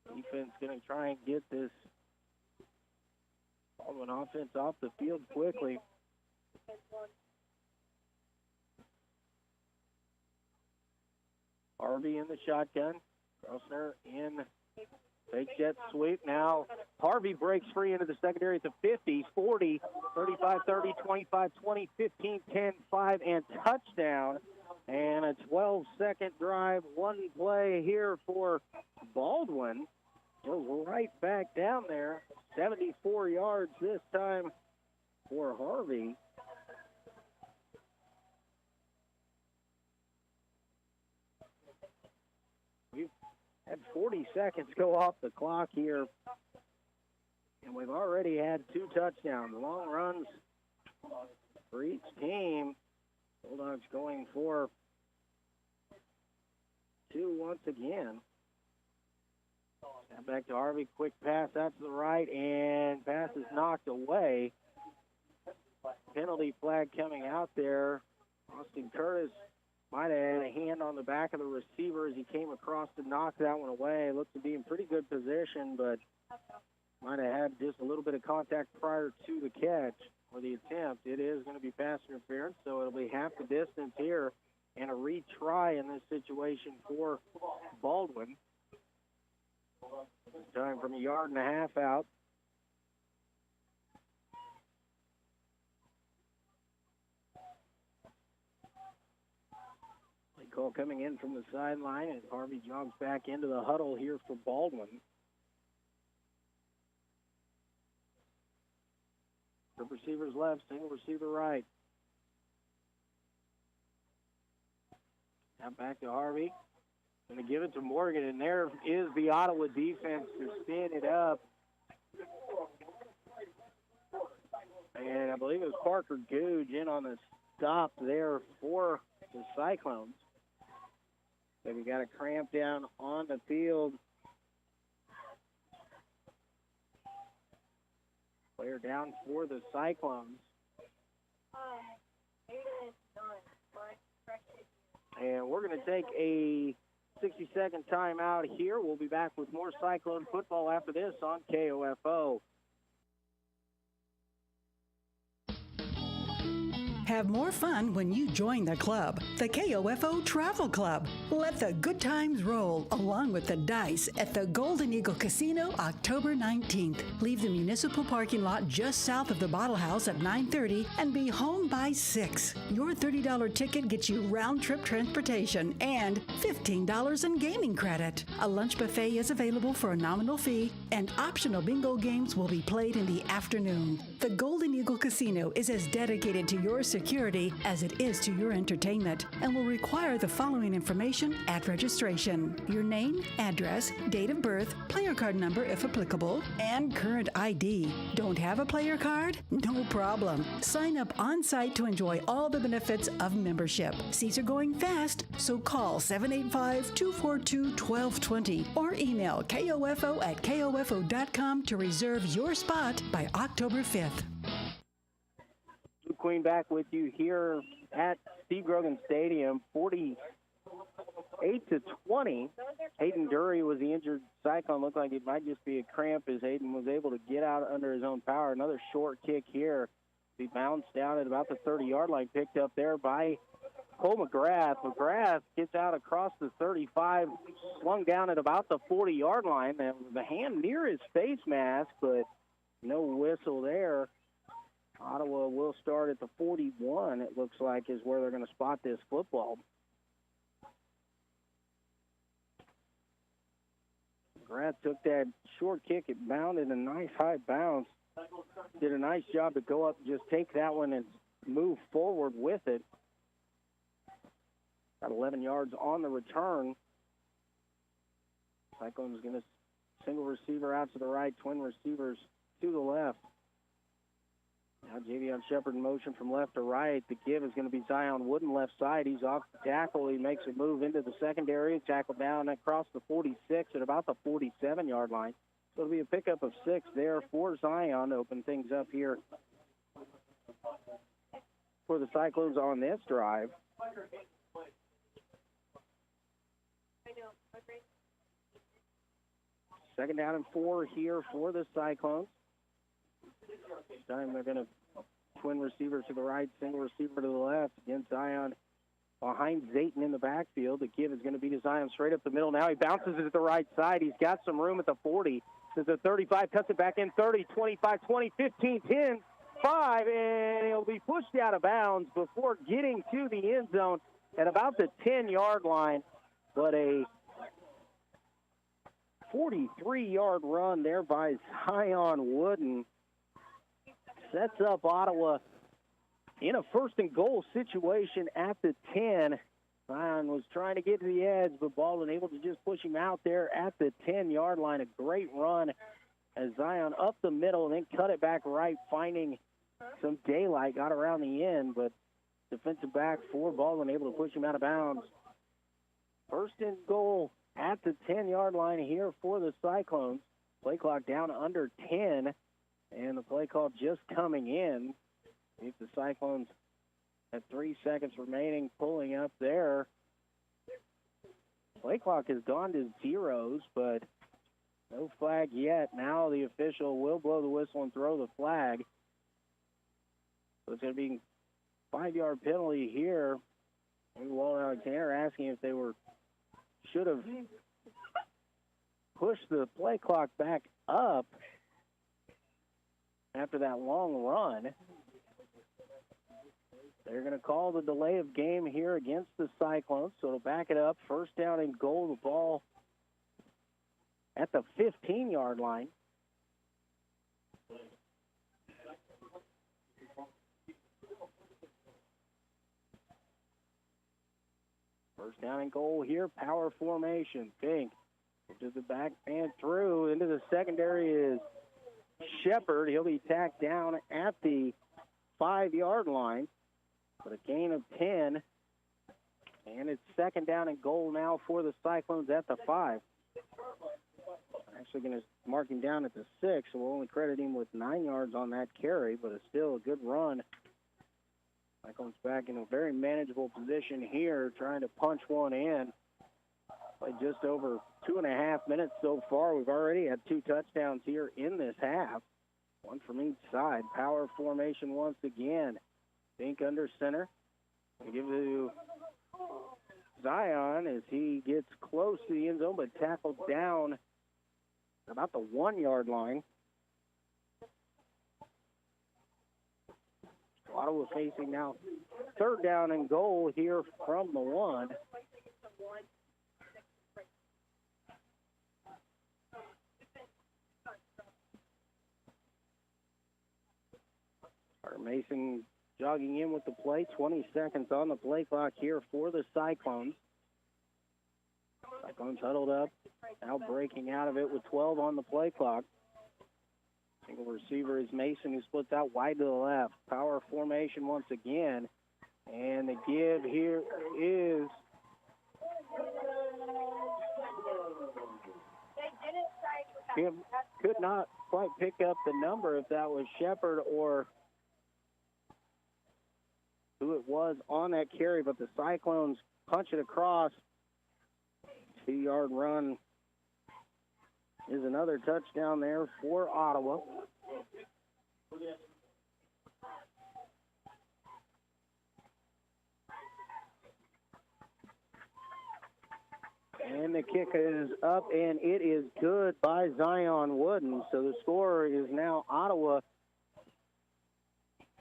Defense going to try and get this Baldwin offense off the field quickly. Harvey in the shotgun. Grossner in fake jet sweep. Now Harvey breaks free into the secondary at the 50, 40, 35, 30, 25, 20, 15, 10, 5, and touchdown. And a 12-second drive, one play here for Baldwin. Goes right back down there. 74 yards this time for Harvey. We've had 40 seconds go off the clock here, and we've already had 2 touchdowns. Long runs for each team. Bulldogs going for 2 once again. Back to Harvey, quick pass out to the right, and pass is knocked away. Penalty flag coming out there. Austin Curtis might have had a hand on the back of the receiver as he came across to knock that one away. Looked to be in pretty good position, but might have had just a little bit of contact prior to the catch or the attempt. It is going to be pass interference, so it'll be half the distance here and a retry in this situation for Baldwin. This time from 1.5 yards out. Play call coming in from the sideline, and Harvey jogs back into the huddle here for Baldwin. Trip receivers left, single receiver right. Now back to Harvey. Going to give it to Morgan, and there is the Ottawa defense to spin it up. And I believe it was Parker Googe in on the stop there for the Cyclones. So we got a cramp down on the field. Player down for the Cyclones. And we're going to take a 60-second timeout here. We'll be back with more Cyclone football after this on KOFO. Have more fun when you join the club, the KOFO Travel Club. Let the good times roll along with the dice at the Golden Eagle Casino October 19th. Leave the municipal parking lot just south of the Bottle House at 9:30 and be home by 6. Your $30 ticket gets you round-trip transportation and $15 in gaming credit. A lunch buffet is available for a nominal fee, and optional bingo games will be played in the afternoon. The Golden Eagle Casino is as dedicated to your security as it is to your entertainment and will require the following information at registration: your name, address, date of birth, player card number if applicable, and current ID. Don't have a player card? No problem. Sign up on-site to enjoy all the benefits of membership. Seats are going fast, so call 785-242-1220 or email kofo@kofo.com to reserve your spot by October 5th. Blue Queen back with you here at Steve Grogan Stadium, 48-20. Hayden Dury was the injured Cyclone. Looked like it might just be a cramp as Hayden was able to get out under his own power. Another short kick here. He bounced down at about the 30-yard line, picked up there by Cole McGrath. McGrath gets out across the 35, slung down at about the 40-yard line. The hand near his face mask, but no whistle there. Ottawa will start at the 41, it looks like, is where they're going to spot this football. McGrath took that short kick. It bounded a nice high bounce. Did a nice job to go up and just take that one and move forward with it. Got 11 yards on the return. Cyclone's going to single receiver out to the right, twin receivers to the left. Now Javion Shepard in motion from left to right. The give is going to be Zion Wooden left side. He's off the tackle. He makes a move into the secondary. Tackle down across the 46 at about the 47-yard line. So it'll be a pickup of 6 there for Zion to open things up here for the Cyclones on this drive. Second down and 4 here for the Cyclones. This time they're going to twin receiver to the right, single receiver to the left. Again, Zion behind Zayton in the backfield. The give is going to be to Zion straight up the middle. Now he bounces it to the right side. He's got some room at the 40. To the 35, cuts it back in 30, 25, 20, 15, 10, 5, and he'll be pushed out of bounds before getting to the end zone at about the 10-yard line. But a 43-yard run there by Zion Wooden sets up Ottawa in a first and goal situation at the 10. Zion was trying to get to the edge, but Baldwin able to just push him out there at the 10-yard line. A great run as Zion up the middle and then cut it back right, finding some daylight, got around the end, but defensive back for Baldwin able to push him out of bounds. First and goal at the 10-yard line here for the Cyclones. Play clock down under 10. And the play call just coming in. If the Cyclones have 3 seconds remaining, pulling up there. Play clock has gone to zeros, but no flag yet. Now the official will blow the whistle and throw the flag. So it's going to be a 5-yard penalty here. And Walt Alexander asking if they should have pushed the play clock back up after that long run. They're going to call the delay of game here against the Cyclones, so it'll back it up. First down and goal, the ball at the 15-yard line. First down and goal here, power formation. Fink to the back and through. Into the secondary is Shepard. He'll be tacked down at the 5-yard line with a gain of 10. And it's second down and goal now for the Cyclones at the 5. Actually going to mark him down at the 6, so we'll only credit him with 9 yards on that carry, but it's still a good run. Cyclones back in a very manageable position here, trying to punch one in. Played just over 2.5 minutes so far. We've already had 2 touchdowns here in this half. One from each side. Power formation once again. Fink under center. We give it to Zion as he gets close to the end zone, but tackled down about the 1-yard line. Ottawa facing now third down and goal here from the 1. Mason jogging in with the play. 20 seconds on the play clock here for the Cyclones. Cyclones huddled up, now breaking out of it with 12 on the play clock. Single receiver is Mason, who splits out wide to the left. Power formation once again. And the give here is could not quite pick up the number if that was Shepard or who it was on that carry, but the Cyclones punch it across. 2-yard run is another touchdown there for Ottawa. And the kick is up, and it is good by Zion Wooden. So the score is now Ottawa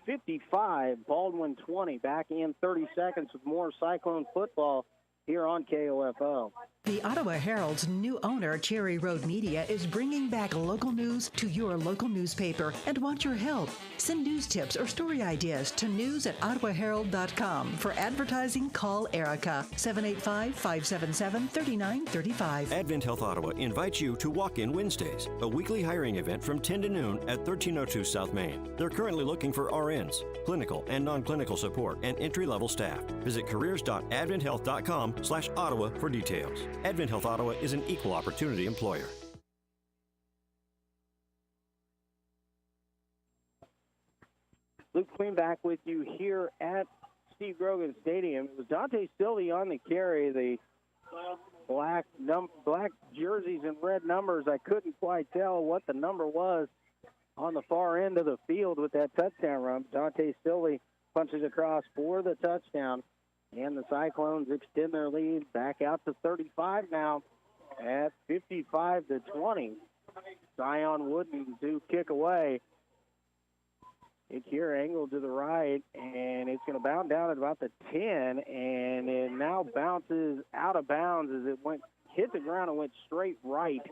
55, Baldwin 20. Back in 30 seconds with more Cyclone football here on KOFO. The Ottawa Herald's new owner, Cherry Road Media, is bringing back local news to your local newspaper and want your help. Send news tips or story ideas to news@ottawaherald.com. For advertising, call Erica, 785-577-3935. Advent Health Ottawa invites you to Walk-In Wednesdays, a weekly hiring event from 10 to noon at 1302 South Main. They're currently looking for RNs, clinical and non-clinical support, and entry-level staff. Visit careers.adventhealth.com/Ottawa for details. Advent Health Ottawa is an equal opportunity employer. Luke Queen back with you here at Steve Grogan Stadium. It was Dante Sylvie on the carry. The black jerseys and red numbers, I couldn't quite tell what the number was on the far end of the field with that touchdown run. Dante Sylvie punches across for the touchdown. And the Cyclones extend their lead back out to 35 now at 55-20. Zion Wooden to kick away. Kick here angled to the right, and it's going to bound down at about the 10, and it now bounces out of bounds as it hit the ground and went straight right.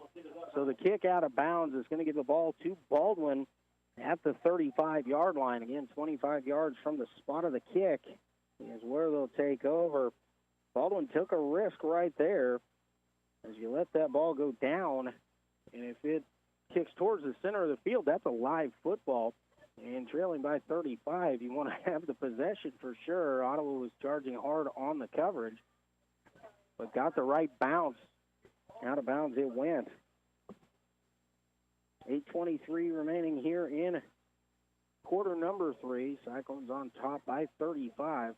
So the kick out of bounds is going to give the ball to Baldwin at the 35-yard line. Again, 25 yards from the spot of the kick is where they'll take over. Baldwin took a risk right there as you let that ball go down. And if it kicks towards the center of the field, that's a live football. And trailing by 35, you want to have the possession for sure. Ottawa was charging hard on the coverage, but got the right bounce. Out of bounds it went. 8:23 remaining here in quarter number 3. Cyclones on top by 35.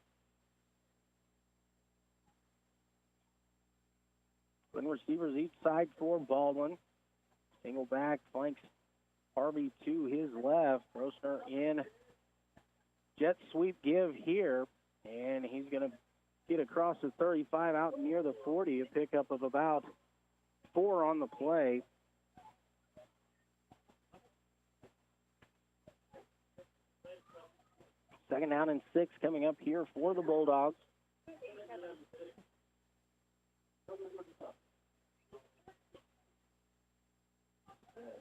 Twin receivers each side for Baldwin. Single back flanks Harvey to his left. Rosner in jet sweep give here, and he's going to get across the 35 out near the 40. A pickup of about 4 on the play. Second down and 6 coming up here for the Bulldogs.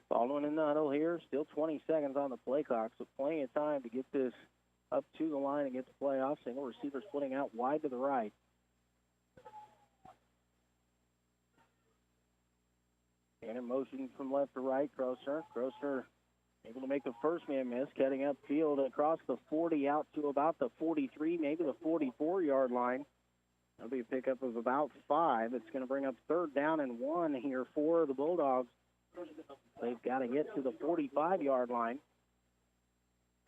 Baldwin in the huddle here. Still 20 seconds on the play clock, so plenty of time to get this up to the line and get the play off. Single receiver splitting out wide to the right. And in motion from left to right, Grosser. Grosser able to make the first man miss, cutting upfield across the 40 out to about the 43, maybe the 44-yard line. That'll be a pickup of about 5. It's going to bring up 3rd down and 1 here for the Bulldogs. They've got to get to the 45-yard line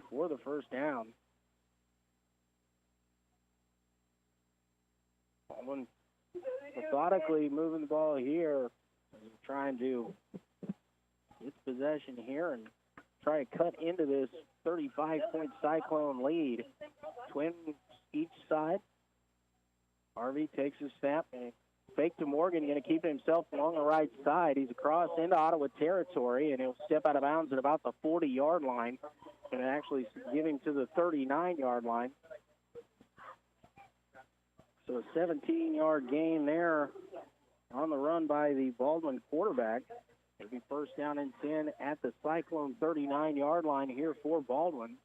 for the first down. Baldwin methodically moving the ball here, trying to get possession here and try to cut into this 35-point Cyclone lead. Twins each side. Harvey takes his snap and fake to Morgan, going to keep himself along the right side. He's across into Ottawa territory, and he'll step out of bounds at about the 40-yard line and actually give him to the 39-yard line. So a 17-yard gain there on the run by the Baldwin quarterback. It'll be first down and 10 at the Cyclone 39-yard line here for Baldwin.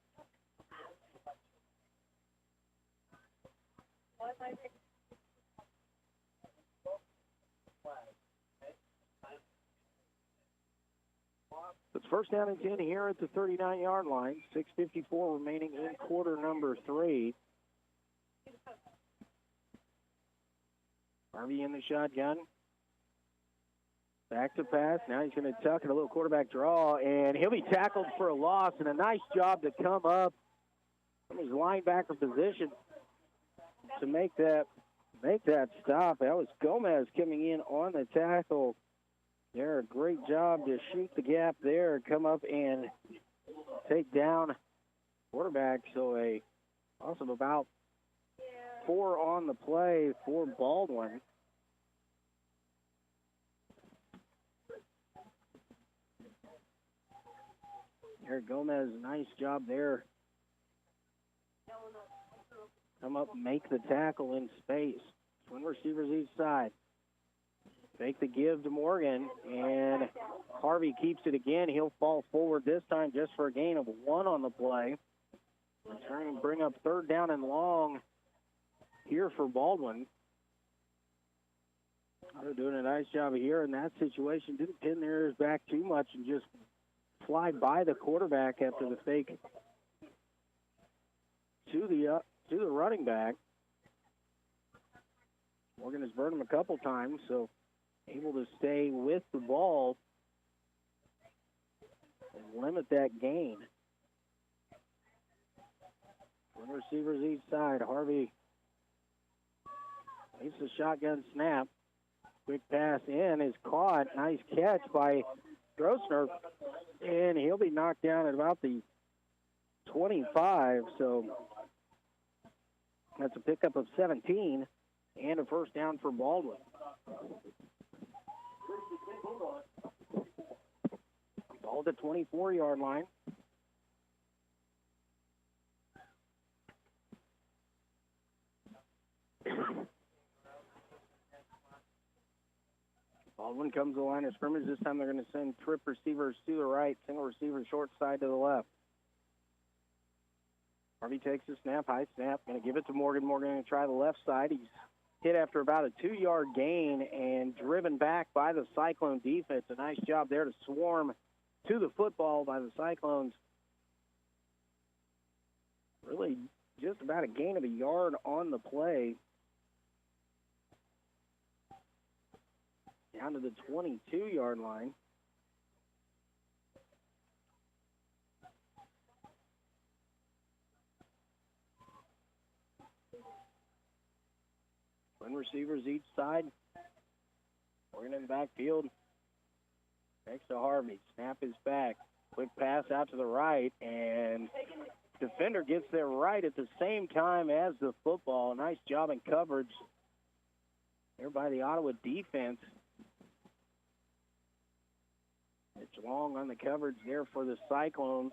It's first down and 10 here at the 39-yard line. 6:54 remaining in quarter number 3. Harvey in the shotgun. Back to pass. Now he's going to tuck it, a little quarterback draw, and he'll be tackled for a loss. And a nice job to come up from his linebacker position to make that stop. That was Gomez coming in on the tackle. There, a great job to shoot the gap there, come up and take down quarterback. So a loss of about 4 on the play for Baldwin. There, Gomez, nice job there. Come up, make the tackle in space. Twin receivers each side. Make the give to Morgan, and Harvey keeps it again. He'll fall forward this time just for a gain of 1 on the play. Trying to bring up 3rd down and long here for Baldwin. They're doing a nice job here in that situation. Didn't pin their ears back too much and just fly by the quarterback after the fake to the running back. Morgan has burned him a couple times, so able to stay with the ball and limit that gain. One receivers each side. Harvey takes the shotgun snap. Quick pass in is caught. Nice catch by Grossner, and he'll be knocked down at about the 25. So that's a pickup of 17 and a first down for Baldwin. Ball at the 24-yard line. Baldwin comes to the line of scrimmage. This time they're going to send trip receivers to the right, single receiver short side to the left. Harvey takes the snap, high snap, going to give it to Morgan. Morgan going to try the left side. He's hit after about a 2-yard gain and driven back by the Cyclone defense. A nice job there to swarm to the football by the Cyclones. Really just about a gain of a yard on the play. Down to the 22-yard line. Twin receivers each side. Morgan in the backfield. Next to Harvey. Snap is back. Quick pass out to the right, and defender gets there right at the same time as the football. Nice job in coverage there by the Ottawa defense. It's long on the coverage there for the Cyclones.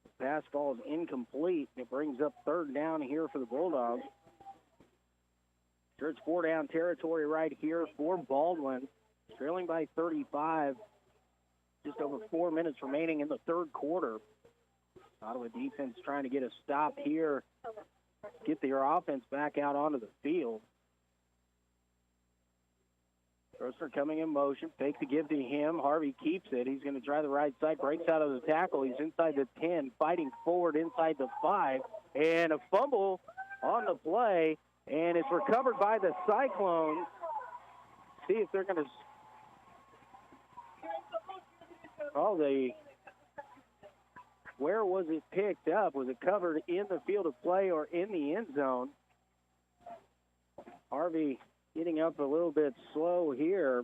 The pass ball is incomplete. It brings up 3rd down here for the Bulldogs. Sure, it's 4-down territory right here for Baldwin. Trailing by 35. Just over 4 minutes remaining in the 3rd quarter. Ottawa defense trying to get a stop here. Get their offense back out onto the field. Grosser coming in motion. Fake to give to him. Harvey keeps it. He's going to try the right side. Breaks out of the tackle. He's inside the 10. Fighting forward inside the 5. And a fumble on the play. And it's recovered by the Cyclones. See if they're going to... Where was it picked up? Was it covered in the field of play or in the end zone? Harvey getting up a little bit slow here.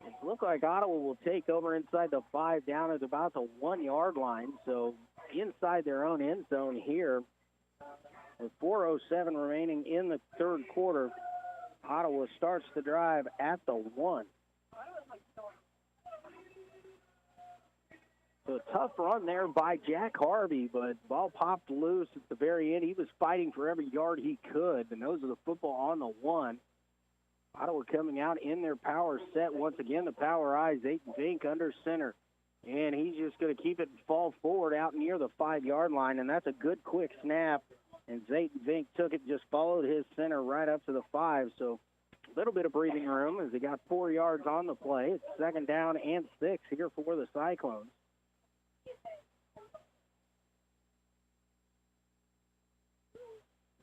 It looks like Ottawa will take over inside the 5 down at about the 1-yard line. So inside their own end zone here. With 4:07 remaining in the third quarter, Ottawa starts the drive at the 1. So a tough run there by Jack Harvey, but ball popped loose at the very end. He was fighting for every yard he could, and those are the football on the 1. Ottawa coming out in their power set. Once again, the power eye, Zayton Vink under center. And he's just going to keep it and fall forward out near the 5-yard line, and that's a good quick snap. And Zayton Vink took it, just followed his center right up to the 5. So a little bit of breathing room as he got 4 yards on the play. It's 2nd down and 6 here for the Cyclones.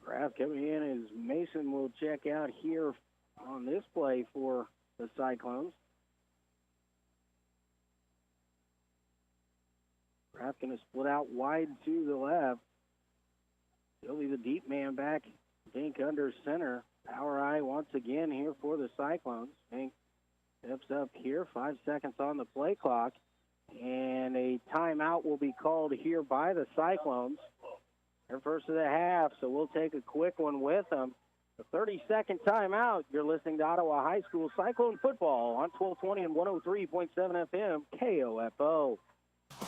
Kraft coming in as Mason will check out here on this play for the Cyclones. Kraft going to split out wide to the left. He'll be the deep man back. Fink under center. Power eye once again here for the Cyclones. Fink steps up here. 5 seconds on the play clock. And a timeout will be called here by the Cyclones. Their first of the half, so we'll take a quick one with them. The 30-second timeout. You're listening to Ottawa High School Cyclone Football on 1220 and 103.7 FM KOFO.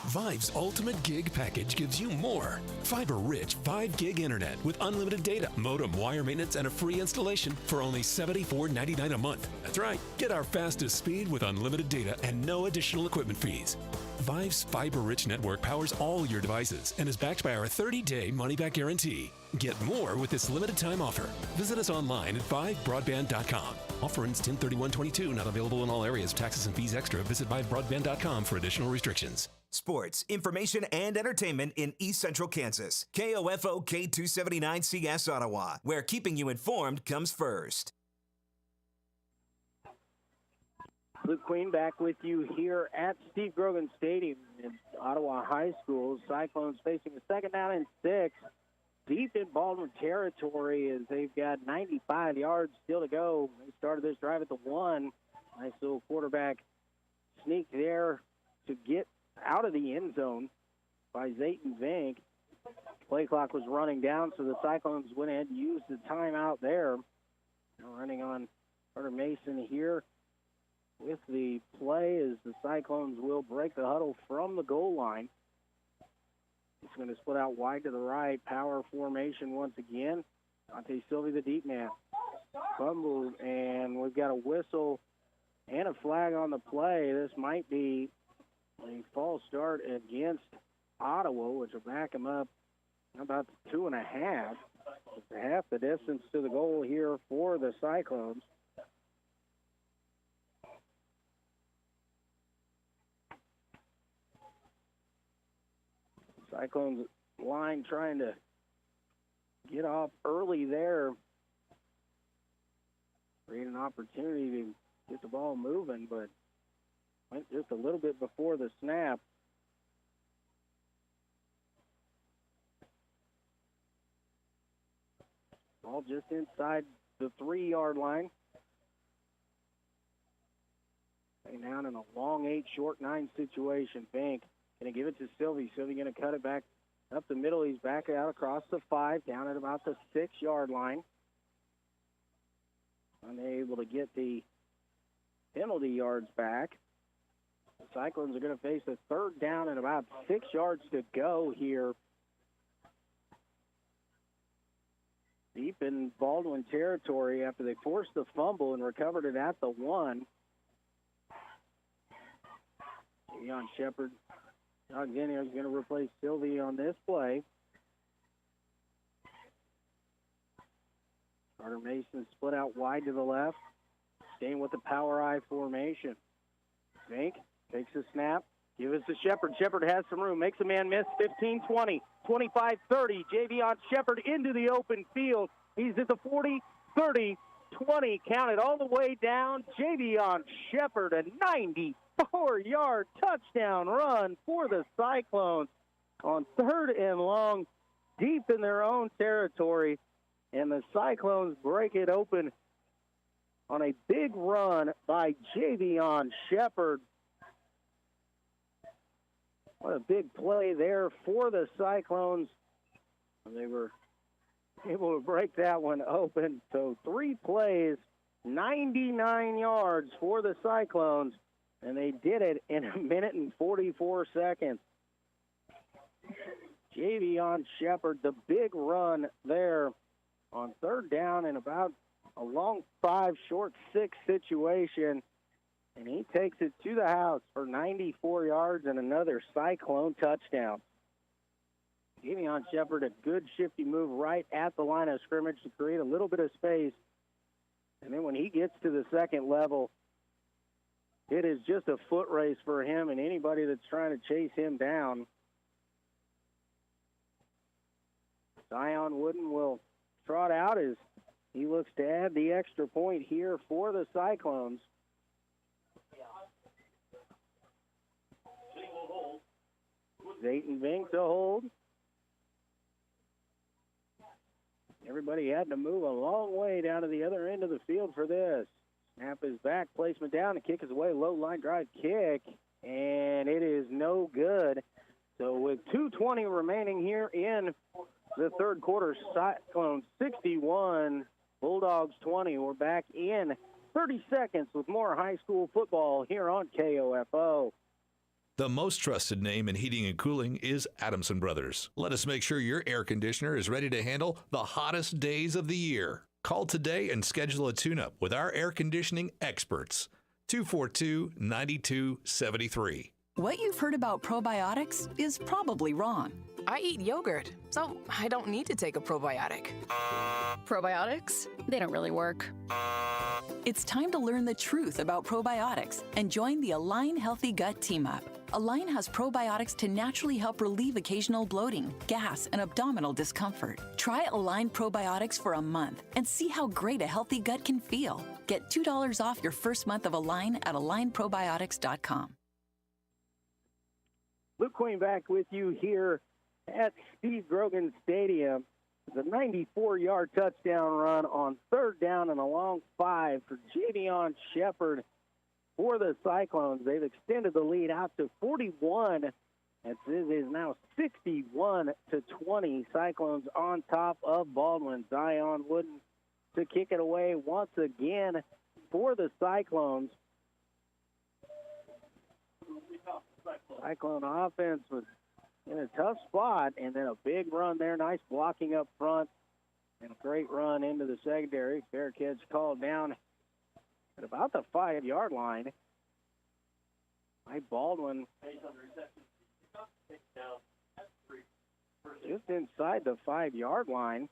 Vive's Ultimate Gig Package gives you more. Fiber-rich 5-gig internet with unlimited data, modem, wire maintenance, and a free installation for only $74.99 a month. That's right. Get our fastest speed with unlimited data and no additional equipment fees. Vive's fiber-rich network powers all your devices and is backed by our 30-day money-back guarantee. Get more with this limited-time offer. Visit us online at vivebroadband.com. Offer ends 10/31/22. Not available in all areas. Taxes and fees extra. Visit vivebroadband.com for additional restrictions. Sports, information, and entertainment in East Central Kansas. KOFO K279CS Ottawa, where keeping you informed comes first. Luke Queen back with you here at Steve Grogan Stadium in Ottawa High School. Cyclones facing a 2nd down and 6. Deep in Baldwin territory as they've got 95 yards still to go. They started this drive at the 1. Nice little quarterback sneak there to get out of the end zone by Zayton Vink. Play clock was running down, so the Cyclones went ahead and used the timeout there. Now running on Carter Mason here with the play as the Cyclones will break the huddle from the goal line. He's going to split out wide to the right. Power formation once again. Dante Sylvie, the deep man. Fumbled, and we've got a whistle and a flag on the play. This might be a false start against Ottawa, which will back them up about 2.5. It's half the distance to the goal here for the Cyclones. Cyclones line trying to get off early there. Create an opportunity to get the ball moving, but went just a little bit before the snap. Ball just inside the 3-yard line. Staying down in a long 8, short 9 situation. Bank going to give it to Sylvie. Sylvie going to cut it back up the middle. He's back out across the 5, down at about the 6-yard line. Unable to get the penalty yards back. The Cyclones are going to face a 3rd down and about 6 yards to go here. Deep in Baldwin territory after they forced the fumble and recovered it at the 1. Deion Shepard again is going to replace Sylvie on this play. Carter Mason split out wide to the left, staying with the power I formation. Fink takes a snap, give it to Shepard. Shepard has some room, makes a man miss, 15-20, 25-30. Javion Shepard into the open field. He's at the 40, 30, 20, counted all the way down. Javion Shepard, a 94-yard touchdown run for the Cyclones on 3rd and long, deep in their own territory. And the Cyclones break it open on a big run by Javion Shepard. What a big play there for the Cyclones. They were able to break that one open. So 3 plays, 99 yards for the Cyclones, and they did it in 1 minute and 44 seconds. Javion Shepard, the big run there on 3rd down and about a long 5, short 6 situation. And he takes it to the house for 94 yards and another Cyclone touchdown. Javion Shepard, a good shifty move right at the line of scrimmage to create a little bit of space. And then when he gets to the second level, it is just a foot race for him and anybody that's trying to chase him down. Zion Wooden will trot out as he looks to add the extra point here for the Cyclones. Zayton Vinks a hold. Everybody had to move a long way down to the other end of the field for this. Snap is back, placement down, the kick is away, low line drive kick, and it is no good. So with 2:20 remaining here in the 3rd quarter, Cyclones 61, Bulldogs 20. We're back in 30 seconds with more high school football here on KOFO. The most trusted name in heating and cooling is Adamson Brothers. Let us make sure your air conditioner is ready to handle the hottest days of the year. Call today and schedule a tune-up with our air conditioning experts. 242-9273. What you've heard about probiotics is probably wrong. I eat yogurt, so I don't need to take a probiotic. Probiotics? They don't really work. It's time to learn the truth about probiotics and join the Align Healthy Gut Team Up. Align has probiotics to naturally help relieve occasional bloating, gas, and abdominal discomfort. Try Align probiotics for a month and see how great a healthy gut can feel. Get $2 off your first month of Align at alignprobiotics.com. Luke Queen back with you here at Steve Grogan Stadium. The 94-yard touchdown run on 3rd down and a long 5 for Javion Shepard for the Cyclones. They've extended the lead out to 41. It is now 61-20. Cyclones on top of Baldwin. Zion Wooden to kick it away once again for the Cyclones. Cyclone offense was in a tough spot, and then a big run there. Nice blocking up front, and a great run into the secondary. Fair catch called down at about the 5-yard line by Baldwin. Just inside the 5-yard line.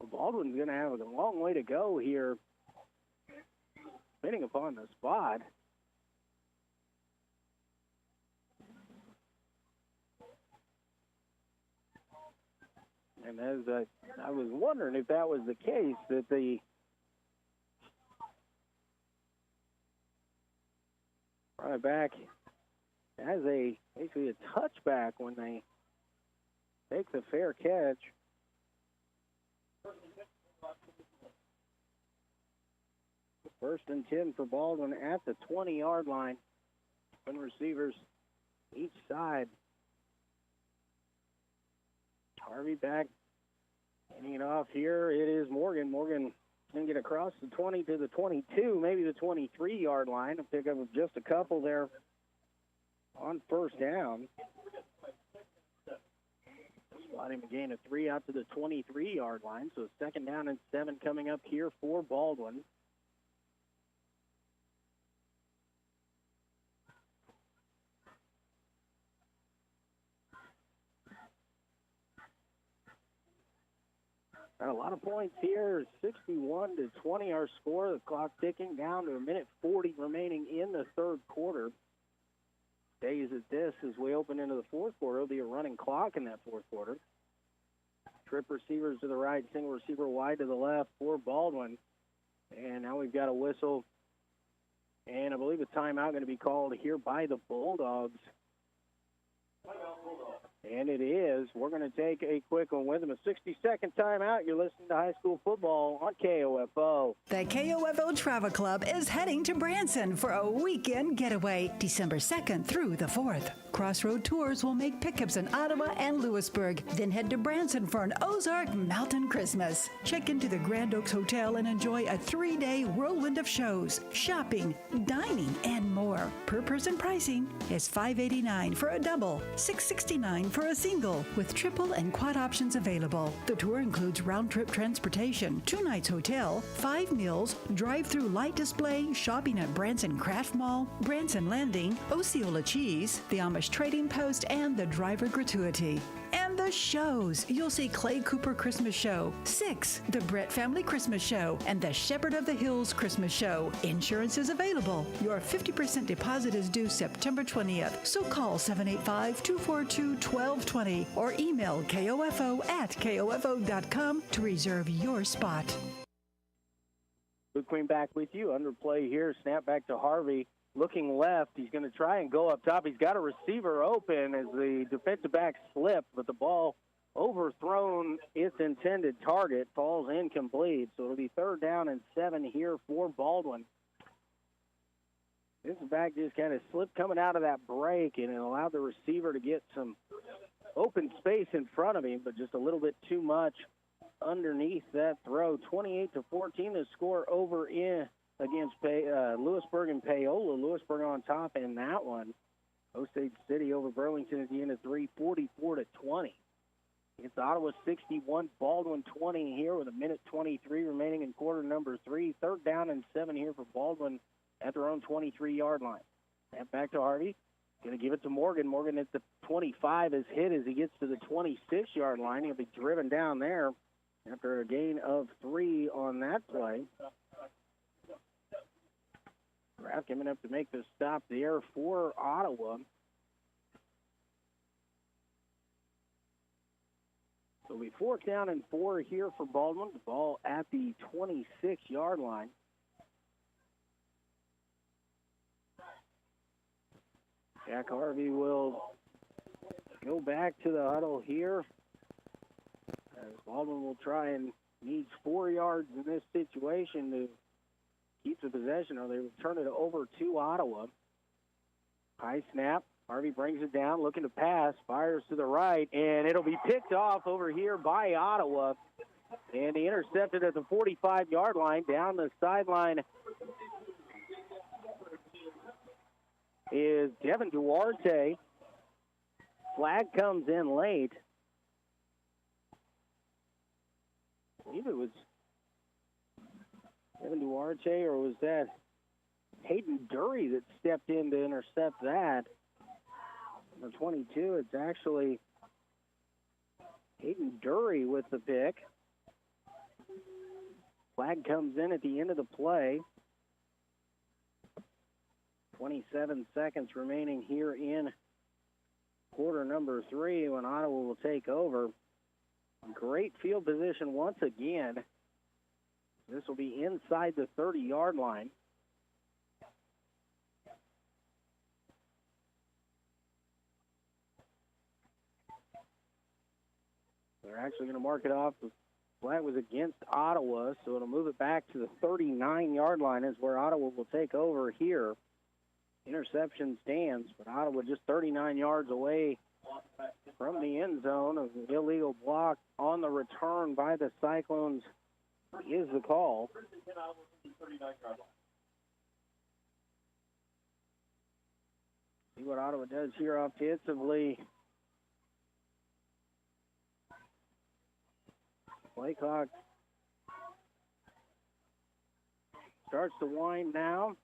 Well, Baldwin's going to have a long way to go here, depending upon the spot. And as I was wondering if that was the case, that the running back has basically a touchback when they take the fair catch. First and 10 for Baldwin at the 20-yard line. Twin receivers each side. Harvey back, handing it off here. It is Morgan. Morgan can get across the 20 to the 22, maybe the 23-yard line, and pick up just a couple there on 1st down. Slotting a gain of 3 out to the 23-yard line, so 2nd down and 7 coming up here for Baldwin. Got a lot of points here. 61-20 our score. The clock ticking down to 1:40 remaining in the third quarter. Stays at this as we open into the fourth quarter. It'll be a running clock in that fourth quarter. Trip receivers to the right, single receiver wide to the left for Baldwin. And now we've got a whistle. And I believe a timeout going to be called here by the Bulldogs. And it is. We're going to take a quick one with them. A 60-second timeout. You're listening to high school football on KOFO. The KOFO Travel Club is heading to Branson for a weekend getaway, December 2nd through the 4th. Crossroad Tours will make pickups in Ottawa and Lewisburg, then head to Branson for an Ozark Mountain Christmas. Check into the Grand Oaks Hotel and enjoy a 3-day whirlwind of shows, shopping, dining, and more. Per person pricing is $589 for a double, $669 for a single, with triple and quad options available. The tour includes round-trip transportation, 2 nights hotel, 5 meals, drive-through light display, shopping at Branson Craft Mall, Branson Landing, Osceola Cheese, the Amish Trading Post, and the driver gratuity. And the shows. You'll see Clay Cooper Christmas Show, 6, the Brett Family Christmas Show, and the Shepherd of the Hills Christmas Show. Insurance is available. Your 50% deposit is due September 20th, so call 785-242-1220 or email kofo@kofo.com to reserve your spot. Luke Queen back with you. Under play here. Snap back to Harvey. Looking left, he's going to try and go up top. He's got a receiver open as the defensive back slipped, but the ball overthrown its intended target, falls incomplete. So it'll be 3rd down and 7 here for Baldwin. This back just kind of slipped coming out of that break, and it allowed the receiver to get some open space in front of him, but just a little bit too much underneath that throw. 28-14, the score over in against Lewisburg and Paola. Lewisburg on top in that one. Osage City over Burlington at the end of 3, 44-20. It's Ottawa 61, Baldwin 20 here with 1:23 remaining in quarter number 3. 3rd down and 7 here for Baldwin at their own 23-yard line. Snap back to Harvey. Going to give it to Morgan. Morgan at the 25 is hit as he gets to the 26-yard line. He'll be driven down there after a gain of 3 on that play. Kraft coming up to make the stop there for Ottawa. So we 4th down and 4 here for Baldwin. The ball at the 26-yard line. Jack Harvey will go back to the huddle here. As Baldwin will try and needs 4 yards in this situation to keep the possession, or they will turn it over to Ottawa. High snap. Harvey brings it down, looking to pass, fires to the right, and it'll be picked off over here by Ottawa. And he intercepted at the 45-yard line. Down the sideline is Devin Duarte. Flag comes in late. I believe it was Devin Duarte, or was that Hayden Dury that stepped in to intercept that? Number 22, it's actually Hayden Dury with the pick. Flag comes in at the end of the play. 27 seconds remaining here in quarter number 3 when Ottawa will take over. Great field position once again. This will be inside the 30-yard line. They're actually going to mark it off. The flag was against Ottawa, so it'll move it back to the 39-yard line is where Ottawa will take over here. Interception stands, but Ottawa just 39 yards away from the end zone. Of the illegal block on the return by the Cyclones is the call. See what Ottawa does here offensively. Play clock starts to wind now.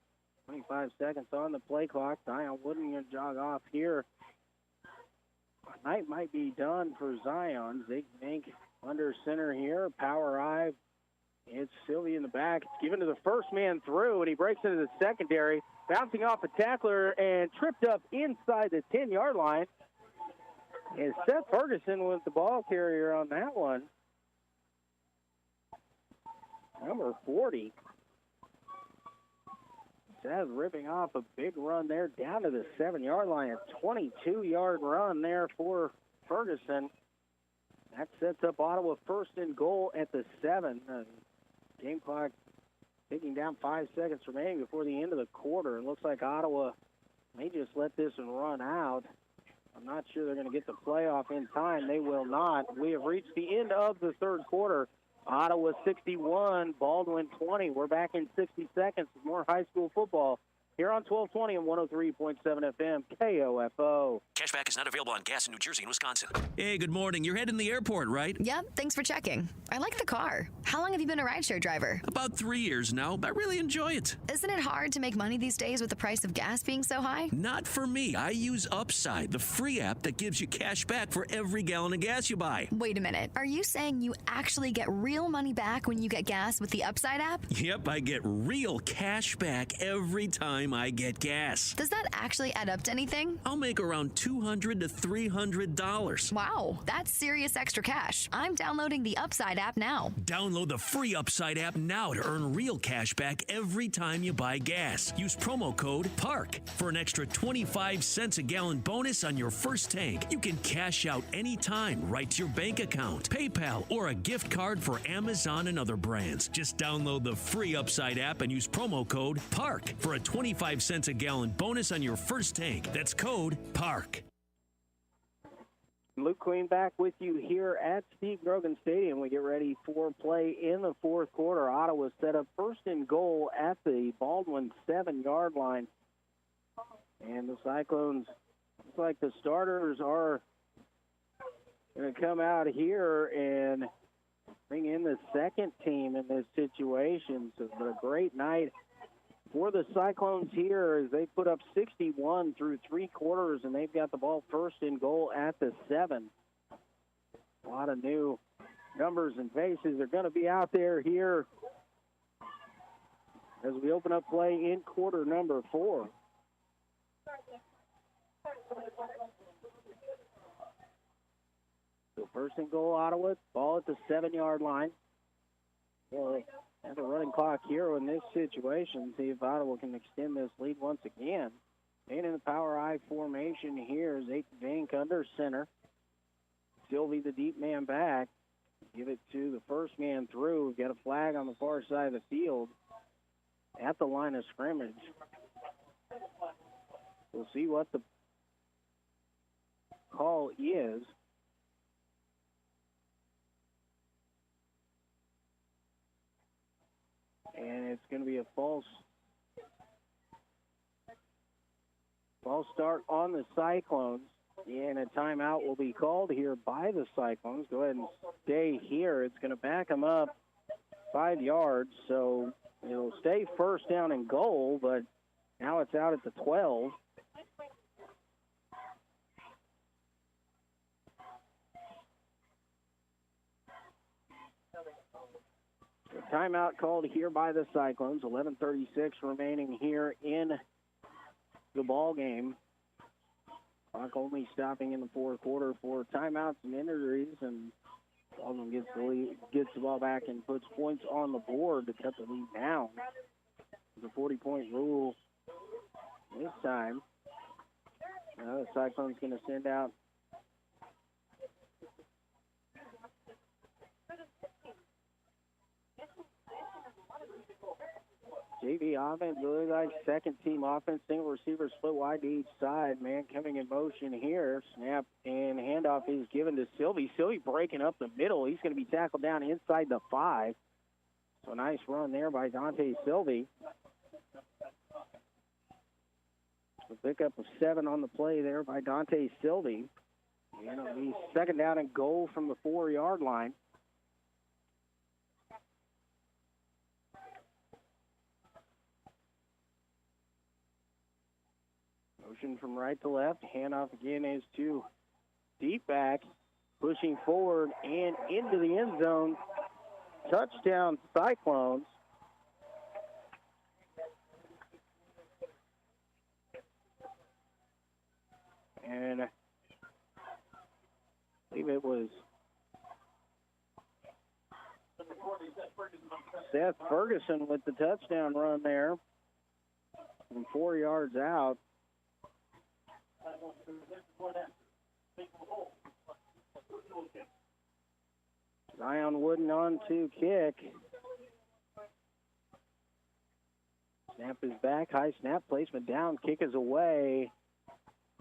25 seconds on the play clock. Zion Wooden going to jog off here. Night might be done for Zion. They think under center here. Power I. It's Sylvie in the back. It's given to the first man through, and he breaks into the secondary, bouncing off a tackler and tripped up inside the 10-yard line. And Seth Ferguson was the ball carrier on that one. Number 40. Seth ripping off a big run there down to the 7-yard line. A 22-yard run there for Ferguson. That sets up Ottawa first and goal at the 7. Game clock ticking down 5 seconds remaining before the end of the quarter. It looks like Ottawa may just let this one run out. I'm not sure they're going to get the playoff in time. They will not. We have reached the end of the third quarter. Ottawa 61, Baldwin 20. We're back in 60 seconds with more high school football here on 1220 and 103.7 FM KOFO. Cashback is not available on gas in New Jersey and Wisconsin. Hey, good morning. You're heading to the airport, right? Yep, thanks for checking. I like the car. How long have you been a rideshare driver? About 3 years now. I really enjoy it. Isn't it hard to make money these days with the price of gas being so high? Not for me. I use Upside, the free app that gives you cash back for every gallon of gas you buy. Wait a minute. Are you saying you actually get real money back when you get gas with the Upside app? Yep, I get real cash back every time I get gas. Does that actually add up to anything? I'll make around $200 to $300. Wow, that's serious extra cash. I'm downloading the Upside app now. Download the free Upside app now to earn real cash back every time you buy gas. Use promo code PARK for an extra 25 cents a gallon bonus on your first tank. You can cash out anytime right to your bank account, PayPal, or a gift card for Amazon and other brands. Just download the free Upside app and use promo code PARK for a 25 cents a gallon bonus on your first tank. That's code PARK. Luke Queen back with you here at Steve Grogan Stadium. We get ready for play in the fourth quarter. Ottawa set up first and goal at the Baldwin 7-yard line. And the Cyclones, looks like the starters are going to come out here and bring in the second team in this situation. So it's been a great night for the Cyclones here as they put up 61 through 3 quarters, and they've got the ball first and goal at the 7. A lot of new numbers and faces are going to be out there here as we open up play in quarter number 4. So first and goal, Ottawa, ball at the 7-yard line. Well, have a running clock here in this situation. See if Ottawa can extend this lead once again. And in the power I formation here is Aiden Vink under center. Sylvie, the deep man, back. Give it to the first man through. We've got a flag on the far side of the field at the line of scrimmage. We'll see what the call is. And it's going to be a false start on the Cyclones. And a timeout will be called here by the Cyclones. Go ahead and stay here. It's going to back them up 5 yards. So it'll stay first down and goal, but now it's out at the 12. Timeout called here by the Cyclones. 11:36 remaining here in the ball game. Clock only stopping in the fourth quarter for timeouts and injuries, and Baldwin gets the ball back and puts points on the board to cut the lead down. The 40-point rule this time. Now the Cyclones going to send out JV offense, really like second team offense. Single receiver split wide to each side. Man coming in motion here. Snap and handoff is given to Sylvie. Sylvie breaking up the middle. He's going to be tackled down inside the 5. So nice run there by Dante Sylvie. A pickup of 7 on the play there by Dante Sylvie. And it'll be second down and goal from the 4-yard line. Motion from right to left. Handoff again is to deep back. pushing forward and into the end zone. Touchdown, Cyclones. And I believe it was Seth Ferguson with the touchdown run there from 4 yards out. Zion Wooden on to kick. Snap is back. High snap placement down. Kick is away.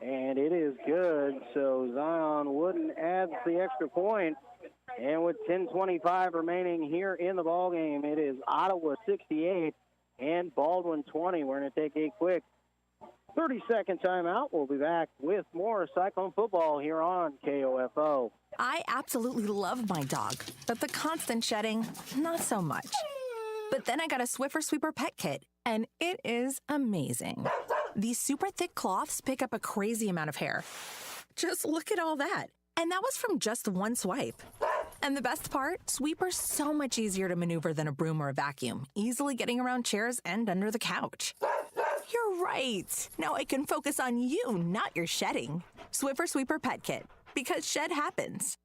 And it is good. So Zion Wooden adds the extra point. And with 10:25 remaining here in the ballgame, it is Ottawa 68 and Baldwin 20. We're going to take a quick 30-second timeout. We'll be back with more Cyclone football here on KOFO. I absolutely love my dog, but the constant shedding, not so much. But then I got a Swiffer Sweeper Pet Kit, and it is amazing. These super thick cloths pick up a crazy amount of hair. Just look at all that. And that was from just one swipe. And the best part, Sweeper's so much easier to maneuver than a broom or a vacuum, easily getting around chairs and under the couch. You're right. Now I can focus on you, not your shedding. Swiffer Sweeper Pet Kit, because shed happens.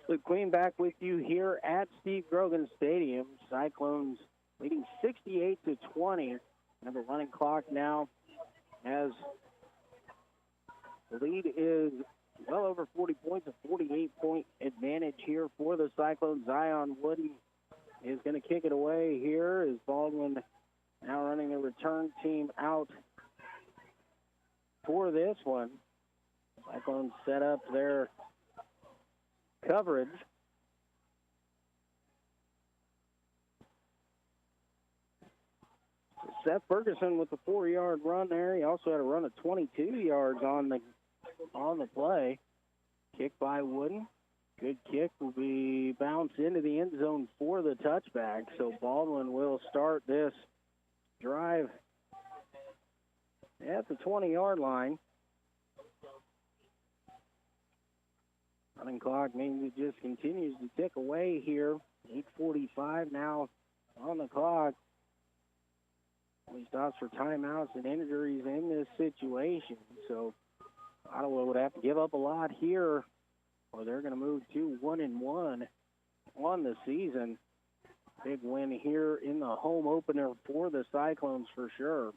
Luke Queen back with you here at Steve Grogan Stadium. Cyclones leading 68-20. And the running clock now as the lead is well over 40 points, a 48-point advantage here for the Cyclones. Zion Wooden is going to kick it away here as Baldwin now running the return team out for this one. Cyclones set up their coverage. Seth Ferguson with the 4-yard run there. He also had a run of 22 yards on the play. Kick by Wooden. Good kick will be bounced into the end zone for the touchback. So Baldwin will start this drive at the 20-yard line. Running clock means it just continues to tick away here. 8:45 now on the clock. He stops for timeouts and injuries in this situation. So Ottawa would have to give up a lot here, or they're going to move to 1-1 on the season. Big win here in the home opener for the Cyclones for sure.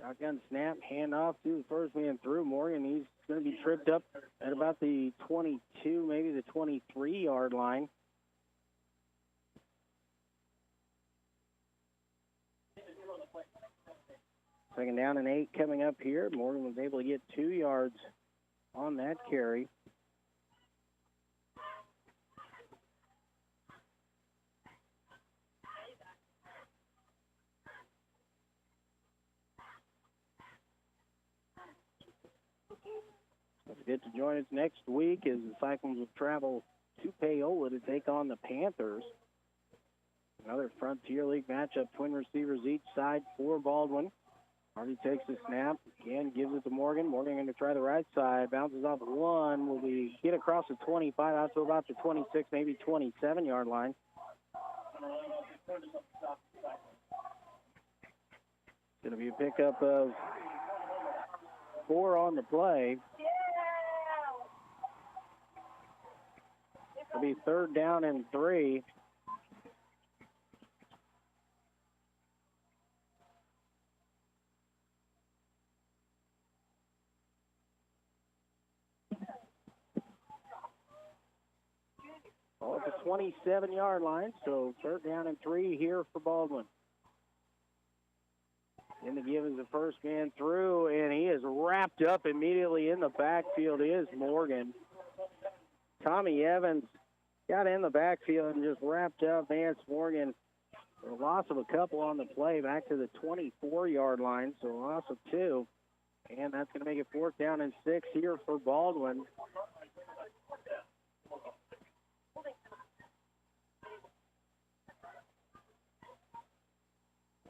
Shotgun snap, handoff to the first man through. Morgan, he's going to be tripped up at about the 22, maybe the 23-yard line. Second down and 8 coming up here. Morgan was able to get 2 yards on that carry. Don't forget to join us next week as the Cyclones will travel to Paola to take on the Panthers. Another Frontier League matchup, twin receivers each side for Baldwin. Hardy takes the snap, again gives it to Morgan. Morgan going to try the right side, bounces off one, will be hit across the 25 out to about the 26, maybe 27-yard line. Going to be a pickup of 4 on the play. It'll be third down and 3. At the 27-yard line, so third down and 3 here for Baldwin. In the give is the first man through, and he is wrapped up immediately in the backfield is Morgan. Tommy Evans got in the backfield and just wrapped up Vance Morgan. A loss of a couple on the play back to the 24-yard line, so a loss of 2. And that's going to make it fourth down and 6 here for Baldwin.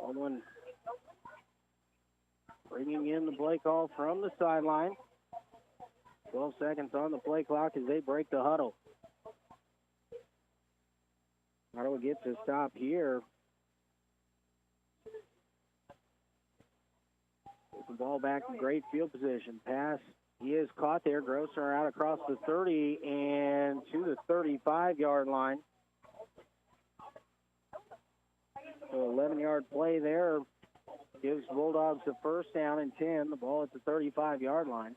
Baldwin bringing in the play call from the sideline. 12 seconds on the play clock as they break the huddle. Ottawa gets a stop here. With the ball back in great field position. Pass, he is caught there. Grosser out across the 30 and to the 35-yard line. So 11-yard play there gives Bulldogs the first down and 10. The ball at the 35-yard line.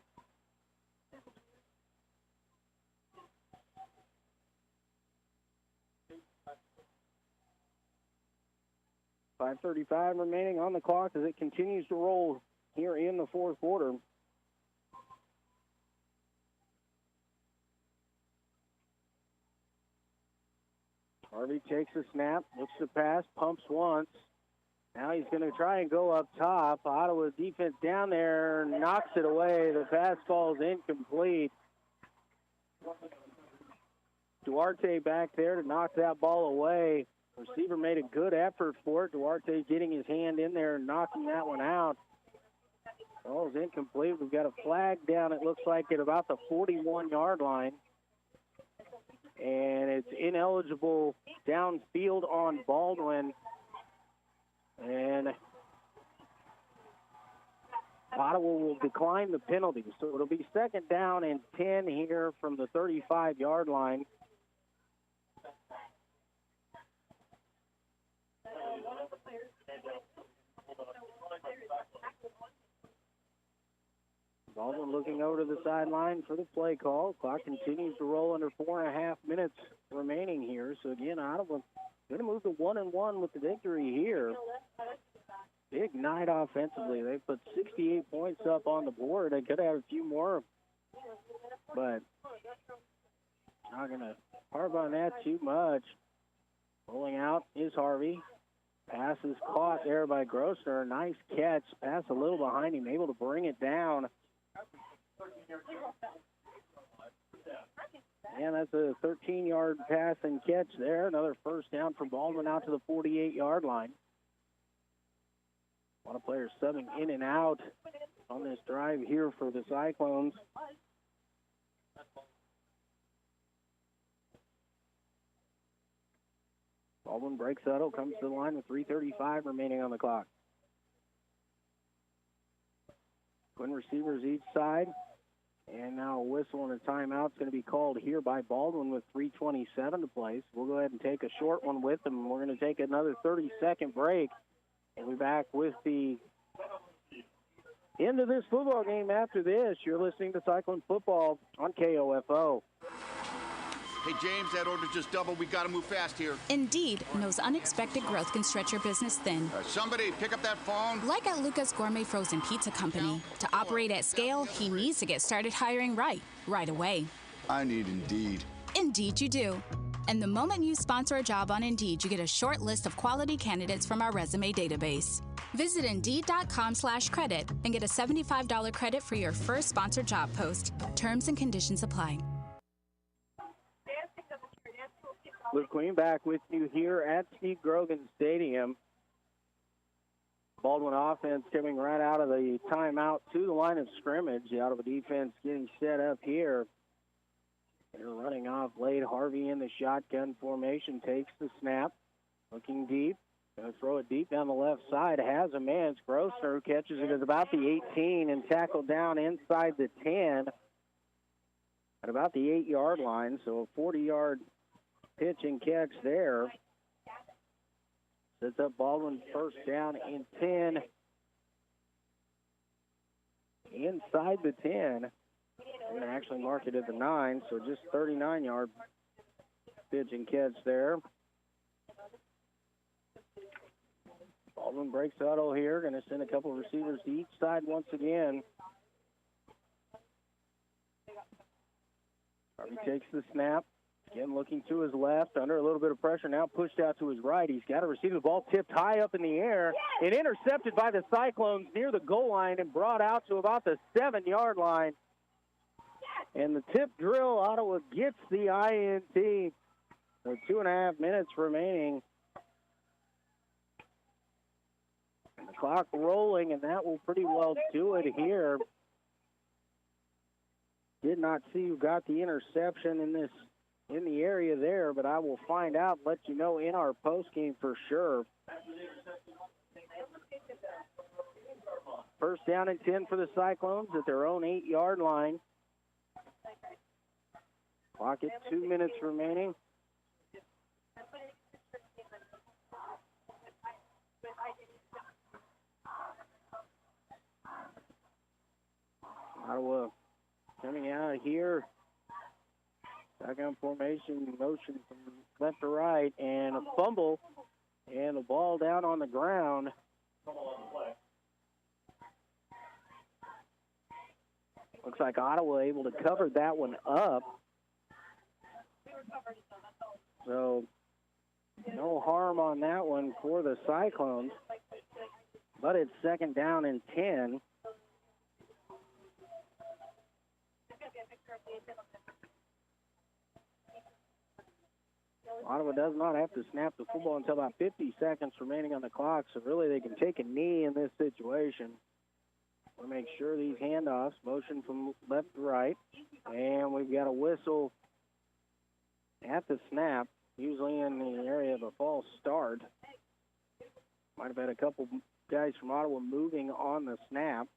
.5:35 remaining on the clock as it continues to roll here in the fourth quarter. Harvey takes a snap, looks to pass, pumps once. Now he's going to try and go up top. Ottawa's defense down there knocks it away. The pass falls incomplete. Duarte back there to knock that ball away. Receiver made a good effort for it. Duarte getting his hand in there and knocking that one out. Ball is incomplete. We've got a flag down, it looks like, at about the 41-yard line. And it's ineligible downfield on Baldwin. And Ottawa will decline the penalty. So it'll be second down and 10 here from the 35-yard line. Baldwin looking over to the sideline for the play call. Clock continues to roll under 4.5 minutes remaining here. So again, Ottawa going to move to 1-1 with the victory here. Big night offensively. They put 68 points up on the board. They could have a few more, but not going to harp on that too much. Rolling out is Harvey. Pass is caught there by Grosser. Nice catch. Pass a little behind him, able to bring it down. And that's a 13-yard pass and catch there. Another first down for Baldwin out to the 48-yard line. A lot of players subbing in and out on this drive here for the Cyclones. Baldwin breaks huddle, comes to the line with 3:35 remaining on the clock. Twin receivers each side. And now a whistle and a timeout is going to be called here by Baldwin with 3:27 to play. So we'll go ahead and take a short one with them. We're going to take another 30-second break. And we'll be back with the end of this football game after this. You're listening to Cyclone Football on KOFO. Hey, James, that order just doubled. We got to move fast here. Indeed knows unexpected growth can stretch your business thin. Somebody pick up that phone. Like at Luca's Gourmet Frozen Pizza Company. To operate at scale, he needs to get started hiring right away. I need Indeed. Indeed you do. And the moment you sponsor a job on Indeed, you get a short list of quality candidates from our resume database. Visit Indeed.com/credit and get a $75 credit for your first sponsored job post. Terms and conditions apply. Luke Queen back with you here at Steve Grogan Stadium. Baldwin offense coming right out of the timeout to the line of scrimmage. The Ottawa defense getting set up here. They're running off late. Harvey in the shotgun formation takes the snap. Looking deep. Going to throw it deep down the left side. Has a man. It's Grosser who catches it at about the 18 and tackled down inside the 10 at about the 8-yard line. So a 40-yard pitch and catch there. Sets up Baldwin first down and 10. Inside the 10. I'm going to actually mark it at the 9, so just 39-yard pitch and catch there. Baldwin breaks huddle here. Going to send a couple of receivers to each side once again. Harvey takes the snap. Again, looking to his left, under a little bit of pressure, now pushed out to his right. He's got to receive the ball, tipped high up in the air, and intercepted by the Cyclones near the goal line and brought out to about the 7-yard line. And the tip drill, Ottawa gets the INT. So 2.5 minutes remaining. clock rolling, and that will pretty well do it here. Did not see who got the interception in the area there, but I will find out and let you know in our postgame for sure. First down and 10 for the Cyclones at their own 8-yard line. Clock at 2 minutes remaining. Ottawa coming out here. Shotgun formation, motion from left to right, and a fumble, and the ball down on the ground. Looks like Ottawa able to cover that one up. So no harm on that one for the Cyclones. But it's second down and 10. Ottawa does not have to snap the football until about 50 seconds remaining on the clock, so really they can take a knee in this situation. We'll make sure these handoffs, motion from left to right, and we've got a whistle at the snap, usually in the area of a false start. Might have had a couple guys from Ottawa moving on the snap.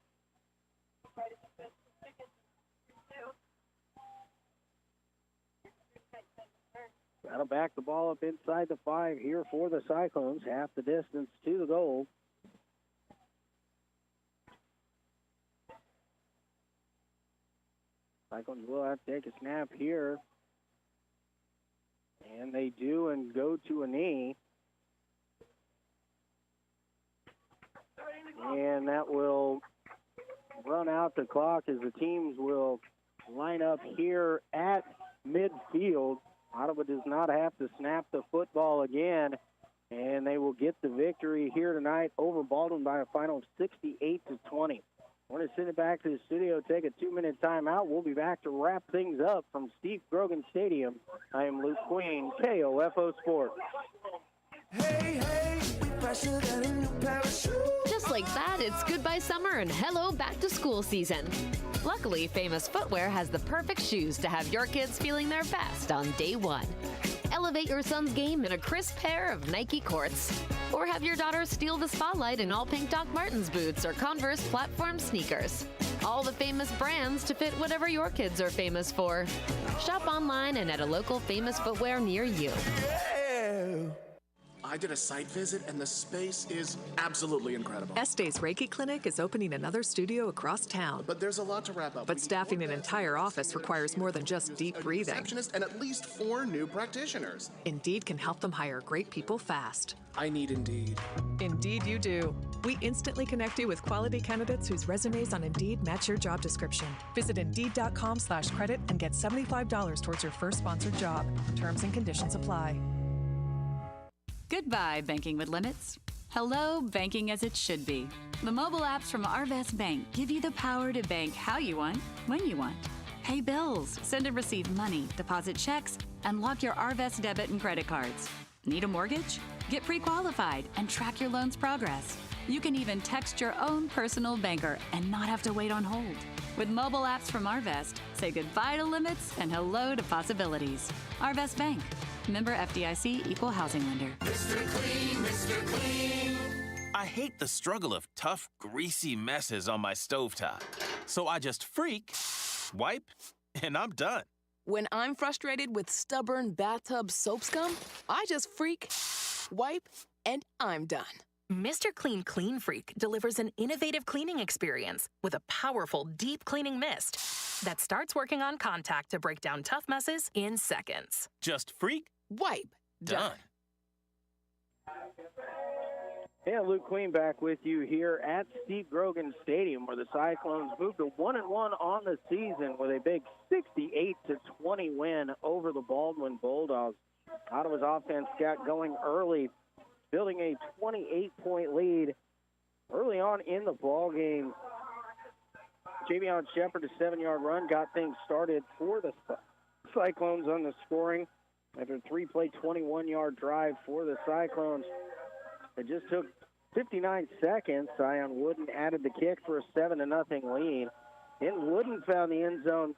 That'll back the ball up inside the 5 here for the Cyclones, half the distance to the goal. Cyclones will have to take a snap here. And they do and go to a knee. And that will run out the clock as the teams will line up here at midfield. Ottawa does not have to snap the football again, and they will get the victory here tonight over Baldwin by a final of 68-20. We're going to send it back to the studio, take a 2-minute timeout. We'll be back to wrap things up from Steve Grogan Stadium. I am Luke Queen, KOFO Sports. Hey, hey, we fresher than a new pair of shoes. Just like that, it's goodbye summer and hello back to school season. Luckily, Famous Footwear has the perfect shoes to have your kids feeling their best on day one. Elevate your son's game in a crisp pair of Nike Courts. Or have your daughter steal the spotlight in all pink Doc Martens boots or Converse platform sneakers. All the famous brands to fit whatever your kids are famous for. Shop online and at a local Famous Footwear near you. Yeah. I did a site visit, and the space is absolutely incredible. Este's Reiki Clinic is opening another studio across town. But there's a lot to wrap up. But staffing an entire office requires more than just deep breathing. Receptionist and at least 4 new practitioners. Indeed can help them hire great people fast. I need Indeed. Indeed you do. We instantly connect you with quality candidates whose resumes on Indeed match your job description. Visit Indeed.com/credit and get $75 towards your first sponsored job. Terms and conditions apply. Goodbye, banking with limits. Hello, banking as it should be. The mobile apps from Arvest Bank give you the power to bank how you want, when you want. Pay bills, send and receive money, deposit checks, and lock your Arvest debit and credit cards. Need a mortgage? Get pre-qualified and track your loan's progress. You can even text your own personal banker and not have to wait on hold. With mobile apps from Arvest, say goodbye to limits and hello to possibilities. Arvest Bank. Member FDIC, Equal Housing Lender. Mr. Clean, Mr. Clean. I hate the struggle of tough, greasy messes on my stovetop. So I just freak, wipe, and I'm done. When I'm frustrated with stubborn bathtub soap scum, I just freak, wipe, and I'm done. Mr. Clean Clean Freak delivers an innovative cleaning experience with a powerful deep cleaning mist that starts working on contact to break down tough messes in seconds. Just freak, wipe, done. Yeah, Luke Queen back with you here at Steve Grogan Stadium, where the Cyclones moved to 1-1 on the season with a big 68-20 win over the Baldwin Bulldogs. Ottawa's offense got going early, building a 28-point lead early on in the ball game. Javion Shepard, a 7-yard run, got things started for the Cyclones on the scoring after a 3-play, 21-yard drive for the Cyclones. It just took 59 seconds, Zion Wooden added the kick for a 7-0 lead. Then Wooden found the end zone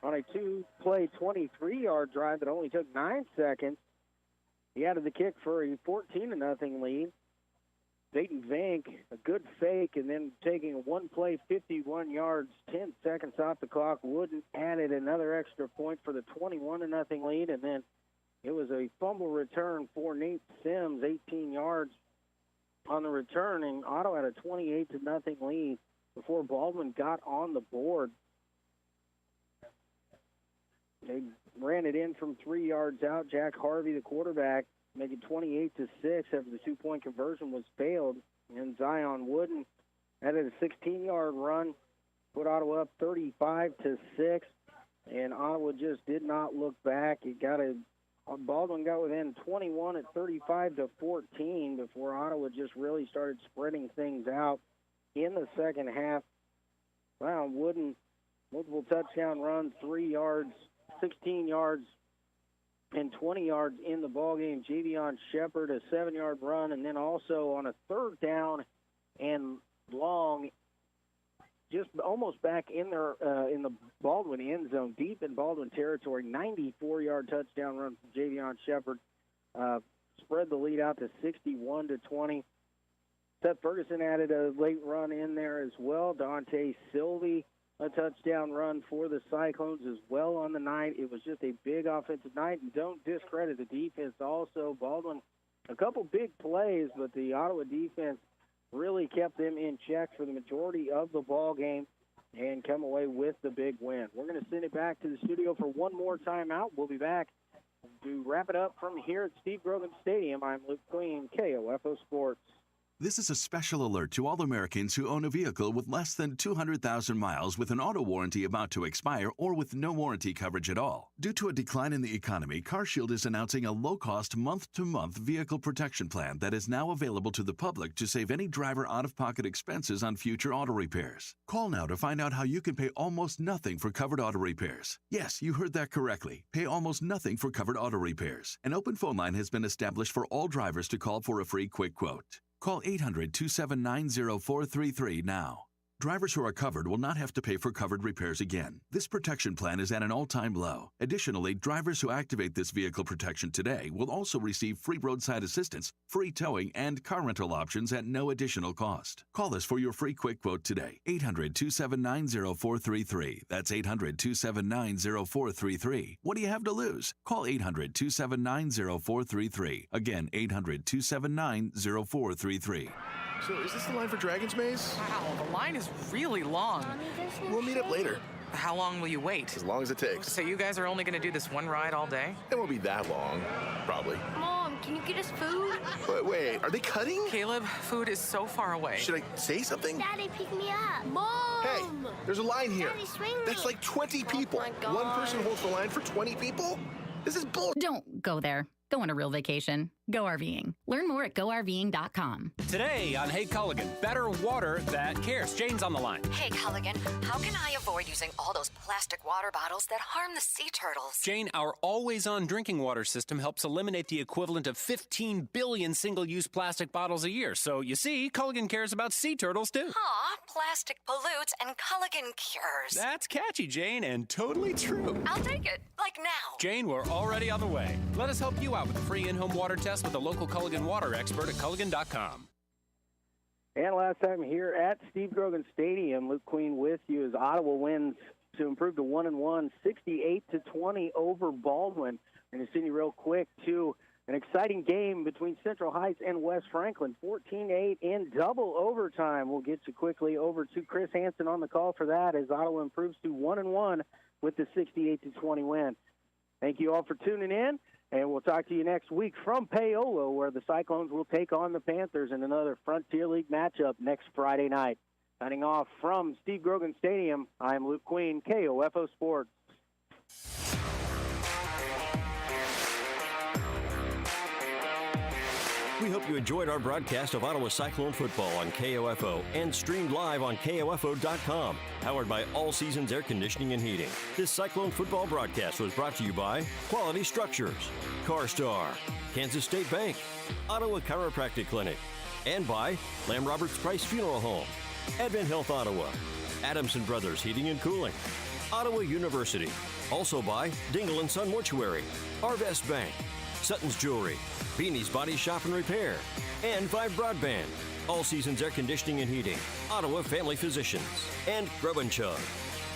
on a two-play 23-yard drive that only took 9 seconds. He added the kick for a 14-0 lead. Dayton Vank, a good fake, and then taking a one-play 51 yards, 10 seconds off the clock. Wooden added another extra point for the 21-0 lead, and then it was a fumble return for Nate Sims, 18 yards on the return, and Ottawa had a 28-0 lead before Baldwin got on the board. They ran it in from 3 yards out. Jack Harvey, the quarterback, making 28-6 after the two-point conversion was failed. And Zion Wooden added a 16-yard run, put Ottawa up 35-6, and Ottawa just did not look back. Baldwin got within 21 at 35-14 before Ottawa just really started spreading things out in the second half. Zion Wooden, multiple touchdown runs, 3 yards, 16 yards, and 20 yards in the ballgame. Javion Shepard, a 7-yard run, and then also on a third down and long, just almost back in there in the Baldwin end zone, deep in Baldwin territory, 94-yard touchdown run from Javion Shepard. Spread the lead out to 61-20. Seth Ferguson added a late run in there as well. Dante Sylvie, a touchdown run for the Cyclones as well on the night. It was just a big offensive night, and don't discredit the defense also. Baldwin, a couple big plays, but the Ottawa defense really kept them in check for the majority of the ball game and come away with the big win. We're going to send it back to the studio for one more timeout. We'll be back to wrap it up from here at Steve Grogan Stadium. I'm Luke Queen, KOFO Sports. This is a special alert to all Americans who own a vehicle with less than 200,000 miles with an auto warranty about to expire or with no warranty coverage at all. Due to a decline in the economy, CarShield is announcing a low-cost month-to-month vehicle protection plan that is now available to the public to save any driver out-of-pocket expenses on future auto repairs. Call now to find out how you can pay almost nothing for covered auto repairs. Yes, you heard that correctly. Pay almost nothing for covered auto repairs. An open phone line has been established for all drivers to call for a free quick quote. Call 800-279-0433 now. Drivers who are covered will not have to pay for covered repairs again. This protection plan is at an all-time low. Additionally, drivers who activate this vehicle protection today will also receive free roadside assistance, free towing, and car rental options at no additional cost. Call us for your free quick quote today. 800-279-0433. That's 800-279-0433. What do you have to lose? Call 800-279-0433. Again, 800-279-0433. So, is this the line for Dragon's Maze? Wow, the line is really long. We'll meet up later. How long will you wait? As long as it takes. So you guys are only going to do this one ride all day? It won't be that long, probably. Mom, can you get us food? Wait, are they cutting? Caleb, food is so far away. Should I say something? Daddy, pick me up. Mom! Hey, there's a line here. Daddy, swing me. That's like 20 people. Oh One person holds the line for 20 people? This is bull. Don't go there. Go on a real vacation. Go RVing. Learn more at GoRVing.com. Today on Hey Culligan, better water that cares. Jane's on the line. Hey Culligan, how can I avoid using all those plastic water bottles that harm the sea turtles? Jane, our always-on drinking water system helps eliminate the equivalent of 15 billion single-use plastic bottles a year. So, you see, Culligan cares about sea turtles, too. Aw, plastic pollutes and Culligan cures. That's catchy, Jane, and totally true. I'll take it, like now. Jane, we're already on the way. Let us help you out with a free in-home water test with a local Culligan water expert at Culligan.com. And last time here at Steve Grogan Stadium, Luke Queen with you as Ottawa wins to improve to 1-1, 68-20 over Baldwin. And to send you real quick to an exciting game between Central Heights and West Franklin, 14-8 in double overtime. We'll get you quickly over to Chris Hansen on the call for that as Ottawa improves to 1-1 with the 68-20 win. Thank you all for tuning in. And we'll talk to you next week from Paolo, where the Cyclones will take on the Panthers in another Frontier League matchup next Friday night. Signing off from Steve Grogan Stadium, I'm Luke Queen, KOFO Sports. We hope you enjoyed our broadcast of Ottawa Cyclone football on KOFO and streamed live on KOFO.com. Powered by All Seasons Air Conditioning and Heating. This Cyclone football broadcast was brought to you by Quality Structures, CarStar, Kansas State Bank, Ottawa Chiropractic Clinic, And by Lamb Roberts Price Funeral Home, Advent Health Ottawa, Adamson Brothers Heating and Cooling, Ottawa University. Also by Dingle & Son Mortuary, Arvest Bank, Sutton's Jewelry, Beanie's Body Shop and Repair, and Vive Broadband, All Seasons Air Conditioning and Heating, Ottawa Family Physicians, and Grub and Chug.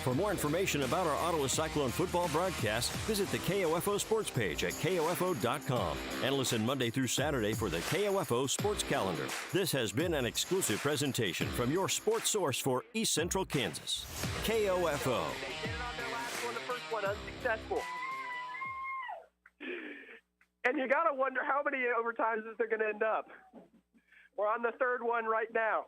For more information about our Ottawa Cyclone football broadcast, visit the KOFO Sports page at KOFO.com and listen Monday through Saturday for the KOFO Sports Calendar. This has been an exclusive presentation from your sports source for East Central Kansas, KOFO. The first one unsuccessful. And you got to wonder how many overtimes is there going to end up. We're on the third one right now.